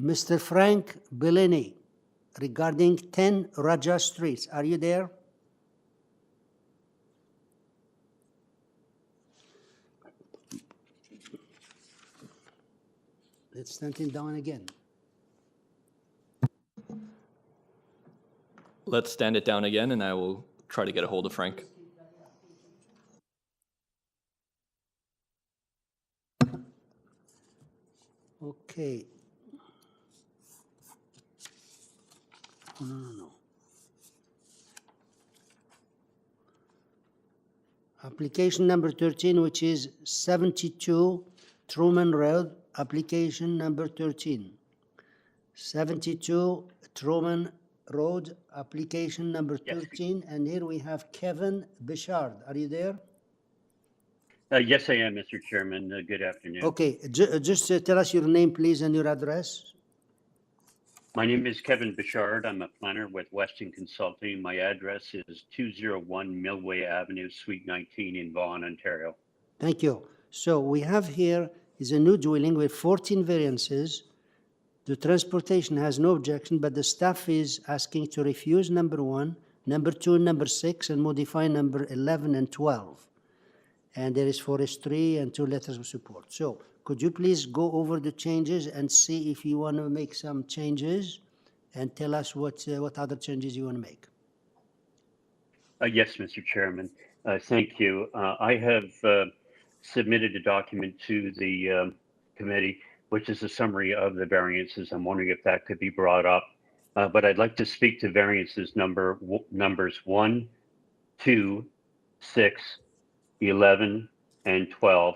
Mr. Frank Bellini, regarding 10 Rajah Street, are you there? Let's send him down again. Let's stand it down again, and I will try to get a hold of Frank. Okay. Oh, no. Application number 13, which is 72 Truman Road, application number 13. 72 Truman Road, application number 13. And here we have Kevin Bichard. Are you there? Yes, I am, Mr. Chairman. Good afternoon. Okay, just tell us your name, please, and your address. My name is Kevin Bichard. I'm a planner with Weston Consulting. My address is 201 Millway Avenue, Suite 19 in Vaughan, Ontario. Thank you. So we have here is a new dwelling with 14 variances. The transportation has no objection, but the staff is asking to refuse number 1, number 2, number 6, and modify number 11 and 12. And there is forestry and 2 letters of support. So could you please go over the changes and see if you want to make some changes and tell us what other changes you want to make? Yes, Mr. Chairman. Thank you. I have submitted a document to the committee, which is a summary of the variances. I'm wondering if that could be brought up. But I'd like to speak to variances numbers 1, 2, 6, 11, and 12.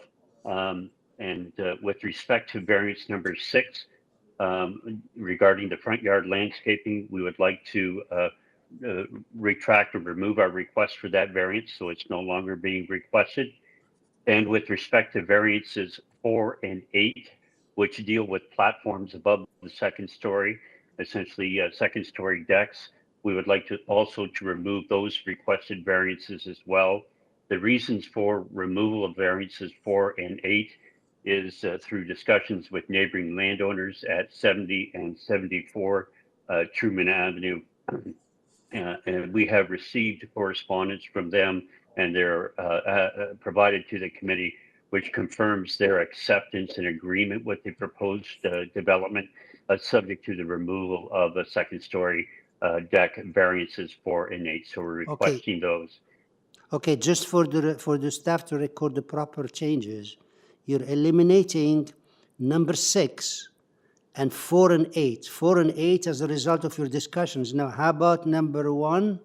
With respect to variance number 6, regarding the front yard landscaping, we would like to retract or remove our request for that variance, so it's no longer being requested. And with respect to variances 4 and 8, which deal with platforms above the second story, essentially second story decks, we would like to also to remove those requested variances as well. The reasons for removal of variances 4 and 8 is through discussions with neighboring landowners at 70 and 74 Truman Avenue. And we have received correspondence from them, and they're provided to the committee, which confirms their acceptance and agreement with the proposed development, subject to the removal of the second story deck variances 4 and 8. So we're requesting those. Okay, just for the staff to record the proper changes, you're eliminating number 6 and 4 and 8. 4 and 8 as a result of your discussions. Now, how about number 1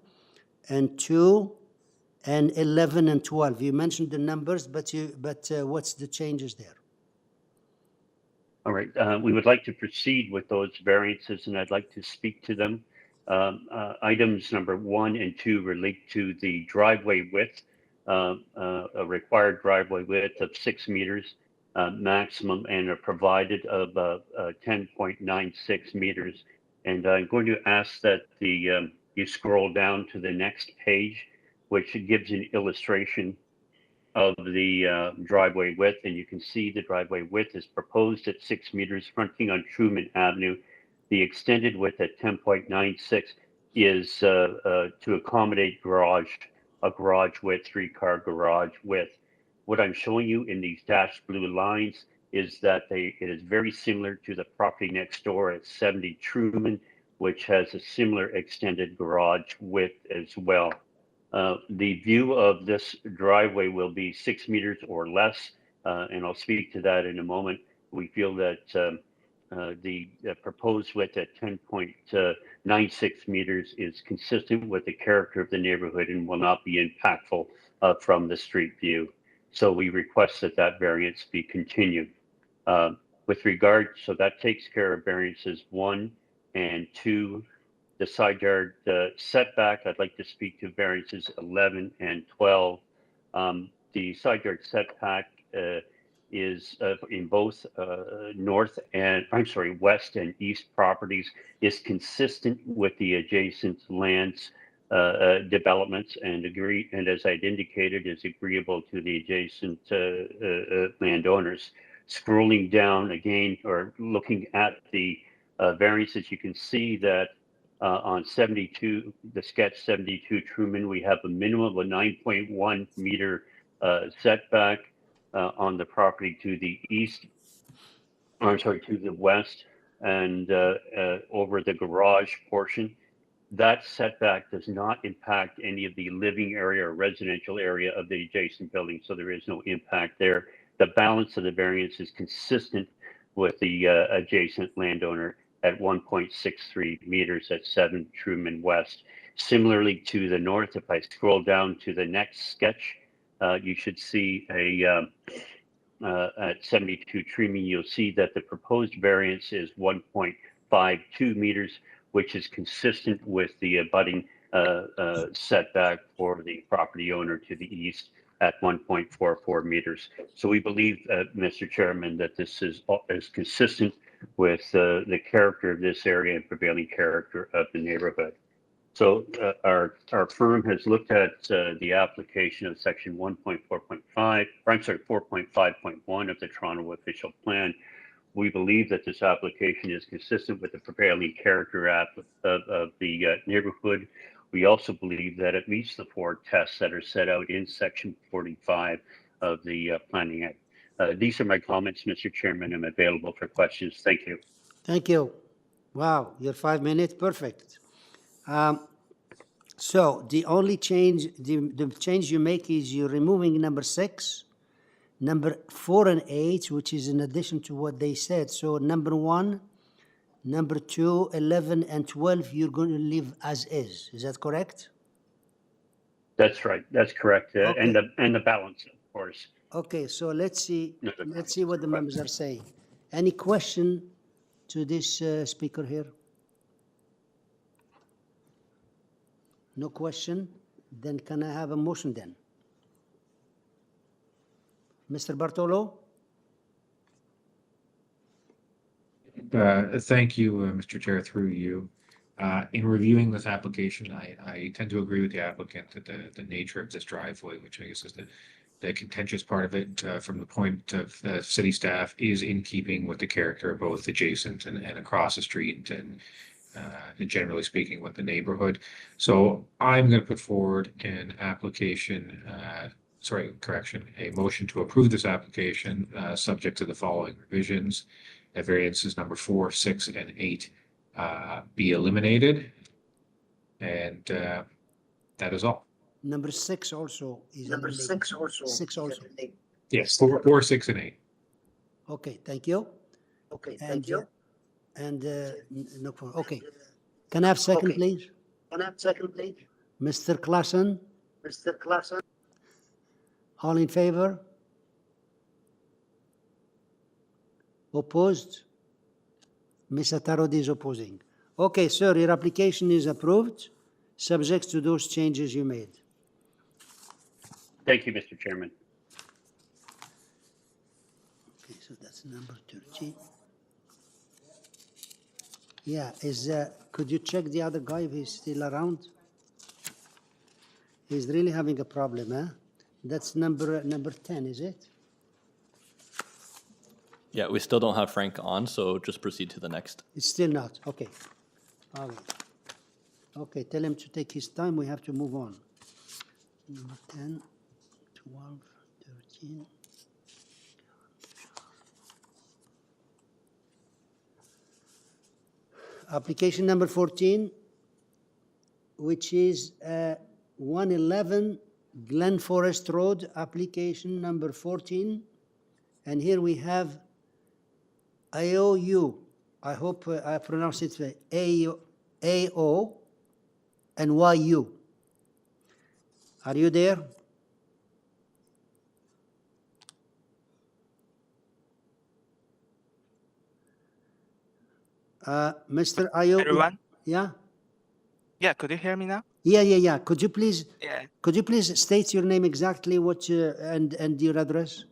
and 2 and 11 and 12? You mentioned the numbers, but what's the changes there? All right, we would like to proceed with those variances, and I'd like to speak to them. Items number 1 and 2 relate to the driveway width, a required driveway width of 6 meters. maximum and are provided of 10.96 meters. And I'm going to ask that you scroll down to the next page, which gives an illustration of the driveway width. And you can see the driveway width is proposed at 6 meters, fronting on Truman Avenue. The extended width at 10.96 is to accommodate a garage width, 3-car garage width. What I'm showing you in these dashed blue lines is that it is very similar to the property next door at 70 Truman, which has a similar extended garage width as well. The view of this driveway will be 6 meters or less, and I'll speak to that in a moment. We feel that the proposed width at 10.96 meters is consistent with the character of the neighborhood and will not be impactful from the street view. So we request that variance be continued. With regard, so that takes care of variances 1 and 2. The side yard setback, I'd like to speak to variances 11 and 12. The side yard setback is in both west and east properties is consistent with the adjacent lands developments and as I'd indicated, is agreeable to the adjacent landowners. Scrolling down again, or looking at the variances, you can see that on 72, the sketch 72 Truman, we have a minimum of a 9.1 meter setback on the property to the east, to the west, and over the garage portion. That setback does not impact any of the living area or residential area of the adjacent building, so there is no impact there. The balance of the variance is consistent with the adjacent landowner at 1.63 meters at 7 Truman West. Similarly to the north, if I scroll down to the next sketch, you should see at 72 Truman, you'll see that the proposed variance is 1.52 meters, which is consistent with the abutting setback for the property owner to the east at 1.44 meters. So we believe, Mr. Chairman, that this is consistent with the character of this area and prevailing character of the neighborhood. So our firm has looked at the application of section 4.5.1 of the Toronto official plan. We believe that this application is consistent with the prevailing character of the neighborhood. We also believe that it meets the 4 tests that are set out in section 45 of the Planning Act. These are my comments, Mr. Chairman. I'm available for questions. Thank you. Thank you. Wow, your 5 minutes, perfect. So the only change, the change you make is you're removing number 6, number 4 and 8, which is in addition to what they said. So number 1, number 2, 11, and 12, you're going to leave as is. Is that correct? That's right. That's correct. Okay. And the balance, of course. Okay, so let's see what the members are saying. Any question to this speaker here? No question? Then can I have a motion then? Mr. Bartolo? Thank you, Mr. Chair, through you. In reviewing this application, I tend to agree with the applicant that the nature of this driveway, which I guess is the contentious part of it from the point of city staff, is in keeping with the character of both adjacent and across the street and generally speaking with the neighborhood. So I'm going to put forward an application, a motion to approve this application subject to the following revisions. Variances number 4, 6, and 8 be eliminated. And that is all. Number 6 also is number 6 also. 6 also. Yes, 4, 6, and 8. Okay, thank you. Okay, thank you. And no problem. Okay. Can I have second, please? Can I have second, please? Mr. Klassen? Mr. Klassen? All in favor? Opposed? Mr. Tarodi is opposing. Okay, sir, your application is approved, subject to those changes you made. Thank you, Mr. Chairman. Okay. That's number 13. Yeah, could you check the other guy if he's still around? He's really having a problem, huh? That's number 10, is it? Yeah, we still don't have Frank on, so just proceed to the next. It's still not, okay. All right. Okay, tell him to take his time, we have to move on. Number 10, 12, 13. Application number 14, which is 111 GLENFOREST Road, application number 14. And here we have AOU, I hope I pronounce it right, AO and YU. Are you there? Mr. Ayo. Everyone? Yeah? Yeah, could you hear me now? Yeah. Could you please state your name exactly, what and your address?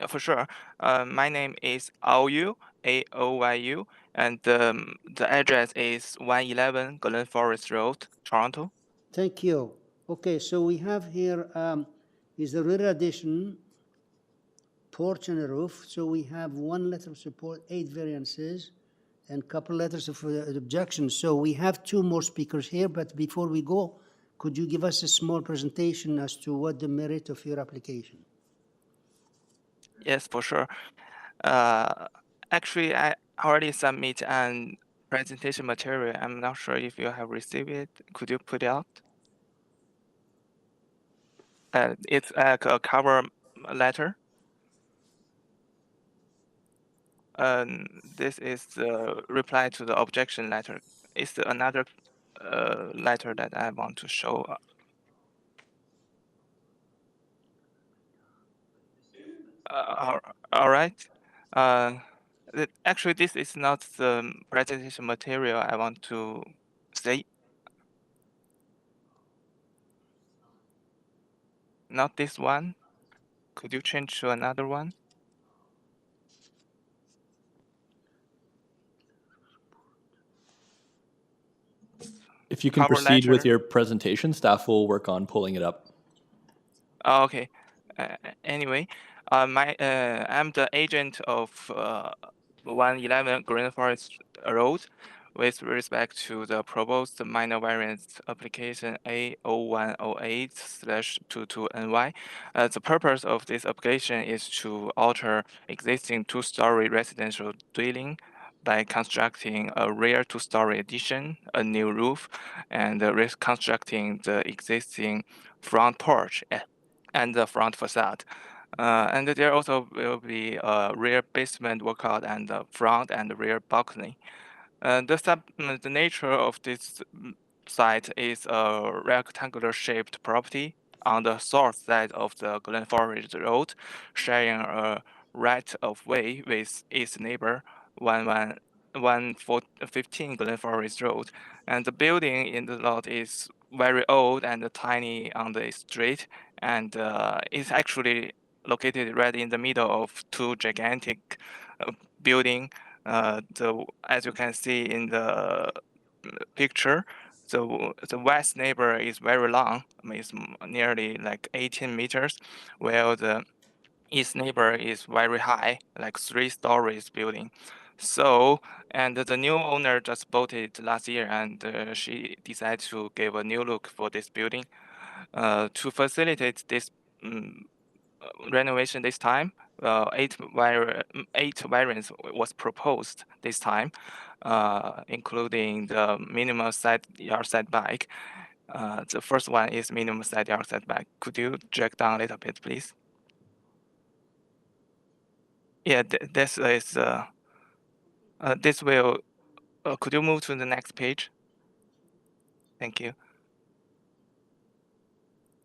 Yeah, for sure. My name is Aoyu, AOYU, and the address is 111 GLENFOREST Road, Toronto. Thank you. Okay, so we have here is the rear addition, porch and a roof. So we have one letter of support, 8 variances, and a couple letters of objection. So we have 2 more speakers here, but before we go, could you give us a small presentation as to what the merit of your application? Yes, for sure. Actually, I already submit an presentation material. I'm not sure if you have received it. Could you put it out? It's like a cover letter. This is the reply to the objection letter. It's another letter that I want to show. All right. Actually, this is not the presentation material I want to say. Not this one. Could you change to another one? If you can Cover proceed with letter. your presentation, staff will work on pulling it up. Oh, okay. Anyway, I'm the agent of 111 GLENFOREST Road with respect to the proposed minor variance application A0108/22NY. The purpose of this application is to alter existing 2-story residential dwelling by constructing a rear 2-story addition, a new roof, and reconstructing the existing front porch and the front facade. And there also will be a rear basement workout and the front and rear balcony. The nature of this site is a rectangular shaped property on the south side of the GLENFOREST Road, sharing a right of way with its neighbor 115 GLENFOREST Road. And the building in the lot is very old and tiny on the street, and it's actually located right in the middle of 2 gigantic buildings. As you can see in the picture, the west neighbor is very long. It's nearly like 18 meters, while the east neighbor is very high, like 3 stories building. So, and the new owner just bought it last year, and she decided to give a new look for this building. To facilitate this renovation this time, 8 variants was proposed this time, including the minimum side yard setback. The first one is minimum side yard setback. Could you drag down a little bit, please? Yeah, this is this will. Could you move to the next page? Thank you.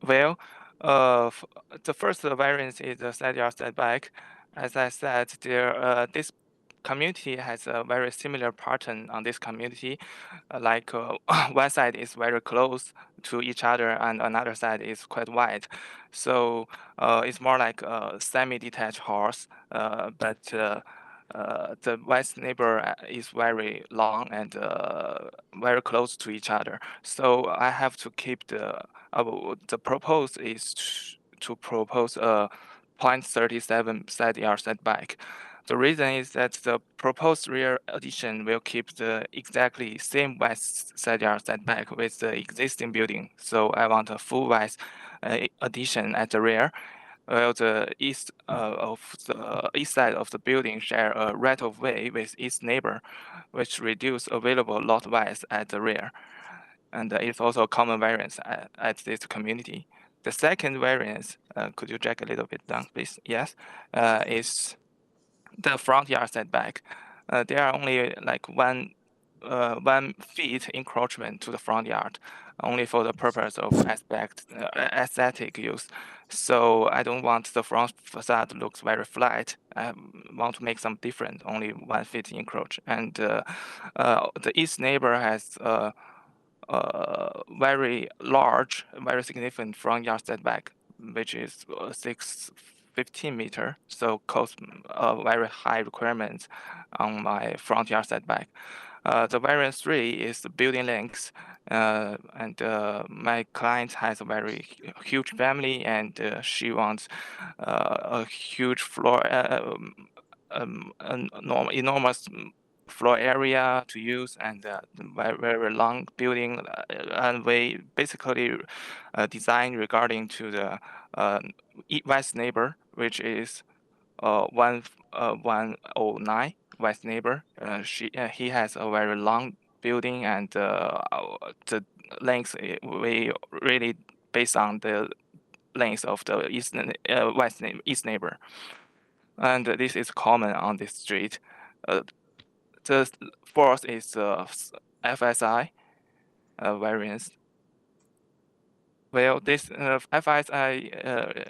Well, the first variance is the side yard setback. As I said, this community has a very similar pattern on this community. Like one side is very close to each other and another side is quite wide. So it's more like a semi-detached house, but the west neighbor is very long and very close to each other. So I have to keep the proposed is to propose a 0.37 side yard setback. The reason is that the proposed rear addition will keep the exactly same west side yard setback with the existing building. So I want a full west addition at the rear, while the east side of the building share a right of way with its neighbor, which reduce available lot wise at the rear. And it's also a common variance at this community. The second variance, could you drag a little bit down, please? Yes, is the front yard setback. There are only like 1 feet encroachment to the front yard, only for the purpose of aesthetic use. So I don't want the front facade looks very flat. I want to make some different, only 1 feet encroach. And the east neighbor has very large, very significant front yard setback, which is 615 meter. So cause very high requirements on my front yard setback. The variance 3 is the building length, and my client has a very huge family, and she wants a huge floor, enormous floor area to use, and very long building, and we basically design regarding to the west neighbor, which is 109 west neighbor. He has a very long building, and the length we really based on the length of the east neighbor, and this is common on this street. The fourth is FSI variance. Well, this FSI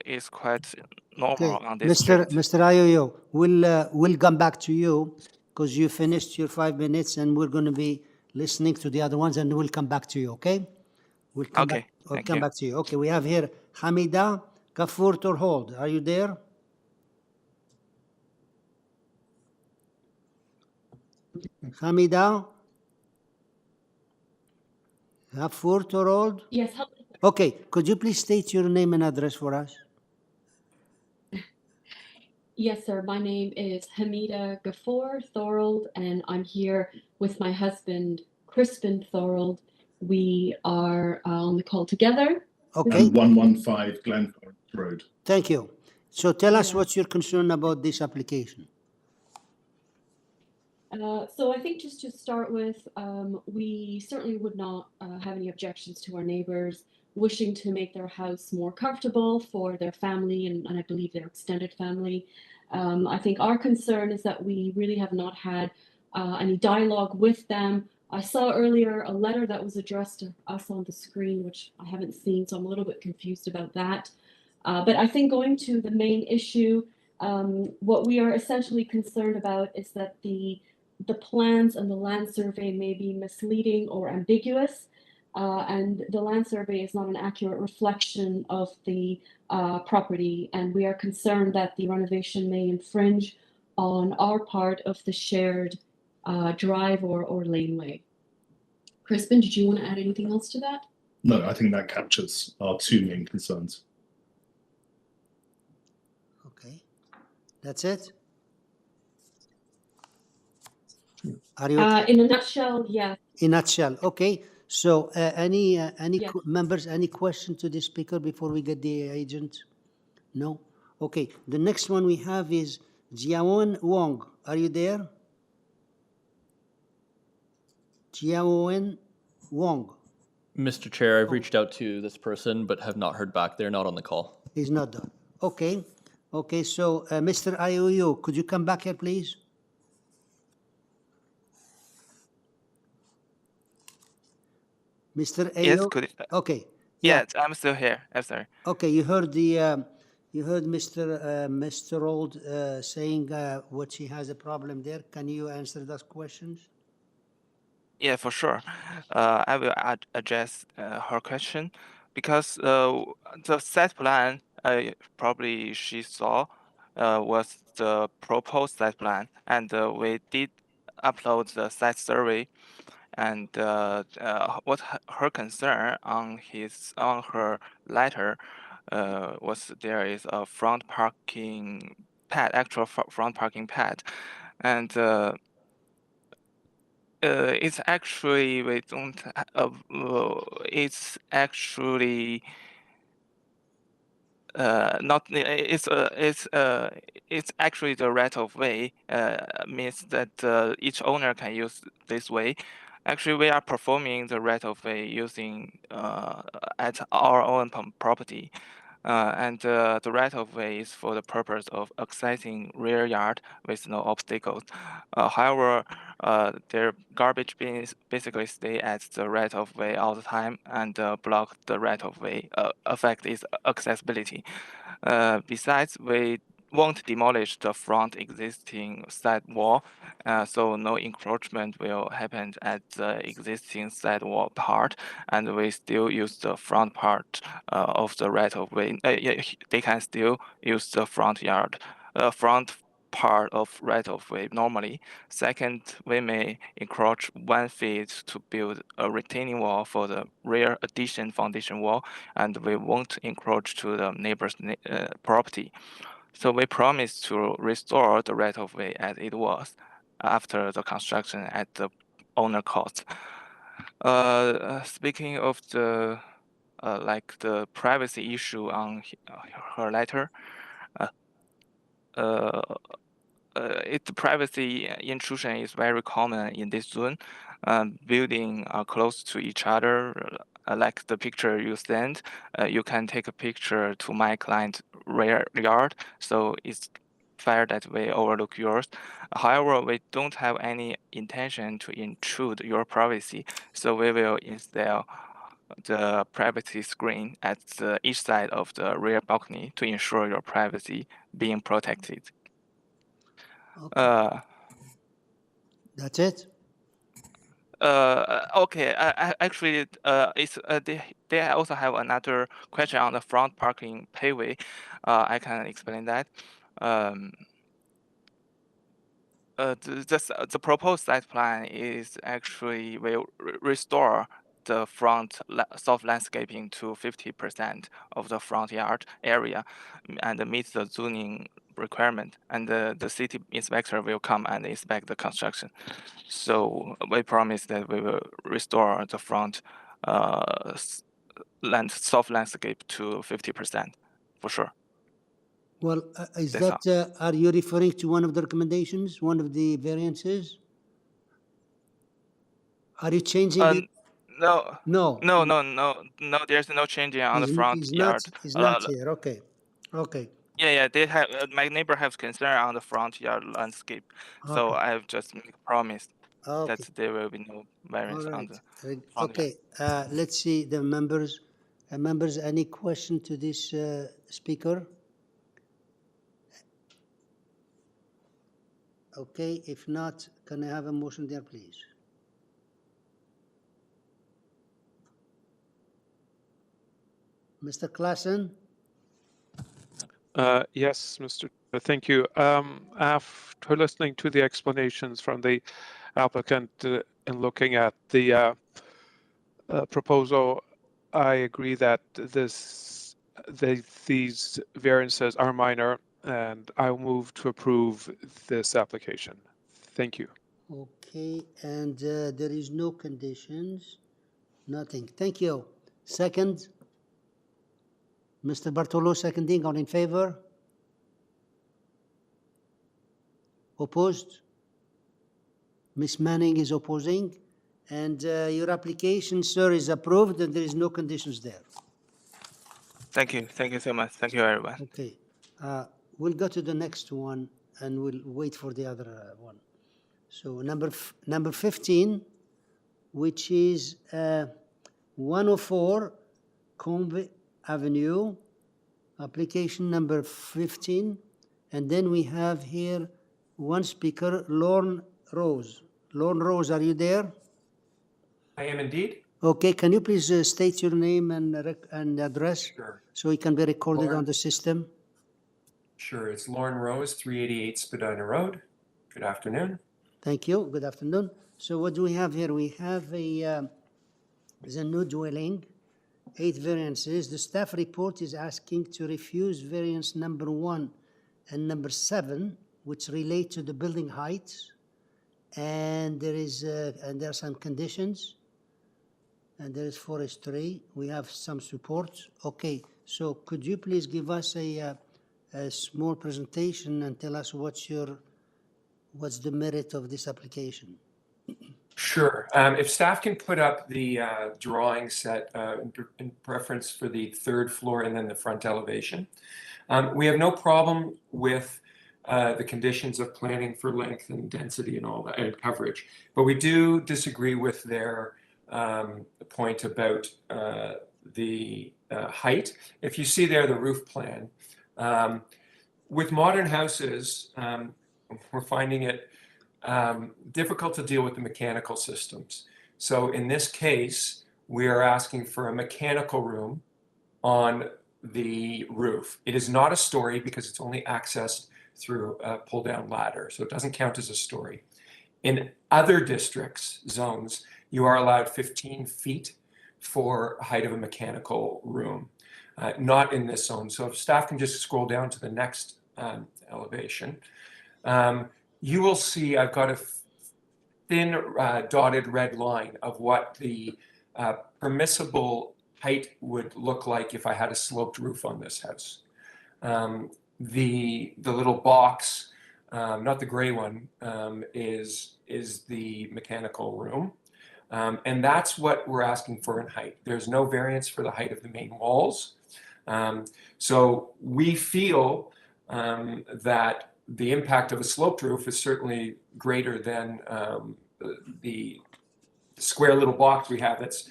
is quite normal on this street. Mr. Ayoyo, we'll come back to you because you finished your 5 minutes, and we're going to be listening to the other ones, and we'll come back to you. Okay? We'll come Okay. back to you. Okay. We have here Hamida Kafur Torhold. Are you there? Hamida Kafur Torhold? Yes. Okay. Could you please state your name and address for us? Yes, sir. My name is Hamida Ghafoor Thorold, and I'm here with my husband, Crispin Thorold. We are on the call together. Okay. 115 Glenforest Road. Thank you. So tell us what's your concern about this application. So I think just to start with, we certainly would not have any objections to our neighbors wishing to make their house more comfortable for their family and I believe their extended family. I think our concern is that we really have not had any dialogue with them. I saw earlier a letter that was addressed to us on the screen, which I haven't seen, so I'm a little bit confused about that. But I think going to the main issue, what we are essentially concerned about is that the plans and the land survey may be misleading or ambiguous, and the land survey is not an accurate reflection of the property, and we are concerned that the renovation may infringe on our part of the shared drive or laneway. Crispin, did you want to add anything else to that? No, I think that captures our two main concerns. Okay. That's it? Are you in a nutshell, yeah. In a nutshell, okay. So any Yes. members, any question to the speaker before we get the agent? No? Okay. The next one we have is Jiawen Wong. Are you there? Jiawen Wong. Mr. Chair, I've reached out to this person but have not heard back. They're not on the call. He's not done. Okay. Okay. So Mr. Ayoyo, could you come back here, please? Mr. Ayo? Yes, could it, Okay. yes, I'm still here. I'm sorry. Okay, you heard the You heard Mr. Old saying what he has a problem there. Can you answer those questions? Yeah, for sure. I will address her question because the site plan probably she saw was the proposed site plan, and we did upload the site survey. And what her concern on her letter was there is a front parking pad, actual front parking pad, and it's actually we don't. It's actually not. It's actually the right of way. Means that each owner can use this way. Actually, we are performing the right of way using at our own property. And the right of way is for the purpose of accessing rear yard with no obstacles. However, their garbage bins basically stay at the right of way all the time and block the right of way, affect its accessibility. Besides, we won't demolish the front existing side wall, so no encroachment will happen at the existing side wall part, and we still use the front part of the right of way. Yeah, they can still use the front yard, front part of right of way normally. Second, we may encroach 1 feet to build a retaining wall for the rear addition foundation wall, and we won't encroach to the neighbor's property. So we promise to restore the right of way as it was after the construction at the owner cost. Speaking of the like the privacy issue on her letter, its privacy intrusion is very common in this zone. Buildings are close to each other, like the picture you sent. You can take a picture to my client's rear yard, so it's fair that we overlook yours. However, we don't have any intention to intrude your privacy, so we will install the privacy screen at each side of the rear balcony to ensure your privacy being protected. That's it? Okay. Actually, it's they also have another question on the front parking payway. I can explain that. The proposed site plan is actually will restore the front soft landscaping to 50% of the front yard area and meet the zoning requirement, and the city inspector will come and inspect the construction. So we promise that we will restore the front soft landscape to 50% for sure. Well, is That's that, are you referring to one of the recommendations, one of the variances? Are you changing it? No. No. No. There's no changing on the front yard. It's not here. Okay. Okay. Yeah. They have my neighbor has concern on the front yard landscape, so Okay. I've just made a promise Okay. that there will be no variance All on right. the front Okay. Let's see the members. Members, any question to this speaker? Okay. If not, can I have a motion there, please? Mr. Klassen? Yes, Mr. Chair, thank you. After listening to the explanations from the applicant and looking at the proposal, I agree that these variances are minor, and I'll move to approve this application. Thank you. Okay, and there is no conditions, nothing. Thank you. Second, Mr. Bartolo seconding, all in favor? Opposed? Ms. Manning is opposing, and your application, sir, is approved, and there is no conditions there. Thank you so much. Thank you, everyone. Okay, we'll go to the next one, and we'll wait for the other one. So number 15, which is 104 Combe Avenue, application number 15. And then we have here one speaker, Lorne Rose. Lorne Rose, are you there? I am indeed. Okay, can you please state your name and address? Sure. So it can be recorded Lorne. on the system? Sure, it's Lorne Rose, 388 Spadina Road. Good afternoon. Thank you. Good afternoon. So what do we have here? We have the new dwelling, 8 variances. The staff report is asking to refuse variance number 1 and number 7, which relate to the building heights. And there are some conditions. And there is forestry. We have some support. Okay, so could you please give us a small presentation and tell us what's the merit of this application? Sure. If staff can put up the drawing set in preference for the 3rd floor and then the front elevation. We have no problem with the conditions of planning for length and density and all that, and coverage. But we do disagree with their point about the height. If you see there the roof plan, with modern houses, we're finding it difficult to deal with the mechanical systems. So in this case, we are asking for a mechanical room on the roof. It is not a story because it's only accessed through a pull-down ladder, so it doesn't count as a story. In other districts, zones, you are allowed 15 feet for height of a mechanical room, not in this zone. So if staff can just scroll down to the next elevation, you will see I've got a thin dotted red line of what the permissible height would look like if I had a sloped roof on this house. The little box, not the gray one, is the mechanical room. And that's what we're asking for in height. There's no variance for the height of the main walls. So we feel that the impact of a sloped roof is certainly greater than the square little box we have that's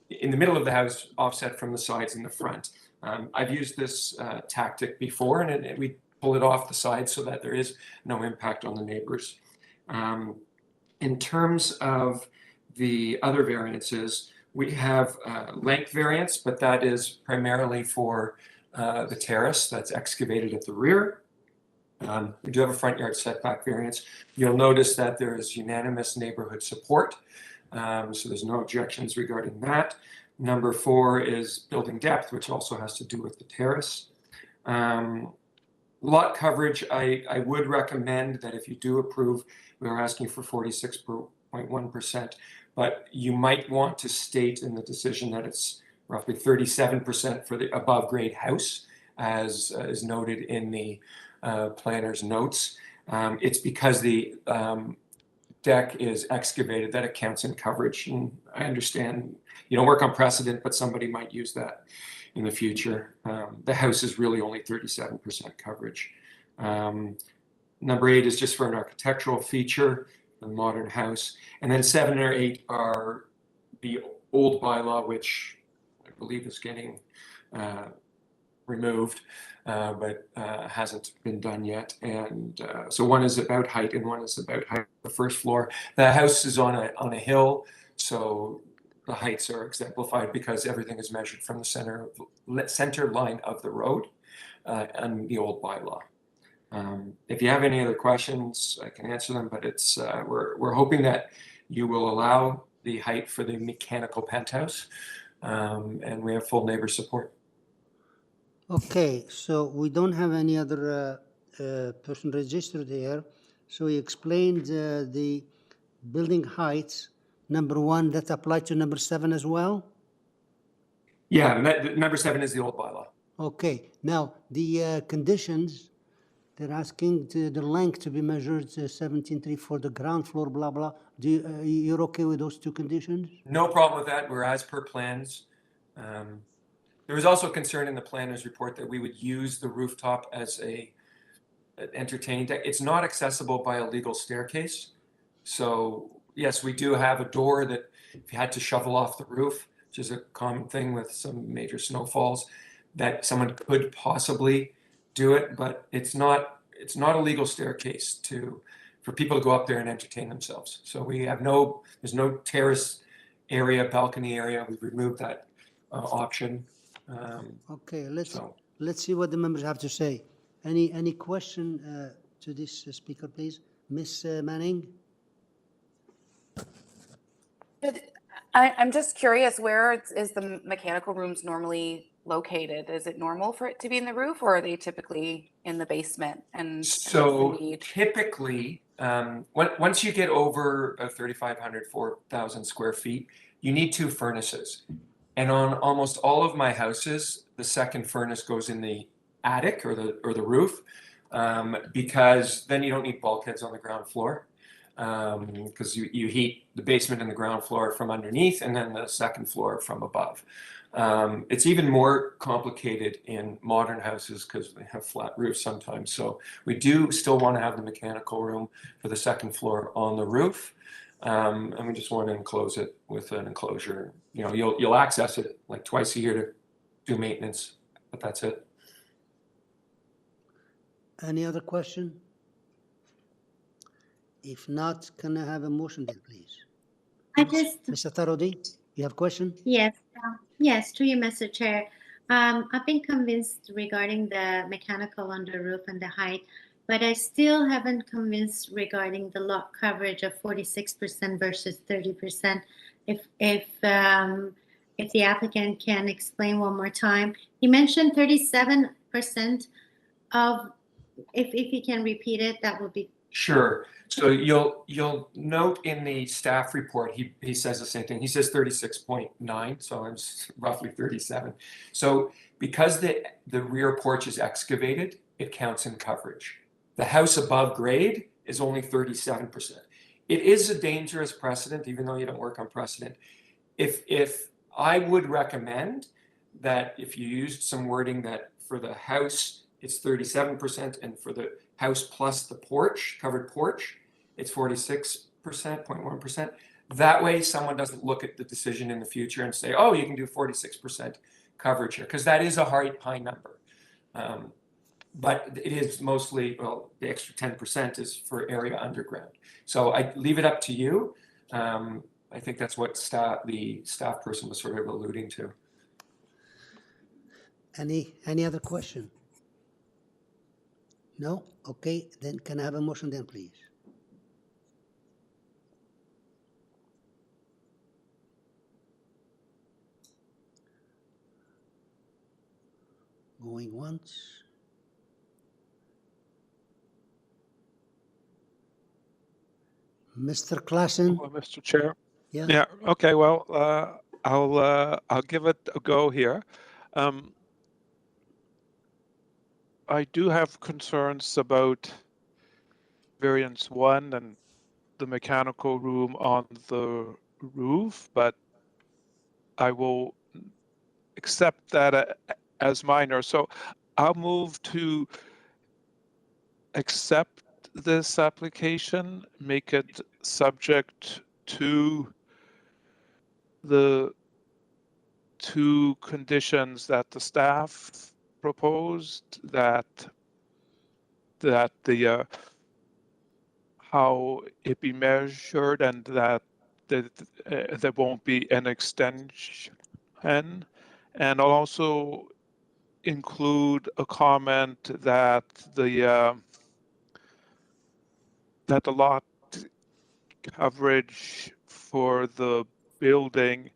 in the middle of the house, offset from the sides and the front. I've used this tactic before, and we pull it off the side so that there is no impact on the neighbors. In terms of the other variances, we have length variance, but that is primarily for the terrace that's excavated at the rear. We do have a front yard setback variance. You'll notice that there is unanimous neighborhood support, so there's no objections regarding that. Number 4 is building depth, which also has to do with the terrace. Lot coverage, I would recommend that if you do approve, we are asking for 46.1%, but you might want to state in the decision that it's roughly 37% for the above grade house, as is noted in the planner's notes. It's because the deck is excavated that it counts in coverage, and I understand you don't work on precedent, but somebody might use that in the future. The house is really only 37% coverage. Number 8 is just for an architectural feature, the modern house. And then 7 or 8 are the old bylaw, which I believe is getting removed, but hasn't been done yet. And so one is about height and one is about height of the first floor. The house is on a hill, so the heights are exemplified because everything is measured from the center line of the road and the old bylaw. If you have any other questions, I can answer them, but it's we're hoping that you will allow the height for the mechanical penthouse, and we have full neighbor support. Okay, so we don't have any other person registered here. So he explained the building heights, number 1, that apply to number 7 as well? Yeah, number 7 is the old bylaw. Okay, now the conditions, they're asking the length to be measured 17.3 for the ground floor, blah, blah. You're okay with those 2 conditions? No problem with that. We're as per plans. There was also concern in the planner's report that we would use the rooftop as an entertaining deck. It's not accessible by a legal staircase. So yes, we do have a door that if you had to shovel off the roof, which is a common thing with some major snowfalls, that someone could possibly do it, but it's not a legal staircase for people to go up there and entertain themselves. So we have there's no terrace area, balcony area. We've removed that option. Okay, let's see what the members have to say. Any question to this speaker, please? Miss Manning? I'm just curious, where is the mechanical rooms normally located? Is it normal for it to be in the roof, or are they typically in the basement? And so typically, once you get over 3,500, 4,000 square feet, you need 2 furnaces. And on almost all of my houses, the second furnace goes in the attic or the roof, because then you don't need bulkheads on the ground floor, because you heat the basement and the ground floor from underneath, and then the second floor from above. It's even more complicated in modern houses because they have flat roofs sometimes. So we do still want to have the mechanical room for the second floor on the roof. And we just want to enclose it with an enclosure. You know, you'll access it like twice a year to do maintenance, but that's it. Any other question? If not, can I have a motion then, please? Mr. Tarodi, you have a question? Yes, yes, to you, Mr. Chair. I've been convinced regarding the mechanical on the roof and the height, but I still haven't convinced regarding the lot coverage of 46% versus 30%. If the applicant can explain one more time, he mentioned 37% of. If he can repeat it, that would be. Sure. So you'll note in the staff report, he says the same thing. He says 36.9, so I'm roughly 37. So because the rear porch is excavated, it counts in coverage. The house above grade is only 37%. It is a dangerous precedent, even though you don't work on precedent. If I would recommend that if you used some wording that for the house, it's 37%, and for the house plus the porch, covered porch, it's 46%, 0.1%. That way, someone doesn't look at the decision in the future and say, oh, you can do 46% coverage here, because that is a high number. But it is mostly, well, the extra 10% is for area underground. So I leave it up to you. I think that's what the staff person was sort of alluding to. Any other question? No? Okay, then can I have a motion then, please? Going once. Mr. Klassen? Mr. Chair. Yeah. Yeah. Okay. Well, I'll give it a go here. I do have concerns about variance 1 and the mechanical room on the roof, but I will accept that as minor. So I'll move to accept this application, make it subject to the 2 conditions that the staff proposed, that the how it be measured, and that there won't be an extension, and I'll also include a comment that the lot coverage for the building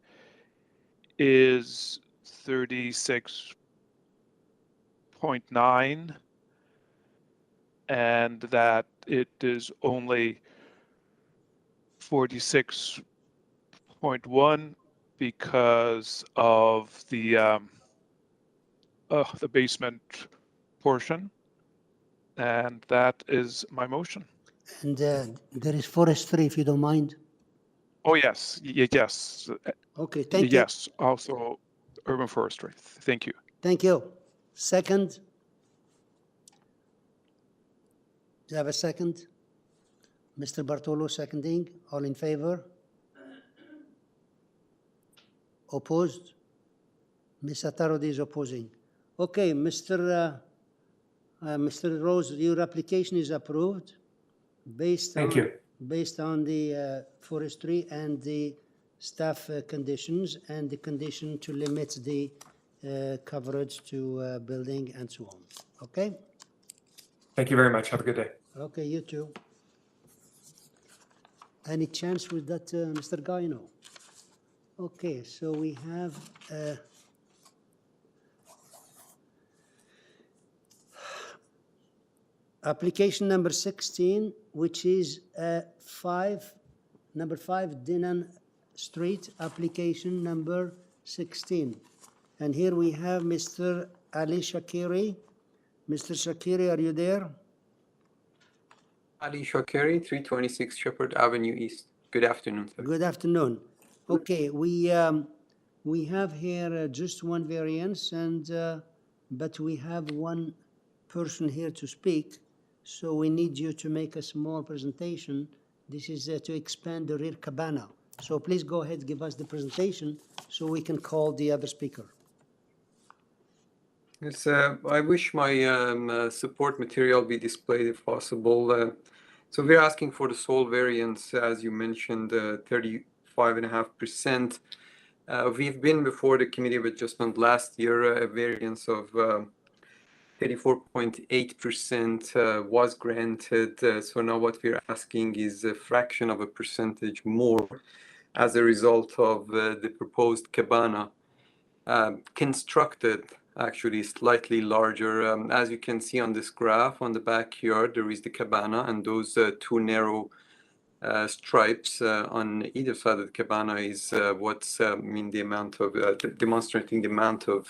is 36.9, and that it is only 46.1 because of the basement portion, and that is my motion. And there is forestry, if you don't mind. Oh yes, yes. Okay, thank you. Yes, also urban forestry. Thank you. Thank you. Second? Do you have a second? Mr. Bartolo seconding. All in favor? Opposed? Ms. Atarodi is opposing. Okay, Mr. Rose, your application is approved based Thank on you. based on the forestry and the staff conditions and the condition to limit the coverage to building and so on. Okay? Thank you very much. Have a good day. Okay, you too. Any chance with that, Mr. Guy? No. Okay, so we have application number 16, which is number 5 Dinan Street, application number 16. And here we have Mr. Ali Shakiri. Mr. Shakiri, are you there? Ali Shakiri, 326 Shepherd Avenue East. Good afternoon, sir. Good afternoon. Okay, we have here just one variance, and but we have one person here to speak, so we need you to make a small presentation. This is to expand the rear cabana. So please go ahead, give us the presentation, so we can call the other speaker. Yes, I wish my support material be displayed if possible. So we're asking for the sole variance, as you mentioned, 35.5%. We've been before the Committee of Adjustment last year, a variance of 34.8% was granted. So now what we're asking is a fraction of a percentage more as a result of the proposed cabana, constructed actually slightly larger. As you can see on this graph, on the backyard, there is the cabana, and those two narrow stripes on either side of the cabana is what's the amount of demonstrating the amount of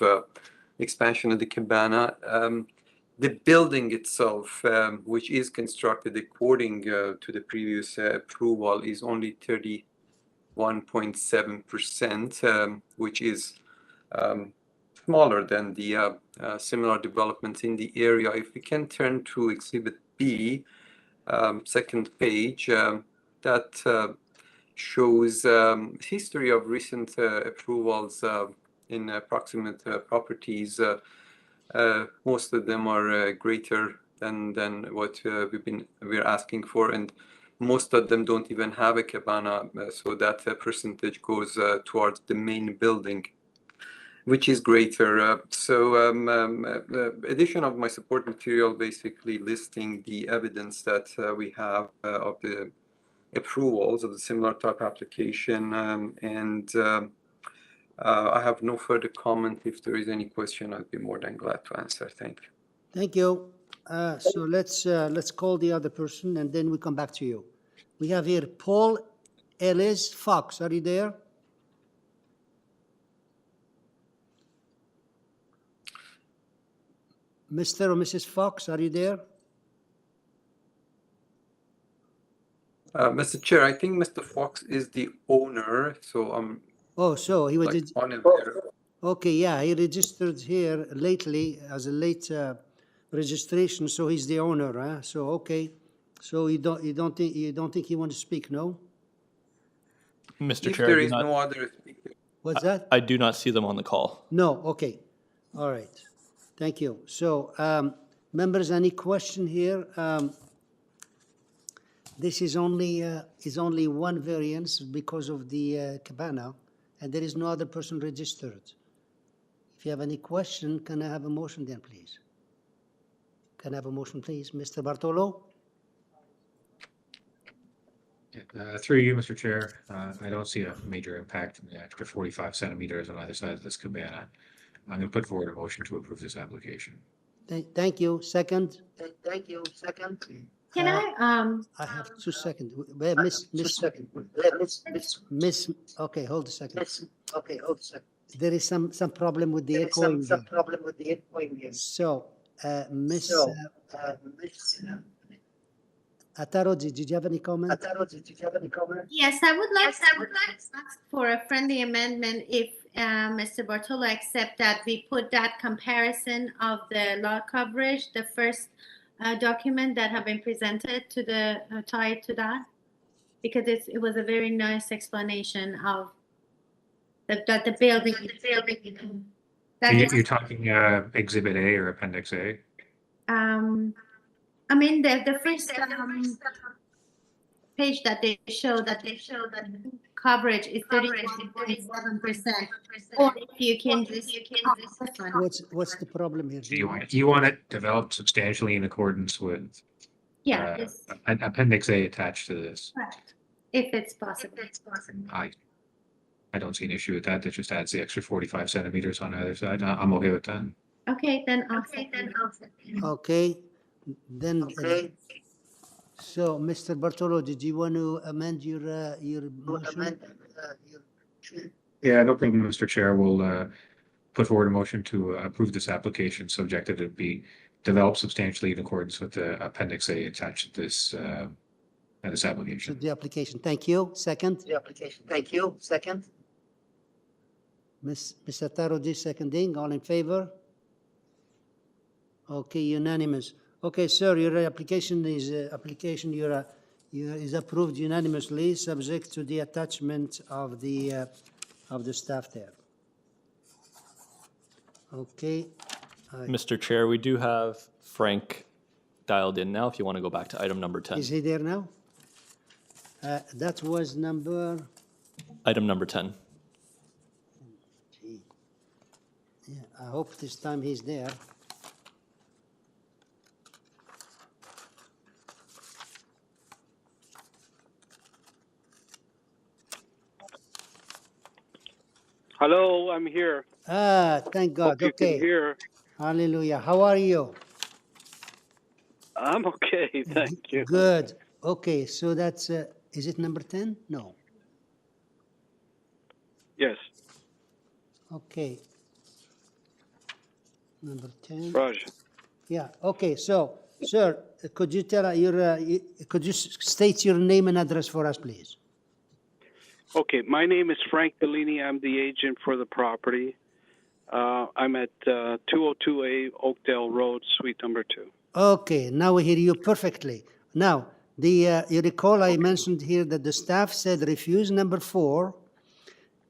expansion of the cabana. The building itself, which is constructed according to the previous approval, is only 31.7%, which is smaller than the similar developments in the area. If we can turn to Exhibit B, second page, that shows history of recent approvals in proximate properties. Most of them are greater than what we're asking for, and most of them don't even have a cabana, so that percentage goes towards the main building, which is greater. Addition of my support material basically listing the evidence that we have of the approvals of the similar type application, and I have no further comment. If there is any question, I'd be more than glad to answer. Thank you. Thank you. So let's call the other person, and then we come back to you. We have here Paul Ellis Fox. Are you there? Mr. or Mrs. Fox, are you there? Mr. Chair, I think Mr. Fox is the owner, so I'm. Oh, so he was on it there. okay. Yeah, he registered here lately as a late registration, so he's the owner. Huh? So okay, so you don't think he wants to speak? No. Mr. If Chair, there is no other speaker. What's that? I do not see them on the call. No. Okay. All right. Thank you. So, members, any question here? This is only one variance because of the cabana, and there is no other person registered. If you have any question, can I have a motion then, please? Can I have a motion, please? Mr. Bartolo? Through you, Mr. Chair, I don't see a major impact in the extra 45 centimeters on either side of this cabana. I'm going to put forward a motion to approve this application. Thank you. Second? Thank you. Second. Can I have 2 seconds. Miss, okay, hold a second. There is some problem with the echoing. So, Miss Ataro, did you have any comment? Yes, I would like to ask for a friendly amendment if Mr. Bartolo accept that we put that comparison of the lot coverage, the first document that have been presented to the tied to that, because it was a very nice explanation of that the building. That is, You're talking Exhibit A or Appendix A? I mean, the first page that they show that coverage is 31.7%. Or if you can just What's the problem here? You want it developed substantially in accordance with it's Appendix A attached to this. correct. If it's possible. I don't see an issue with that. That just adds the extra 45 centimeters on either side. I'm okay with that. Okay, then I'll Okay, then. So, Mr. Bartolo, did you want to amend your motion? Yeah, no problem, Mr. Chair. We'll put forward a motion to approve this application, subject that it be developed substantially in accordance with the Appendix A attached to this application. The application. Thank you. Second. The application. Thank you. Second. Mr. Tarodi seconding. All in favor? Okay, unanimous. Okay, sir, your application is is approved unanimously, subject to the attachment of the staff there. Okay. Mr. Chair, we do have Frank dialed in now, if you want to go back to item number 10. Is he there now? That was number... Item number 10. Yeah, I hope this time he's there. Hello, I'm here. Thank God. Hope you Okay. can hear. Hallelujah. How are you? I'm okay, thank you. Good. Okay, so that's, is it number 10? No. Yes, Okay. Number 10. Raj. Yeah, okay, so, sir, could you tell could you state your name and address for us, please? Okay, my name is Frank Bellini. I'm the agent for the property. I'm at 202A Oakdale Road, suite number 2. Okay, now we hear you perfectly. Now, you recall I mentioned here that the staff said refuse number 4,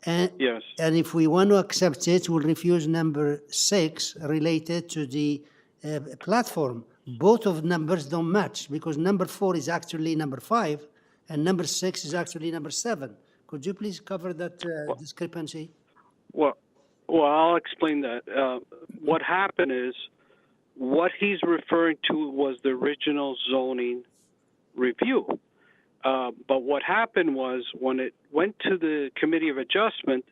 and Yes. and if we want to accept it, we'll refuse number 6 related to the platform. Both of numbers don't match because number 4 is actually number 5 and number 6 is actually number 7. Could you please cover that discrepancy? Well, I'll explain that. What happened is, what he's referring to was the original zoning review. But what happened was, when it went to the Committee of Adjustment,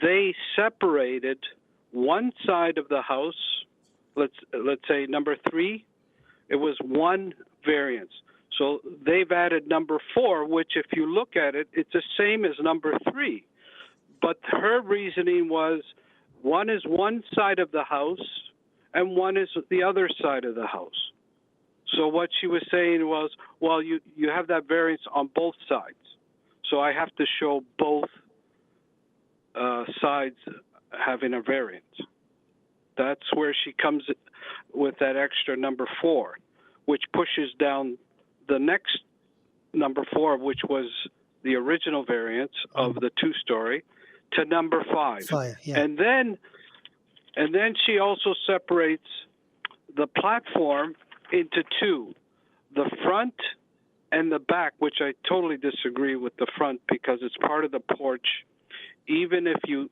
they separated one side of the house. Let's say number 3, it was one variance. So they've added number 4, which if you look at it, it's the same as number 3. But her reasoning was, one is one side of the house and one is the other side of the house. So what she was saying was, well, you have that variance on both sides. So I have to show both sides having a variance. That's where she comes with that extra number 4, which pushes down the next number 4, which was the original variance of the 2-story, to number 5. Yeah. And then she also separates the platform into 2, the front and the back, which I totally disagree with the front because it's part of the porch. Even if you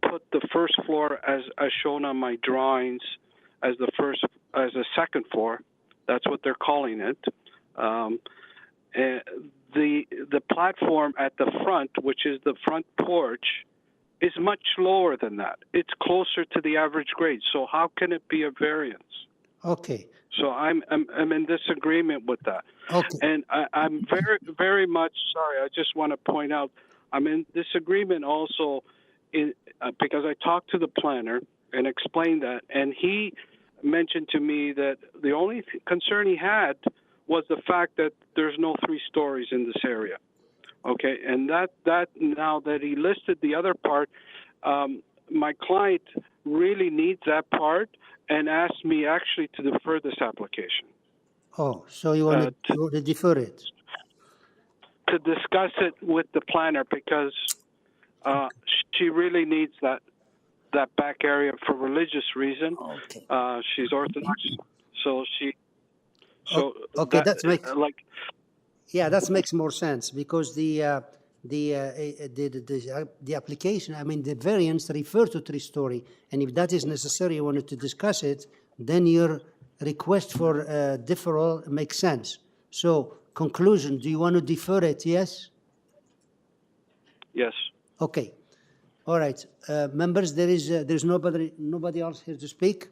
put the first floor as shown on my drawings as a second floor, that's what they're calling it. The platform at the front, which is the front porch, is much lower than that. It's closer to the average grade. So how can it be a variance? Okay. So I'm in disagreement with that. Okay. And I'm very, very much sorry. I just want to point out I'm in disagreement also because I talked to the planner and explained that, and he mentioned to me that the only concern he had was the fact that there's no 3 stories in this area. Okay, and that now that he listed the other part, my client really needs that part and asked me actually to defer this application. Oh, so you want to defer it? To discuss it with the planner because she really needs that that back area for religious reason. Okay. She's Orthodox, so she. So Okay, that, that makes like. Yeah, that makes more sense because the application, I mean, the variance refer to three-story, and if that is necessary, you wanted to discuss it, then your request for deferral makes sense. So, conclusion, do you want to defer it? Yes? Yes. Okay. All right. Members, there's nobody else here to speak.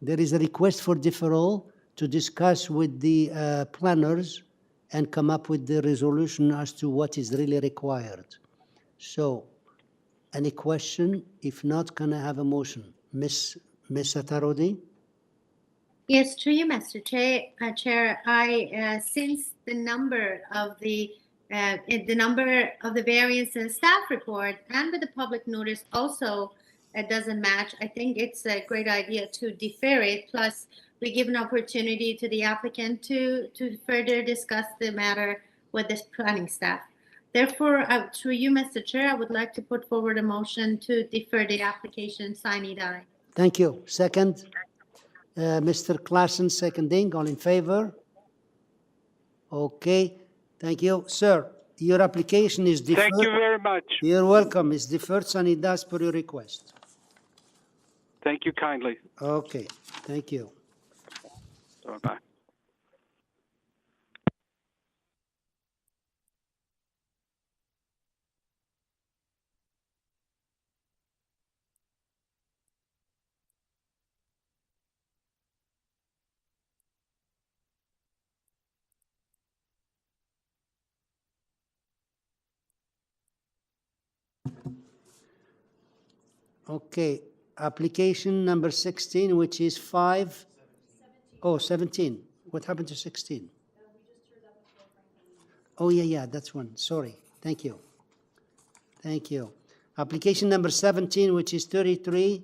There is a request for deferral to discuss with the planners and come up with the resolution as to what is really required. So, any question? If not, can I have a motion? Miss Satarodi? Yes, through you, Mr. Chair. Since the number of the variance in the staff report and with the public notice also doesn't match, I think it's a great idea to defer it. Plus, we give an opportunity to the applicant to further discuss the matter with the planning staff. Therefore, through you, Mr. Chair, I would like to put forward a motion to defer the application, sine die. Thank you. Second, Mr. Klassen, seconding. All in favor? Okay. Thank you. Sir, your application is deferred. Thank you very much. You're welcome. It's deferred sine die per your request. Thank you kindly. Okay. Thank you. Bye-bye. Okay, application number 16, which is 17. What happened to 16? Oh, yeah, that's one. Sorry. Thank you. Thank you. Application number 17, which is 33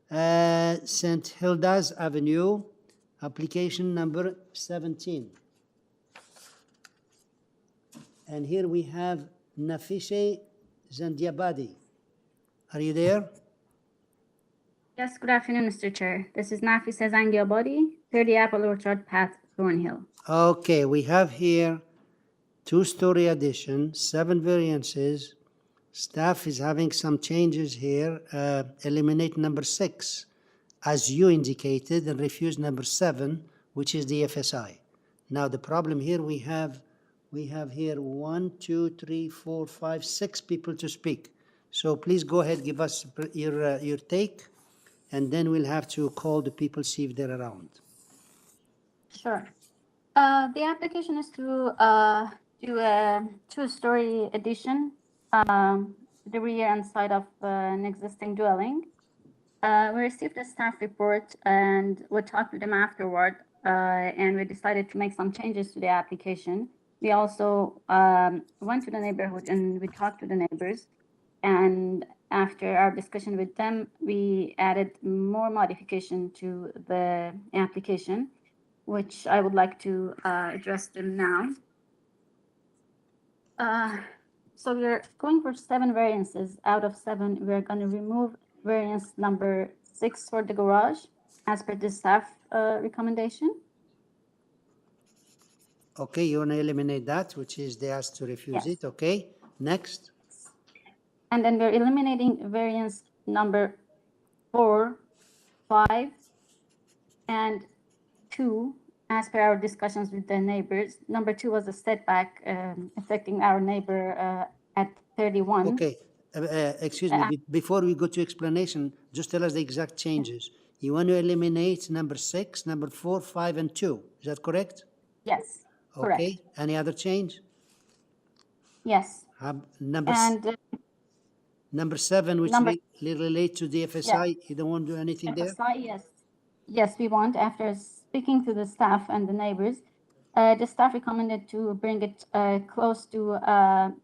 St. Hilda's Avenue. Application number 17. And here we have Nafishe Zandiabadi. Are you there? Yes, good afternoon, Mr. Chair. This is Nafisa Zangiabodi, 30 Apple Orchard Path, Thornhill. Okay, we have here two-story addition, 7 variances. Staff is having some changes here. Eliminate number 6, as you indicated, and refuse number 7, which is the FSI. Now, the problem here we have here 1, 2, 3, 4, 5, 6 people to speak. So please go ahead, give us your take, and then we'll have to call the people, see if they're around. Sure. The application is to do a 2-story addition, the rear and side of an existing dwelling. We received a staff report and we talked to them afterward, and we decided to make some changes to the application. We also went to the neighborhood and we talked to the neighbors. And after our discussion with them, we added more modification to the application, which I would like to address them now. So we're going for 7 variances. Out of 7, we're going to remove variance number 6 for the garage, as per the staff recommendation. Okay, you want to eliminate that, which is they asked to refuse it. Okay, next. And then we're eliminating variance number 4, 5, and 2, as per our discussions with the neighbors. Number 2 was a setback affecting our neighbor at 31. Okay, excuse me, before we go to explanation, just tell us the exact changes. You want to eliminate number 6, number 4, 5, and 2. Is that correct? Yes, correct. Okay, any other change? Yes. Number 7, which relate to the FSI, you don't want to do anything there? FSI, yes. Yes, we want. After speaking to the staff and the neighbors, the staff recommended to bring it close to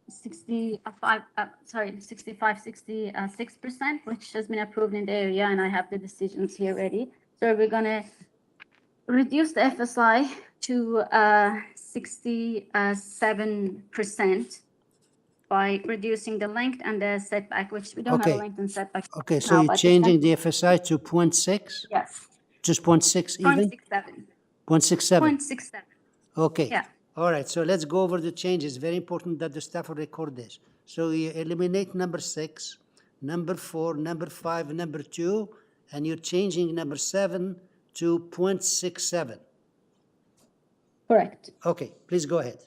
66%, which has been approved in the area, and I have the decisions here ready. So we're going to reduce the FSI to 67%. by reducing the length and the setback, which we don't have a Okay. length and setback. Okay, so now, you're but changing it's the FSI to 0.6? Yes. Just 0.6 even? 0.67. 0.67? 0.67. Okay. Yeah. All right, so let's go over the changes. Very important that the staff will record this. So you eliminate number 6, number 4, number 5, number 2, and you're changing number 7 to 0.67. Correct. Okay, please go ahead.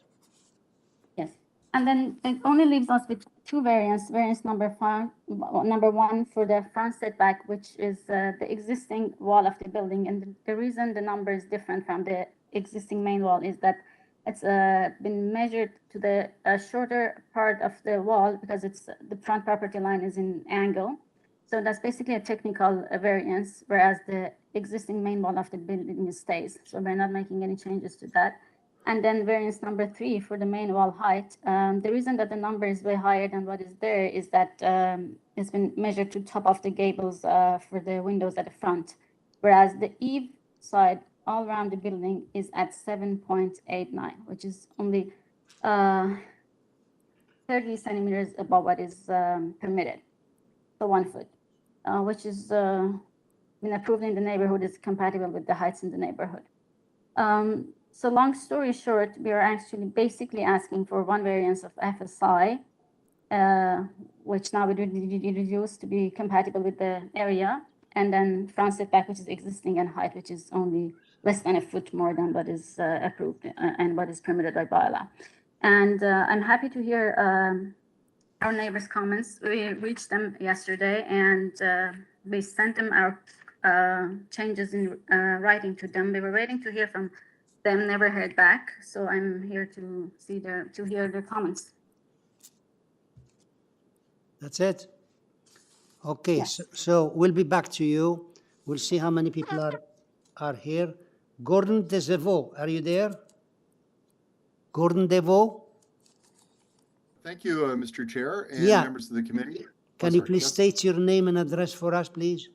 Yes. And then it only leaves us with two variants. Variance number 1 for the front setback, which is the existing wall of the building. And the reason the number is different from the existing main wall is that it's been measured to the shorter part of the wall because it's the front property line is in angle. So that's basically a technical variance, whereas the existing main wall of the building stays. So we're not making any changes to that. And then variance number 3 for the main wall height. The reason that the number is way higher than what is there is that it's been measured to top of the gables for the windows at the front, whereas the eave side all around the building is at 7.89, which is only 30 centimeters above what is permitted, so 1 foot, which is been approved in the neighborhood, is compatible with the heights in the neighborhood. So long story short, we are actually basically asking for 1 variance of FSI, which now we reduce to be compatible with the area, and then front setback, which is existing, and height, which is only less than 1 foot more than what is approved and what is permitted by bylaw. And I'm happy to hear our neighbors' comments. We reached them yesterday, and we sent them our changes in writing to them. We were waiting to hear from them, never heard back. So I'm here to hear their comments. That's it? Okay, Yes. so we'll be back to you. We'll see how many people are here. Gordon DeVereaux, are you there? Gordon DeVereaux? Thank you, Mr. Chair and Yeah. members of the committee. Can you please state your name and address for us, please?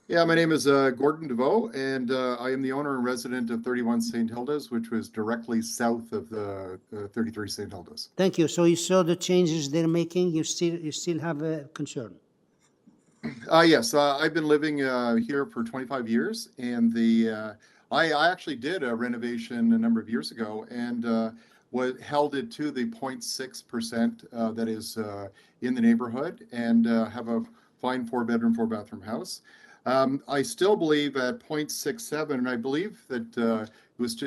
Yeah, my name is Gordon DeVereaux, and I am the owner and resident of 31 St. Hilda's, which was directly south of the 33 St. Hilda's. Thank you. So you saw the changes they're making. You still have a concern? Yes, I've been living here for 25 years, and I actually did a renovation a number of years ago, and held it to the 0.6% that is in the neighborhood, and have a fine 4-bedroom, 4-bathroom house. I still believe at 0.67, and I believe that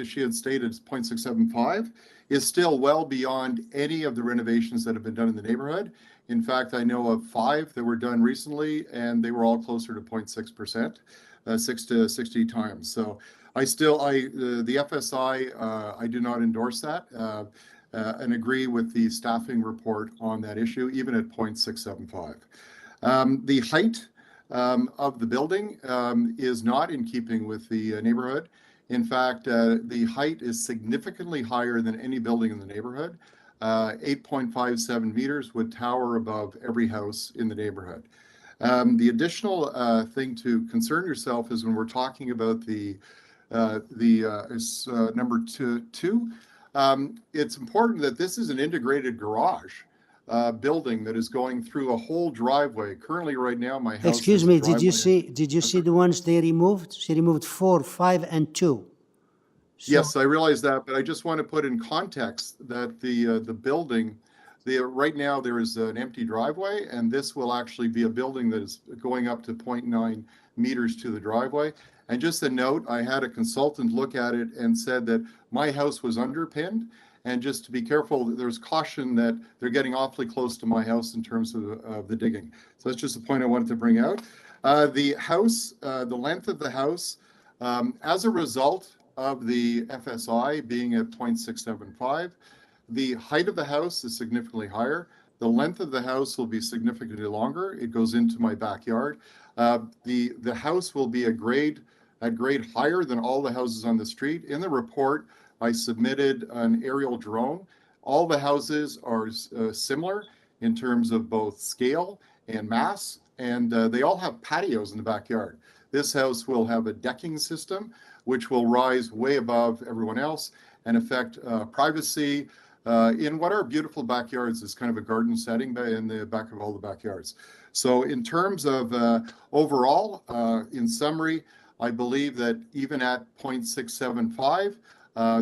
she had stated 0.675, is still well beyond any of the renovations that have been done in the neighborhood. In fact, I know of 5 that were done recently, and they were all closer to 0.6%, 6 to 60 times. So the FSI, I do not endorse that and agree with the staffing report on that issue, even at 0.675. The height of the building is not in keeping with the neighborhood. In fact, the height is significantly higher than any building in the neighborhood. 8.57 meters would tower above every house in the neighborhood. The additional thing to concern yourself is when we're talking about the number two, it's important that this is an integrated garage building that is going through a whole driveway. Currently, right now, my house. Excuse me, did you see the ones they removed? She removed 4, 5, and 2. So, yes, I realize that, but I just want to put in context that the building, right now there is an empty driveway, and this will actually be a building that is going up to 0.9 meters to the driveway. And just a note, I had a consultant look at it and said that my house was underpinned. And just to be careful, there's caution that they're getting awfully close to my house in terms of the digging. So that's just a point I wanted to bring out. The house, the length of the house, as a result of the FSI being at 0.675, the height of the house is significantly higher. The length of the house will be significantly longer. It goes into my backyard. The house will be a grade higher than all the houses on the street. In the report, I submitted an aerial drone. All the houses are similar in terms of both scale and mass, and they all have patios in the backyard. This house will have a decking system, which will rise way above everyone else and affect privacy, in what are beautiful backyards. Is kind of a garden setting in the back of all the backyards. So in terms of overall, in summary, I believe that even at 0.675,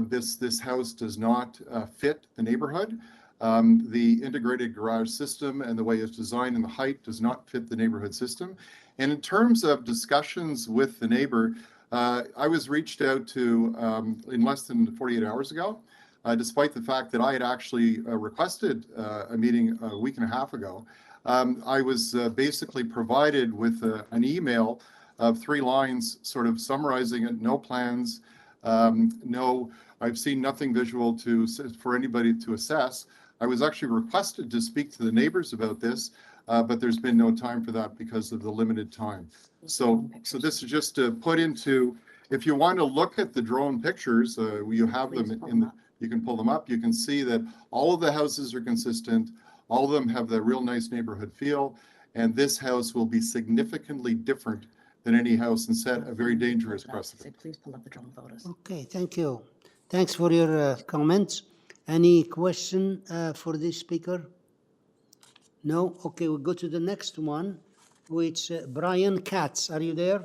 this house does not fit the neighborhood. The integrated garage system and the way it's designed and the height does not fit the neighborhood system. And in terms of discussions with the neighbor, I was reached out to in less than 48 hours ago, despite the fact that I had actually requested a meeting a week and a half ago. I was basically provided with an email of 3 lines sort of summarizing it, no plans, I've seen nothing visual for anybody to assess. I was actually requested to speak to the neighbors about this, but there's been no time for that because of the limited time. So this is just to put into, if you want to look at the drone pictures, you have them you can pull them up. You can see that all of the houses are consistent. All of them have the real nice neighborhood feel. And this house will be significantly different than any house and set a very dangerous precedent. Please pull up the drone photos. Okay, thank you. Thanks for your comments. Any question for this speaker? No? Okay, we'll go to the next one, which Brian Katz. Are you there?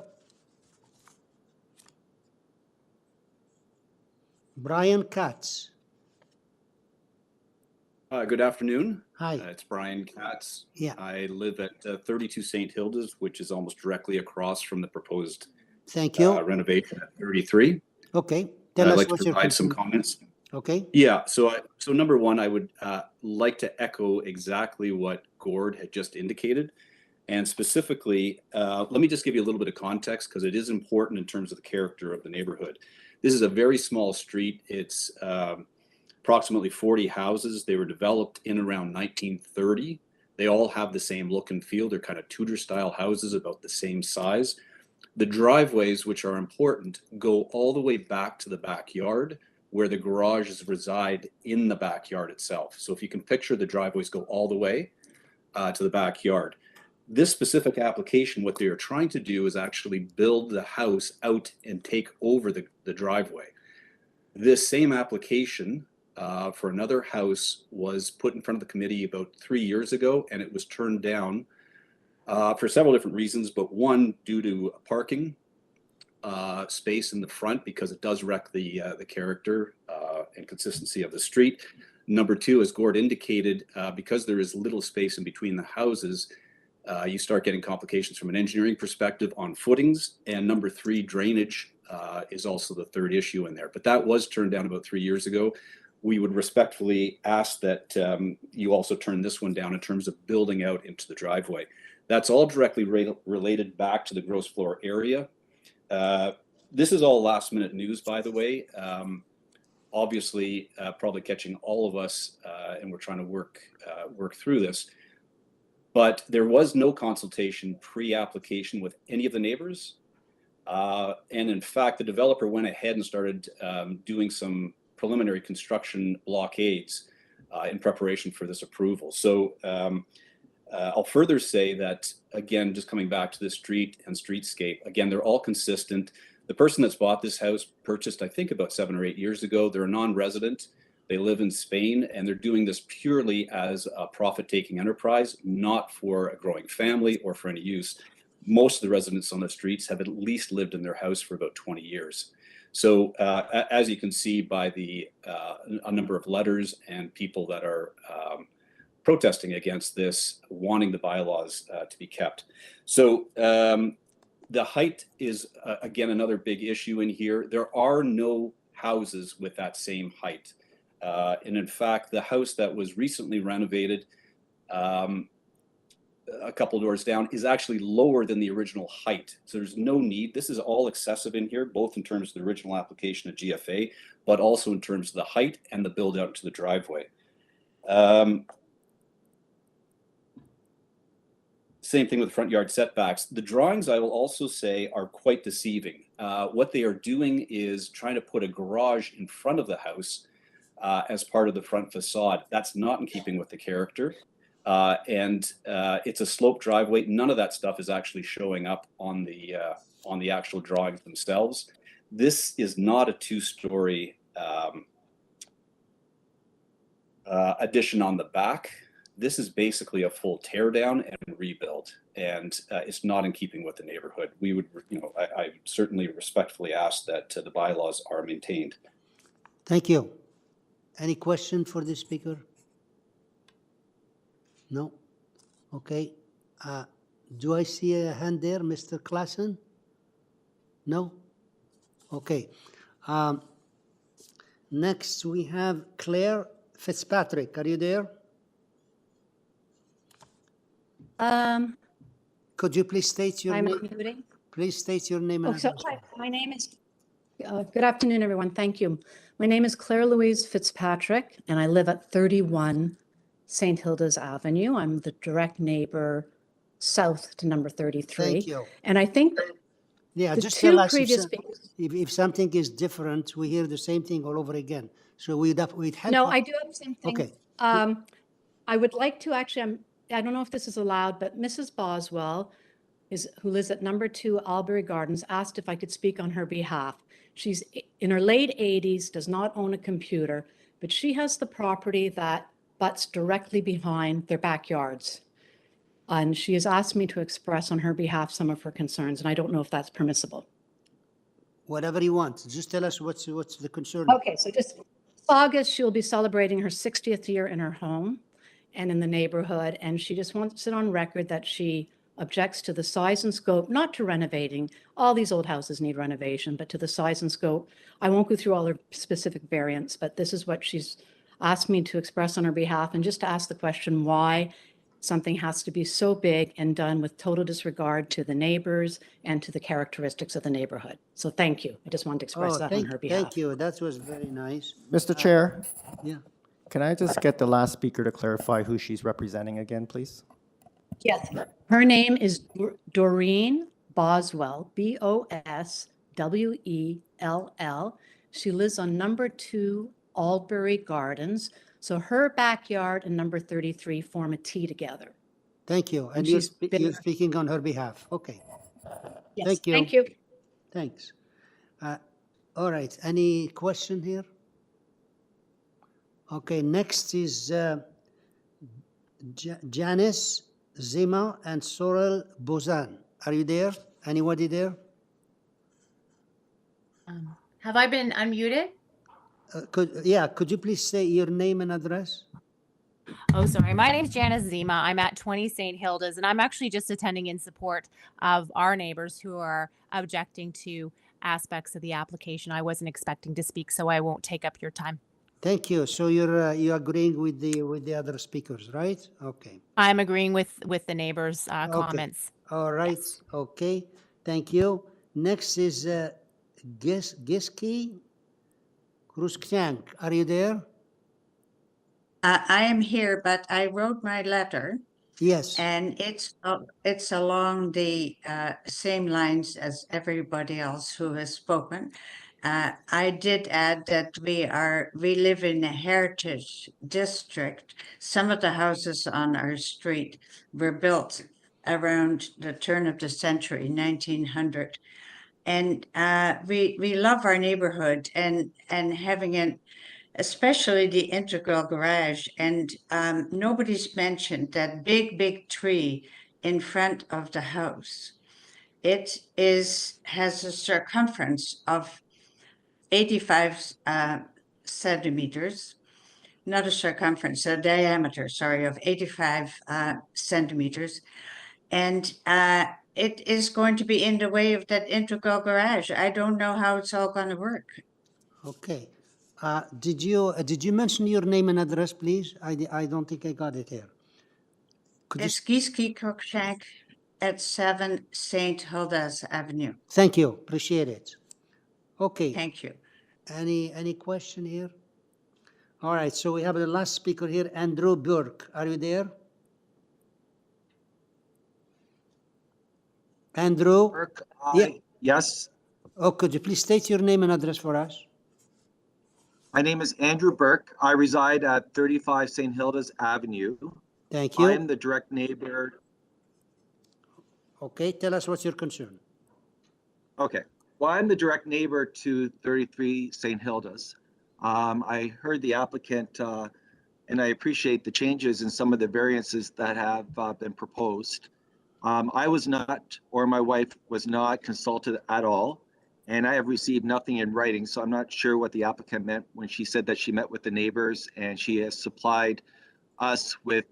Brian Katz. Good afternoon. Hi. It's Brian Katz. Yeah. I live at 32 St. Hilda's, which is almost directly across from the proposed Thank you. renovation at 33. Okay. Tell I'd us like to what's your provide some concern. comments. Okay. Yeah, so number one, I would like to echo exactly what Gord had just indicated. And specifically, let me just give you a little bit of context because it is important in terms of the character of the neighborhood. This is a very small street. It's approximately 40 houses. They were developed in around 1930. They all have the same look and feel. They're kind of Tudor style houses about the same size. The driveways, which are important, go all the way back to the backyard where the garages reside in the backyard itself. So if you can picture, the driveways go all the way to the backyard. This specific application, what they are trying to do is actually build the house out and take over the driveway. This same application for another house was put in front of the committee about 3 years ago, and it was turned down for several different reasons, but one, due to parking space in the front, because it does wreck the character and consistency of the street. Number two, as Gord indicated, because there is little space in between the houses, you start getting complications from an engineering perspective on footings. And number three, drainage is also the third issue in there. But that was turned down about 3 years ago. We would respectfully ask that you also turn this one down in terms of building out into the driveway. That's all directly related back to the gross floor area. This is all last minute news, by the way. Obviously, probably catching all of us, and we're trying to work through this. But there was no consultation pre-application with any of the neighbors. And in fact, the developer went ahead and started doing some preliminary construction blockades in preparation for this approval. So I'll further say that, again, just coming back to the street and streetscape, again, they're all consistent. The person that's bought this house purchased, I think, about 7 or 8 years ago. They're a non-resident. They live in Spain, and they're doing this purely as a profit-taking enterprise, not for a growing family or for any use. Most of the residents on the streets have at least lived in their house for about 20 years. So as you can see by the a number of letters and people that are protesting against this, wanting the bylaws to be kept. So the height is, again, another big issue in here. There are no houses with that same height. And in fact, the house that was recently renovated a couple doors down is actually lower than the original height. So there's no need. This is all excessive in here, both in terms of the original application of GFA, but also in terms of the height and the build out to the driveway. Same thing with front yard setbacks. The drawings, I will also say, are quite deceiving. What they are doing is trying to put a garage in front of the house as part of the front facade. That's not in keeping with the character. And it's a sloped driveway. None of that stuff is actually showing up on the actual drawings themselves. This is not a two-story addition on the back. This is basically a full tear down and rebuild, and it's not in keeping with the neighborhood. We would, I certainly respectfully ask that the bylaws are maintained. Thank you. Any question for the speaker? No? Okay. Do I see a hand there, Mr. Klassen? No? Okay. Next, we have Claire Fitzpatrick. Are you there? Could you please state your I'm name? unmuting. Please state your name and Oh, so address. hi, my name is, good afternoon, everyone. Thank you. My name is Claire Louise Fitzpatrick, and I live at 31 St. Hilda's Avenue. I'm the direct neighbor south to number 33. Thank you. And I think Yeah, the just two tell us previous if something is different, we hear the same thing all over again. So we'd help. No, I do have something. Okay. I would like to actually, I don't know if this is allowed, but Mrs. Boswell, who lives at number 2 Albury Gardens, asked if I could speak on her behalf. She's in her late 80s, does not own a computer, but she has the property that butts directly behind their backyards. And she has asked me to express on her behalf some of her concerns, and I don't know if that's permissible. Whatever you want. Just tell us what's the concern. Okay, so just August, she'll be celebrating her 60th year in her home and in the neighborhood, and she just wants it on record that she objects to the size and scope, not to renovating. All these old houses need renovation, but to the size and scope. I won't go through all her specific variants, but this is what she's asked me to express on her behalf, and just to ask the question why something has to be so big and done with total disregard to the neighbors and to the characteristics of the neighborhood. So thank you. I just wanted to express that on her behalf. Thank you. That was very nice. Mr. Chair? Yeah. Can I just get the last speaker to clarify who she's representing again, please? Yes, her name is Doreen Boswell, Boswell. She lives on number 2 Albury Gardens. So her backyard and number 33 form a T together. Thank you. And she's you're speaking on her behalf. Okay. Yes, Thank you. Thank you. Thanks. All right. Any question here? Okay. Next is Janice Zima and Sorel Bozan. Are you there? Anybody there? Have I been unmuted? Could you please say your name and address? Oh, sorry. My name's Janice Zima. I'm at 20 St. Hilda's, and I'm actually just attending in support of our neighbors who are objecting to aspects of the application. I wasn't expecting to speak, so I won't take up your time. Thank you. So you're agreeing with the other speakers, right? Okay. I'm agreeing with the neighbors' comments. All right. Yes. Okay. Thank you. Next is Giski Kruskank. Are you there? I am here, but I wrote my letter. Yes. And it's along the same lines as everybody else who has spoken. I did add that we live in a heritage district. Some of the houses on our street were built around the turn of the century, 1900. And we love our neighborhood and having it, especially the integral garage. And nobody's mentioned that big tree in front of the house. It has a circumference of 85 centimeters, not a circumference, a diameter, sorry, of 85 centimeters. And it is going to be in the way of that integral garage. I don't know how it's all going to work. Okay. Did you mention your name and address, please? I don't think I got it here. It's Giski Cruikshank at 7 St. Hilda's Avenue. Thank you. Appreciate it. Okay. Thank you. Any question here? All right. So we have the last speaker here, Andrew Burke. Are you there? Andrew? Burke, yeah. Yes. Oh, could you please state your name and address for us? My name is Andrew Burke. I reside at 35 St. Hilda's Avenue. Thank you. I'm the direct neighbor. Okay, tell us what's your concern. Okay. Well, I'm the direct neighbor to 33 St. Hilda's. I heard the applicant and I appreciate the changes in some of the variances that have been proposed. I was not, or my wife was not consulted at all, and I have received nothing in writing, so I'm not sure what the applicant meant when she said that she met with the neighbors and she has supplied us with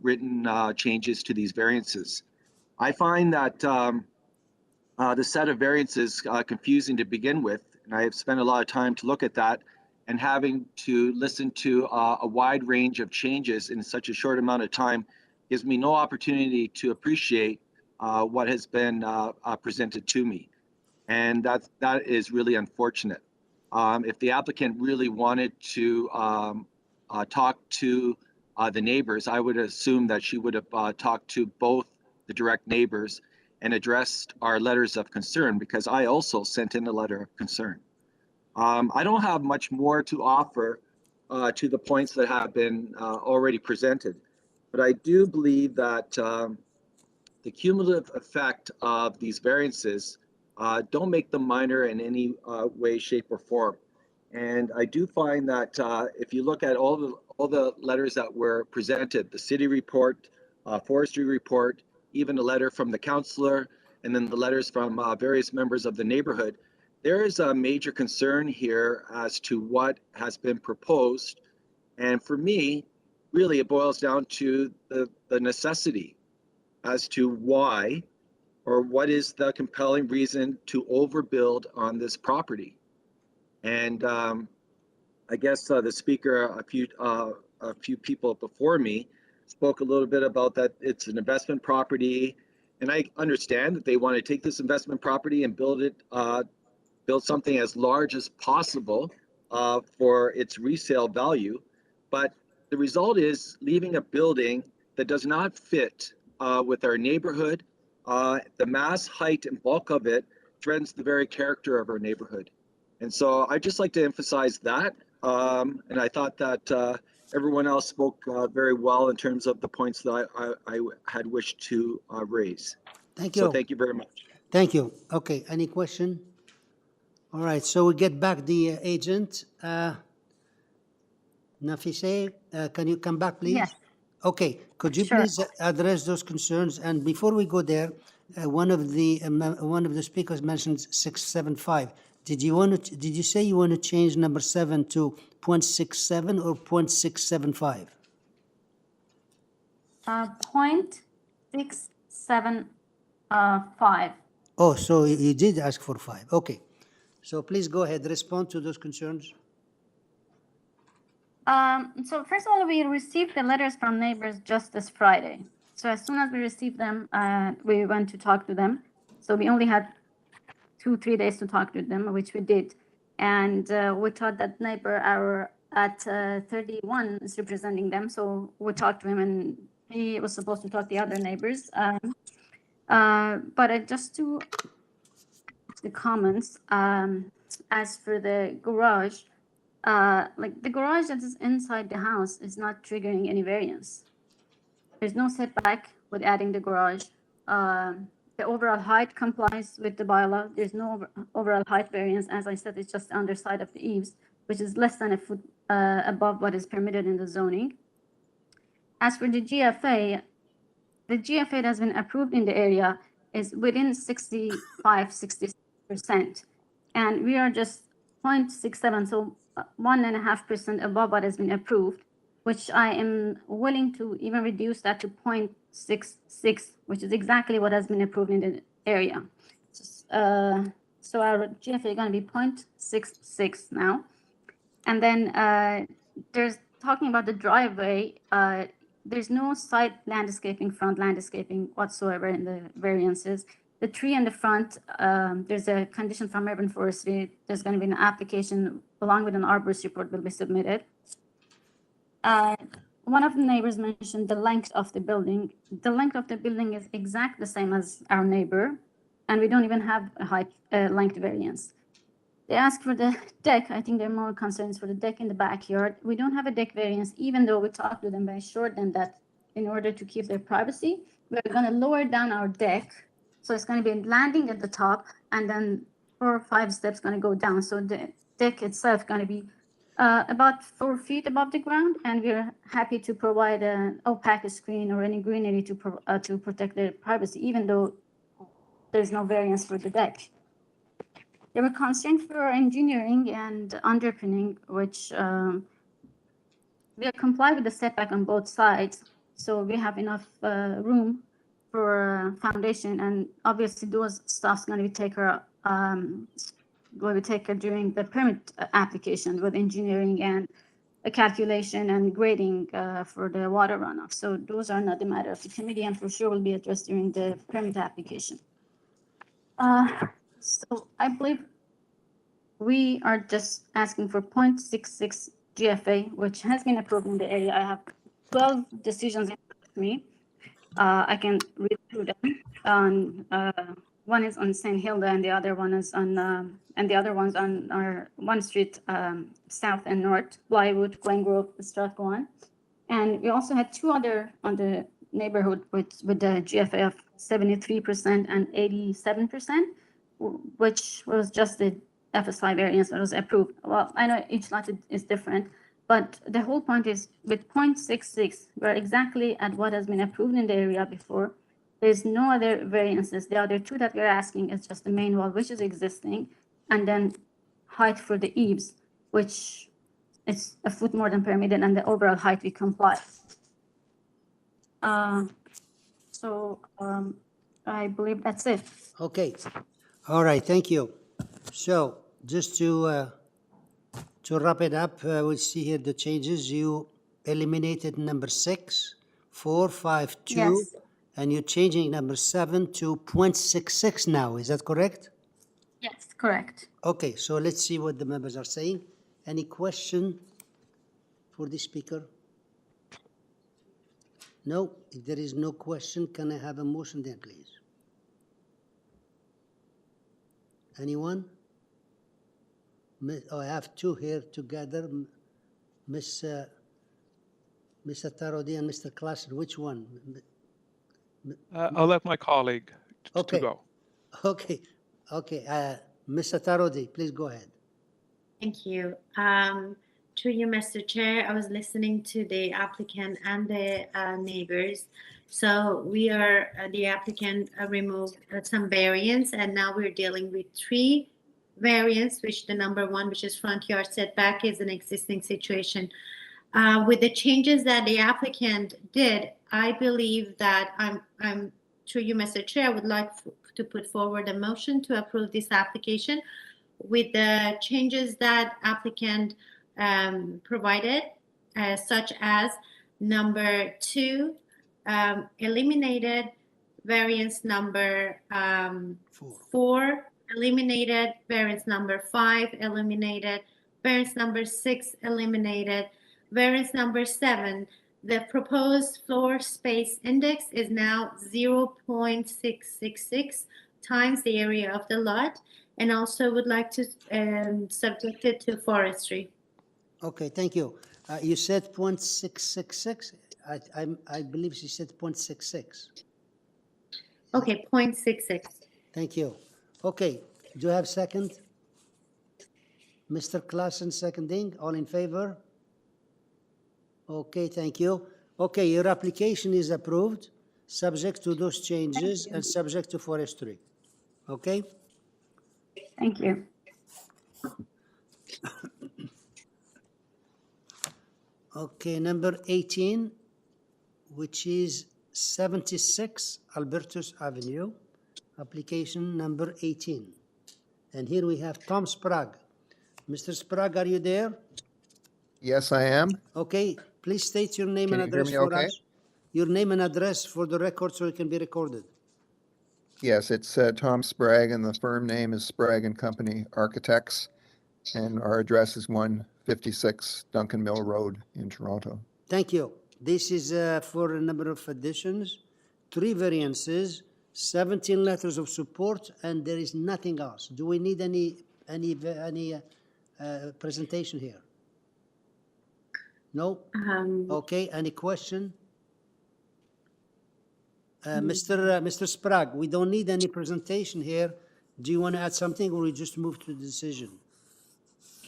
written changes to these variances. I find that the set of variances confusing to begin with, and I have spent a lot of time to look at that, and having to listen to a wide range of changes in such a short amount of time gives me no opportunity to appreciate what has been presented to me. And that is really unfortunate. If the applicant really wanted to talk to the neighbors, I would assume that she would have talked to both the direct neighbors and addressed our letters of concern, because I also sent in a letter of concern. I don't have much more to offer to the points that have been already presented, but I do believe that the cumulative effect of these variances don't make them minor in any way, shape, or form. And I do find that if you look at all the letters that were presented, the city report, forestry report, even a letter from the councillor, and then the letters from various members of the neighborhood, there is a major concern here as to what has been proposed. And for me, really, it boils down to the necessity as to why, or what is the compelling reason to overbuild on this property. And I guess the speaker, a few people before me, spoke a little bit about that it's an investment property, and I understand that they want to take this investment property and build something as large as possible for its resale value. But the result is leaving a building that does not fit with our neighborhood. The mass, height, and bulk of it threatens the very character of our neighborhood. And so I'd just like to emphasize that. And I thought that everyone else spoke very well in terms of the points that I had wished to raise. Thank you. So thank you very much. Thank you. Okay, any question? All right, so we get back the agent. Nafise, can you come back, please? Yes. Okay, could you Sure. please address those concerns? And before we go there, one of the speakers mentioned 675. Did you say you want to change number 7 to 0.67 or 0.675? 0.675. Oh, so you did ask for 5. Okay. So please go ahead, respond to those concerns. So first of all, we received the letters from neighbors just this Friday. So as soon as we received them, we went to talk to them. So we only had 2-3 days to talk to them, which we did. And we thought that neighbor at 31 is representing them. So we talked to him, and he was supposed to talk to the other neighbors. But just to the comments, as for the garage, like the garage that is inside the house is not triggering any variance. There's no setback with adding the garage. The overall height complies with the bylaw. There's no overall height variance. As I said, it's just the underside of the eaves, which is less than a foot above what is permitted in the zoning. As for the GFA that has been approved in the area is within 65-66%. And we are just 0.67, so 1.5% above what has been approved, which I am willing to even reduce that to 0.66, which is exactly what has been approved in the area. So our GFA is going to be 0.66 now. And then there's talking about the driveway. There's no side landscaping, front landscaping whatsoever in the variances. The tree in the front, there's a condition from urban forestry. There's going to be an application along with an arborist report will be submitted. One of the neighbors mentioned the length of the building. The length of the building is exactly the same as our neighbor, and we don't even have a height length variance. They asked for the deck. I think there are more concerns for the deck in the backyard. We don't have a deck variance, even though we talked to them, but I assured them that in order to keep their privacy, we're going to lower down our deck. So it's going to be landing at the top, and then 4 or 5 steps going to go down. So the deck itself going to be about 4 feet above the ground, and we're happy to provide an opaque screen or any greenery to protect their privacy, even though there's no variance for the deck. There were constraints for engineering and underpinning, which we comply with the setback on both sides, so we have enough room for foundation, and obviously those stuff's going to be taken during the permit application with engineering and a calculation and grading for the water runoff. So those are not a matter of the committee, and for sure will be addressed during the permit application. So I believe we are just asking for 0.66 GFA, which has been approved in the area. I have 12 decisions in front of me. I can read through them. One is on St. Hilda, and the other one is on, and the other ones on our 1 street south and north, Blywood, Glen Grove, Strathcona. And we also had 2 other on the neighborhood with the GFA of 73% and 87%, which was just the FSI variance that was approved. Well, I know each lot is different, but the whole point is with 0.66, we're exactly at what has been approved in the area before. There's no other variances. The other 2 that we're asking is just the main wall, which is existing, and then height for the eaves, which is a foot more than permitted, and the overall height we comply. I believe that's it. Okay. All right. Thank you. So just to wrap it up, we'll see here the changes. You eliminated number 6, 4, 5, 2, Yes. and you're changing number 7 to 0.66 now. Is that correct? Yes, correct. Okay, so let's see what the members are saying. Any question for the speaker? No, if there is no question, can I have a motion then, please? Anyone? Oh, I have 2 here together. Miss Tarodi and Mr. Klassen, which one? I'll let my colleague to go. Okay. Mr. Tarodi, please go ahead. Thank you. Through you, Mr. Chair, I was listening to the applicant and the neighbors. So we are, the applicant removed some variance, and now we're dealing with 3 variants, which the number 1, which is front yard setback, is an existing situation. With the changes that the applicant did, I believe that I'm through you, Mr. Chair, I would like to put forward a motion to approve this application with the changes that applicant provided, such as number 2, eliminated variance number 4, eliminated variance number 5, eliminated variance number 6, eliminated variance number 7. The proposed floor space index is now 0.666 times the area of the lot, and also would like to subject it to forestry. Okay, thank you. You said 0.666? I believe she said 0.66. Okay, 0.66. Thank you. Okay, do you have second? Mr. Klassen seconding, all in favor? Okay, thank you. Okay, your application is approved, subject to those changes and subject to forestry. Okay? Thank you. Okay, number 18, which is 76 Albertus Avenue, application number 18. And here we have Tom Sprague. Mr. Sprague, are you there? Yes, I am. Okay, please state your name Can and you hear address me for okay? us. Your name and address for the record so it can be recorded. Yes, it's Tom Sprague, and the firm name is Sprague and Company Architects, and our address is 156 Duncan Mill Road in Toronto. Thank you. This is for a number of additions, 3 variances, 17 letters of support, and there is nothing else. Do we need any presentation here? No? Okay, any question? Mr. Sprague, we don't need any presentation here. Do you want to add something, or we just move to the decision?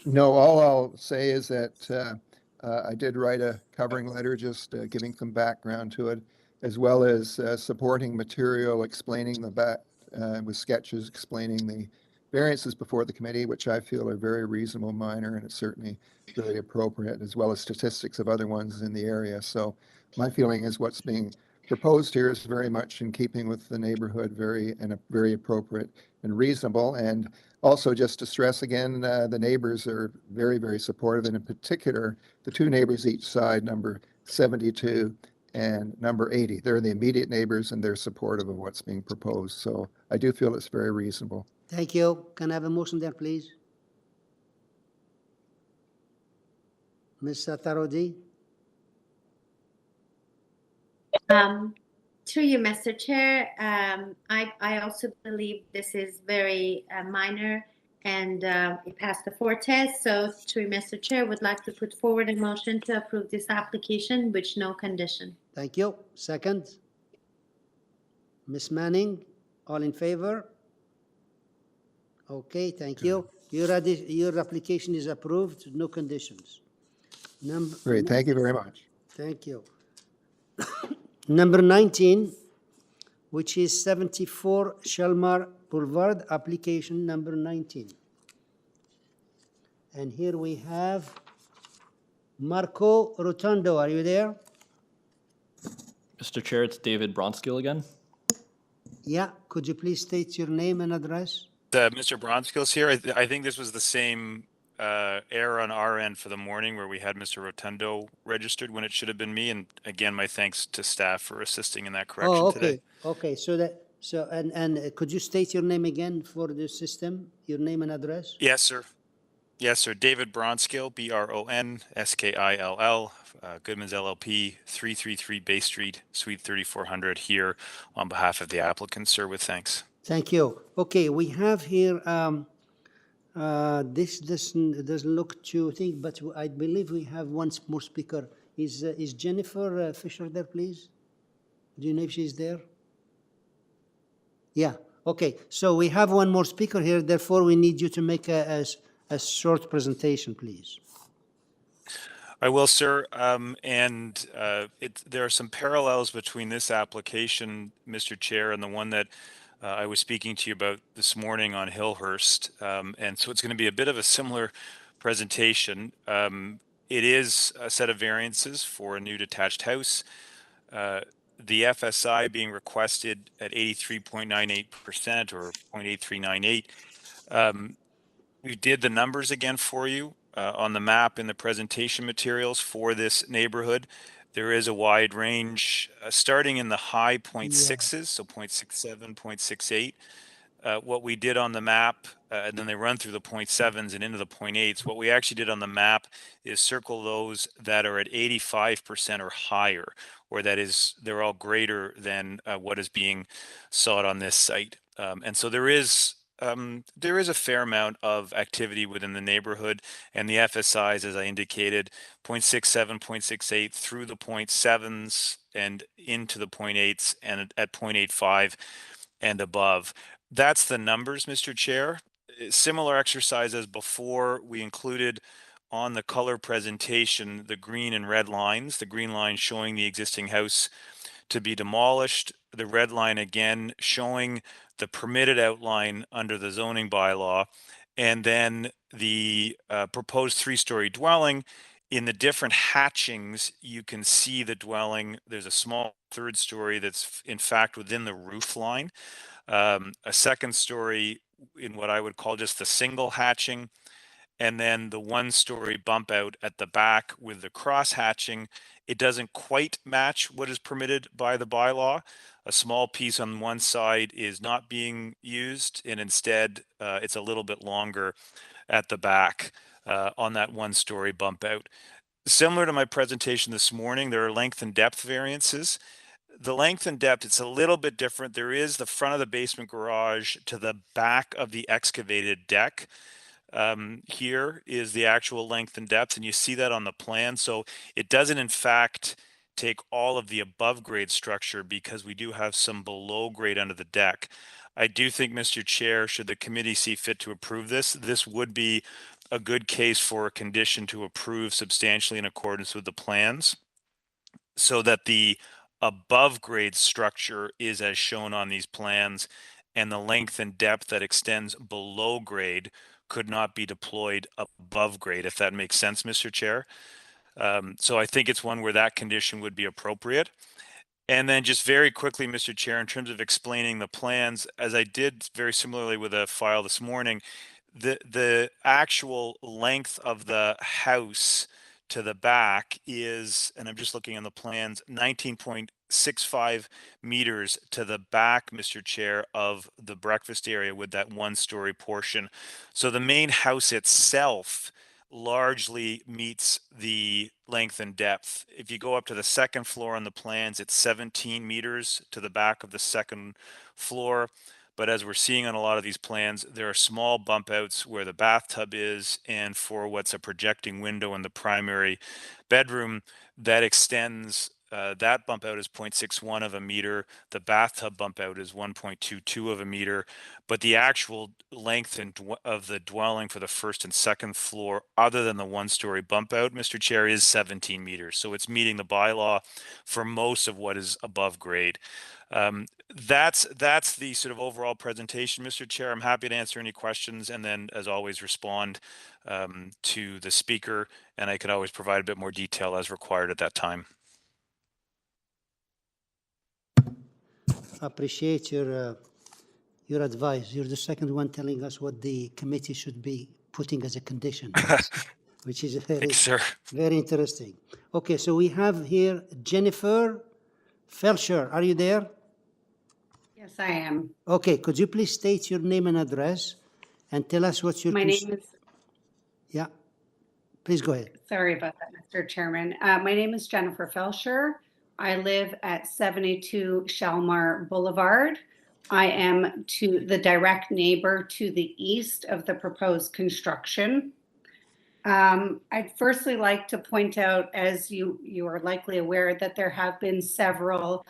No, all I'll say is that I did write a covering letter just giving some background to it, as well as supporting material explaining the back with sketches explaining the variances before the committee, which I feel are very reasonable, minor, and it's certainly really appropriate, as well as statistics of other ones in the area. So my feeling is what's being proposed here is very much in keeping with the neighborhood, very appropriate and reasonable. And also, just to stress again, the neighbors are very, very supportive, and in particular, the two neighbors each side, number 72 and number 80. They're the immediate neighbors, and they're supportive of what's being proposed. So I do feel it's very reasonable. Thank you. Can I have a motion there, please? Ms. Tarodi? Through you, Mr. Chair, I also believe this is very minor and it passed the 4 test. So through Mr. Chair, would like to put forward a motion to approve this application with no condition. Thank you. Second? Ms. Manning, all in favor? Okay, thank you. Your application is approved, no conditions. Great, thank you very much. Thank you. Number 19, which is 74 Shalmar Boulevard, application number 19. And here we have Marco Rotondo. Are you there? Mr. Chair, it's David Bronskill again. Yeah, could you please state your name and address? Mr. Bronskill's here. I think this was the same error on our end for the morning where we had Mr. Rotundo registered when it should have been me. And again, my thanks to staff for assisting in that correction today. Okay. And could you state your name again for the system? Your name and address? Yes, sir. Yes, sir. David Bronskill, BRONSKILL, Goodman's LLP, 333 Bay Street, Suite 3400 here on behalf of the applicant, sir, with thanks. Thank you. Okay, we have here, this doesn't look too thick, but I believe we have one more speaker. Is Jennifer Fisher there, please? Do you know if she's there? Yeah, okay. So we have one more speaker here, therefore we need you to make a short presentation, please. I will, sir. There are some parallels between this application, Mr. Chair, and the one that I was speaking to you about this morning on HILLHURST. And so it's going to be a bit of a similar presentation. It is a set of variances for a new detached house. The FSI being requested at 83.98% or 0.8398. We did the numbers again for you on the map in the presentation materials for this neighborhood. There is a wide range starting in the high 0.6s, so 0.67, 0.68. What we did on the map, and then they run through the 0.7s and into the 0.8s. What we actually did on the map is circle those that are at 85% or higher, or that is, they're all greater than what is being sought on this site. And so there is a fair amount of activity within the neighborhood, and the FSIs, as I indicated, 0.67, 0.68 through the 0.7s and into the 0.8s and at 0.85 and above. That's the numbers, Mr. Chair. Similar exercise as before, we included on the color presentation the green and red lines, the green line showing the existing house to be demolished, the red line again showing the permitted outline under the zoning bylaw, and then the proposed 3-story dwelling. In the different hatchings, you can see the dwelling. There's a small 3rd story that's in fact within the roof line, a 2nd story in what I would call just the single hatching, and then the 1-story bump out at the back with the cross hatching. It doesn't quite match what is permitted by the bylaw. A small piece on one side is not being used, and instead it's a little bit longer at the back on that 1-story bump out. Similar to my presentation this morning, there are length and depth variances. The length and depth, it's a little bit different. There is the front of the basement garage to the back of the excavated deck. Here is the actual length and depth, and you see that on the plan. So it doesn't in fact take all of the above grade structure, because we do have some below grade under the deck. I do think, Mr. Chair, should the committee see fit to approve this, this would be a good case for a condition to approve substantially in accordance with the plans, so that the above grade structure is as shown on these plans, and the length and depth that extends below grade could not be deployed above grade, if that makes sense, Mr. Chair. So I think it's one where that condition would be appropriate. And then just very quickly, Mr. Chair, in terms of explaining the plans, as I did very similarly with a file this morning, the actual length of the house to the back is, and I'm just looking on the plans, 19.65 meters to the back, Mr. Chair, of the breakfast area with that one-story portion. So the main house itself largely meets the length and depth. If you go up to the second floor on the plans, it's 17 meters to the back of the second floor. But as we're seeing on a lot of these plans, there are small bump outs where the bathtub is, and for what's a projecting window in the primary bedroom that extends, that bump out is 0.61 of a meter. The bathtub bump out is 1.22 of a meter, but the actual length of the dwelling for the first and second floor, other than the one-story bump out, Mr. Chair, is 17 meters. So it's meeting the bylaw for most of what is above grade. That's the sort of overall presentation, Mr. Chair. I'm happy to answer any questions, and then, as always, respond to the speaker, and I could always provide a bit more detail as required at that time. Appreciate your advice. You're the second one telling us what the committee should be putting as a condition, which is very interesting. Okay, so we have here Jennifer Felcher. Are you there? Yes, I am. Okay, could you please state your name and address and tell us what your... My name is... Yeah, please go ahead. Sorry about that, Mr. Chairman. My name is Jennifer Felcher. I live at 72 Shalmar Boulevard. I am to the direct neighbor to the east of the proposed construction. I'd firstly like to point out, as you are likely aware, that there have been several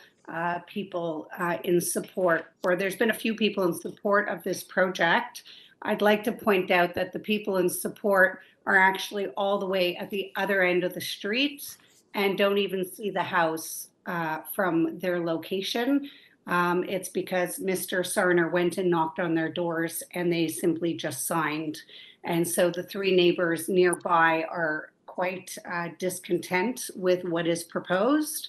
people in support, or there's been a few people in support of this project. I'd like to point out that the people in support are actually all the way at the other end of the street and don't even see the house from their location. It's because Mr. Sarner went and knocked on their doors and they simply just signed. And so the three neighbors nearby are quite discontent with what is proposed.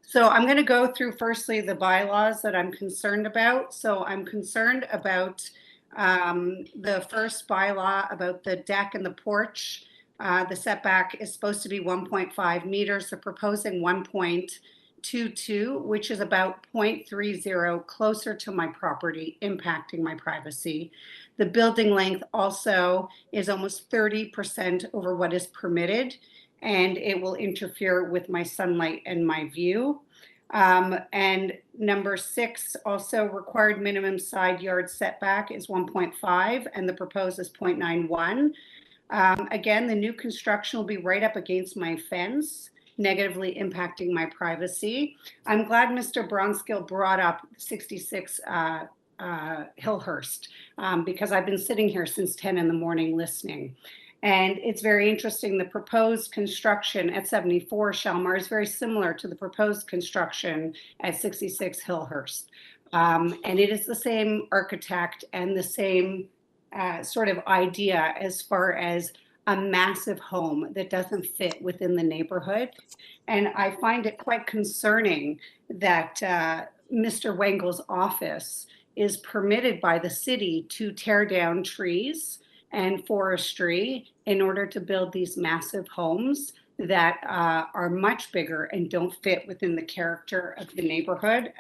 So I'm going to go through firstly the bylaws that I'm concerned about. So I'm concerned about the first bylaw about the deck and the porch. The setback is supposed to be 1.5 meters. They're proposing 1.22, which is about 0.30 closer to my property, impacting my privacy. The building length also is almost 30% over what is permitted, and it will interfere with my sunlight and my view. And number 6, also required minimum side yard setback is 1.5, and the proposed is 0.91. Again, the new construction will be right up against my fence, negatively impacting my privacy. I'm glad Mr. Bronskill brought up 66 HILLHURST because I've been sitting here since 10 in the morning listening. And it's very interesting. The proposed construction at 74 Shalmar is very similar to the proposed construction at 66 HILLHURST. And it is the same architect and the same sort of idea as far as a massive home that doesn't fit within the neighborhood. And I find it quite concerning that Mr. Wengel's office is permitted by the city to tear down trees and forestry in order to build these massive homes that are much bigger and don't fit within the character of the neighborhood.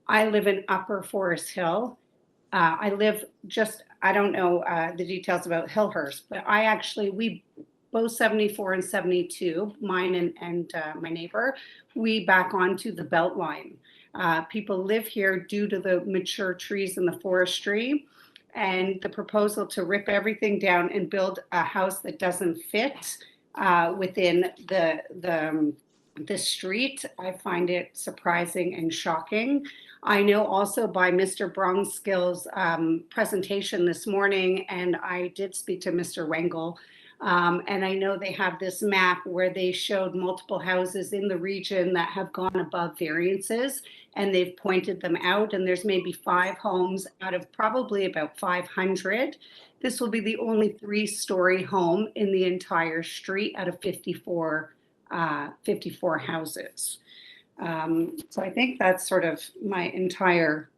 I live in Upper Forest Hill. I live just, I don't know the details about HILLHURST, but we both 74 and 72, mine and my neighbor, we back onto the Beltline. People live here due to the mature trees and the forestry, and the proposal to rip everything down and build a house that doesn't fit within the the street. I find it surprising and shocking. I know also by Mr. Bronskill's presentation this morning, and I did speak to Mr. Wengel, and I know they have this map where they showed multiple houses in the region that have gone above variances, and they've pointed them out, and there's maybe 5 homes out of probably about 500. This will be the only 3-story home in the entire street out of 54 houses. So I think that's sort of my entire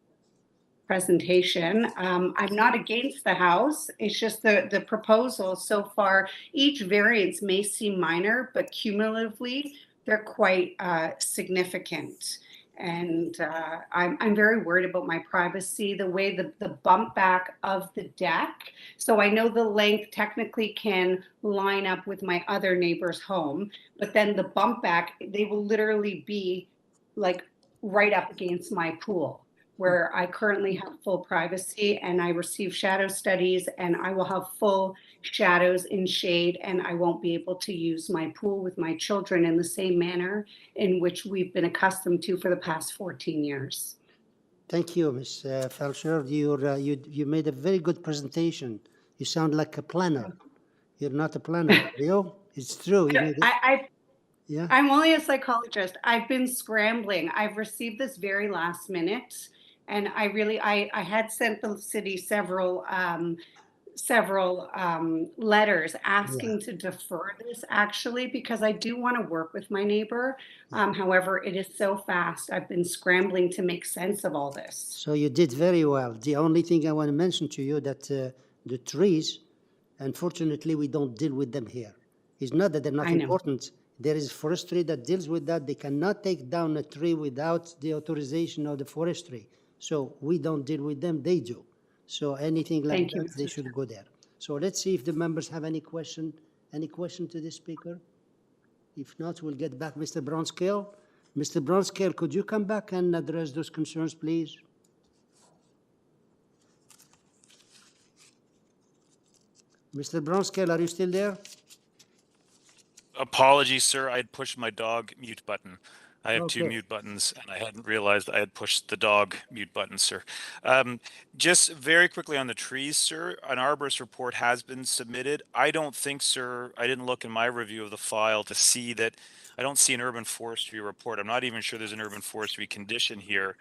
presentation. I'm not against the house. It's just the proposal so far, each variance may seem minor, but cumulatively they're quite significant. And I'm very worried about my privacy, the way the bump back of the deck. So I know the length technically can line up with my other neighbor's home, but then the bump back, they will literally be like right up against my pool, where I currently have full privacy and I receive shadow studies, and I will have full shadows in shade, and I won't be able to use my pool with my children in the same manner in which we've been accustomed to for the past 14 years. Thank you, Ms. Felcher. You made a very good presentation. You sound like a planner. You're not a planner, Leo. It's true. You made it. Yeah. I'm only a psychologist. I've been scrambling. I've received this very last minute, and I had sent the city several letters asking to defer this, actually, because I do want to work with my neighbor. However, it is so fast. I've been scrambling to make sense of all this. So you did very well. The only thing I want to mention to you that the trees, unfortunately, we don't deal with them here. It's not that they're not important. There is forestry that deals with that. They cannot take down a tree without the authorization of the forestry. So we don't deal with them, they do. So anything like that, they should go there. So let's see if the members have any question to the speaker. If not, we'll get back Mr. Bronskill. Mr. Bronskill, could you come back and address those concerns, please? Mr. Bronskill, are you still there? Apologies, sir. I had pushed my dog mute button. I have 2 Okay. mute buttons, and I hadn't realized I had pushed the dog mute button, sir. Just very quickly on the trees, sir, an arborist report has been submitted. I don't think, sir, I didn't look in my review of the file to see that. I don't see an urban forestry report. I'm not even sure there's an urban forestry condition here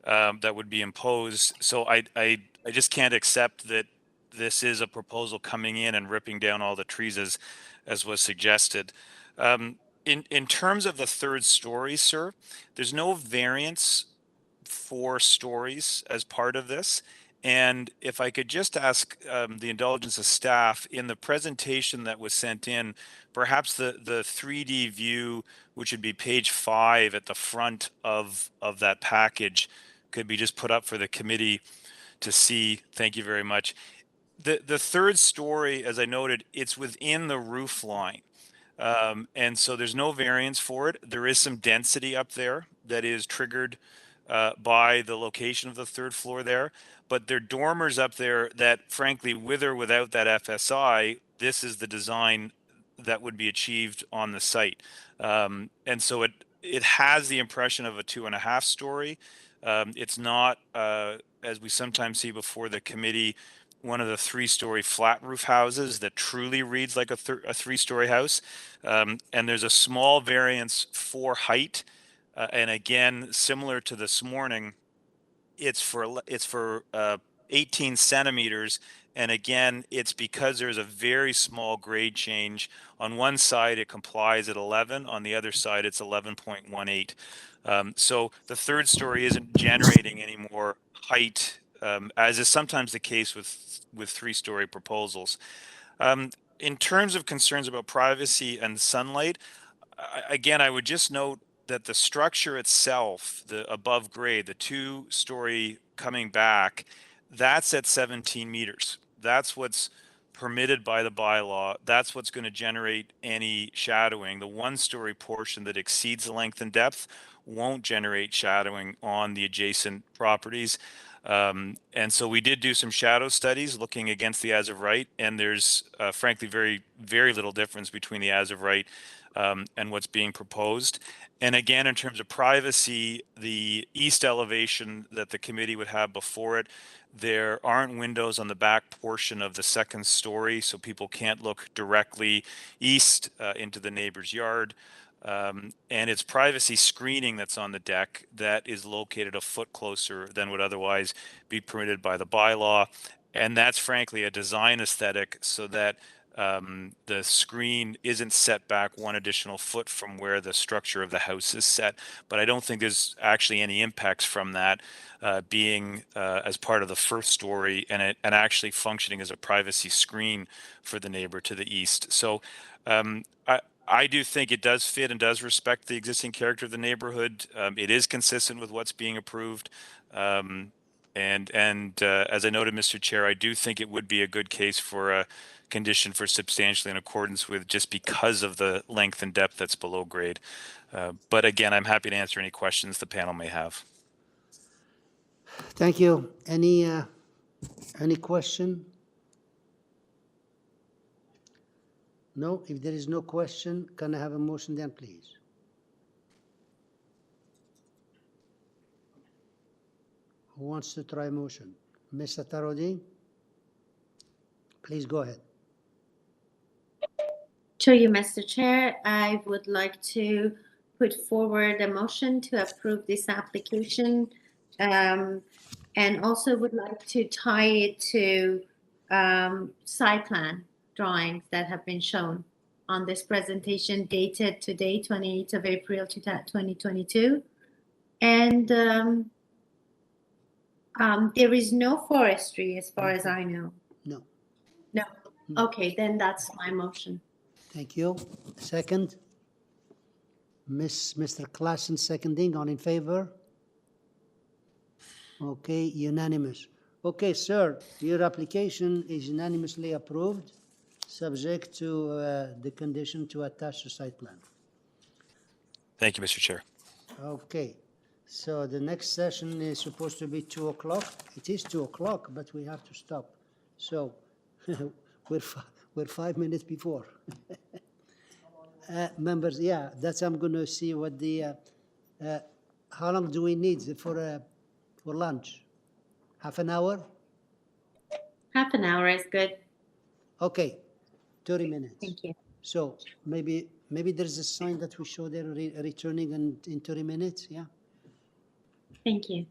that would be imposed. So I just can't accept that this is a proposal coming in and ripping down all the trees as was suggested. In terms of the 3rd story, sir, there's no variance for stories as part of this. And if I could just ask the indulgence of staff, in the presentation that was sent in, perhaps the 3D view, which would be page 5 at the front of that package, could be just put up for the committee to see. Thank you very much. The 3rd story, as I noted, it's within the roof line. And so there's no variance for it. There is some density up there that is triggered by the location of the 3rd floor there. But there are dormers up there that, frankly, with or without that FSI, this is the design that would be achieved on the site. And so it has the impression of a 2.5 story. It's not, as we sometimes see before the committee, one of the 3-story flat roof houses that truly reads like a 3-story house. And there's a small variance for height. And again, similar to this morning, it's for 18 centimeters. And again, it's because there's a very small grade change. On one side, it complies at 11. On the other side, it's 11.18. So the 3rd story isn't generating any more height, as is sometimes the case with 3-story proposals. In terms of concerns about privacy and sunlight, again, I would just note that the structure itself, the above grade, the 2-story coming back, that's at 17 meters. That's what's permitted by the bylaw. That's what's going to generate any shadowing. The 1-story portion that exceeds the length and depth won't generate shadowing on the adjacent properties. And so we did do some shadow studies looking against the as of right, and there's frankly very little difference between the as of right and what's being proposed. And again, in terms of privacy, the east elevation that the committee would have before it, there aren't windows on the back portion of the second story, so people can't look directly east into the neighbor's yard. And it's privacy screening that's on the deck that is located a foot closer than would otherwise be permitted by the bylaw. And that's frankly a design aesthetic so that the screen isn't set back one additional foot from where the structure of the house is set. But I don't think there's actually any impacts from that being as part of the first story and actually functioning as a privacy screen for the neighbor to the east. So I do think it does fit and does respect the existing character of the neighborhood. It is consistent with what's being approved. And as I noted, Mr. Chair, I do think it would be a good case for a condition for substantially in accordance with, just because of the length and depth that's below grade. But again, I'm happy to answer any questions the panel may have. Thank you. Any question? No? If there is no question, can I have a motion then, please? Who wants to try a motion? Mr. Tarodi? Please go ahead. To you, Mr. Chair, I would like to put forward a motion to approve this application, and also would like to tie it to site plan drawings that have been shown on this presentation dated today, 28th of April 2022. And there is no forestry as far as I know. No. No. Okay, then that's my motion. Thank you. Second? Mr. Klassen seconding. All in favor? Okay, unanimous. Okay, sir, your application is unanimously approved, subject to the condition to attach the site plan. Thank you, Mr. Chair. Okay, so the next session is supposed to be 2 o'clock. It is 2 o'clock, but we have to stop. So we're 5 minutes before. Members, yeah, that's, I'm going to see what the, how long do we need for lunch? Half an hour? Half an hour is good. Okay, 30 minutes. Thank you. So maybe there's a sign that we show they're returning in 30 minutes, yeah? Thank you.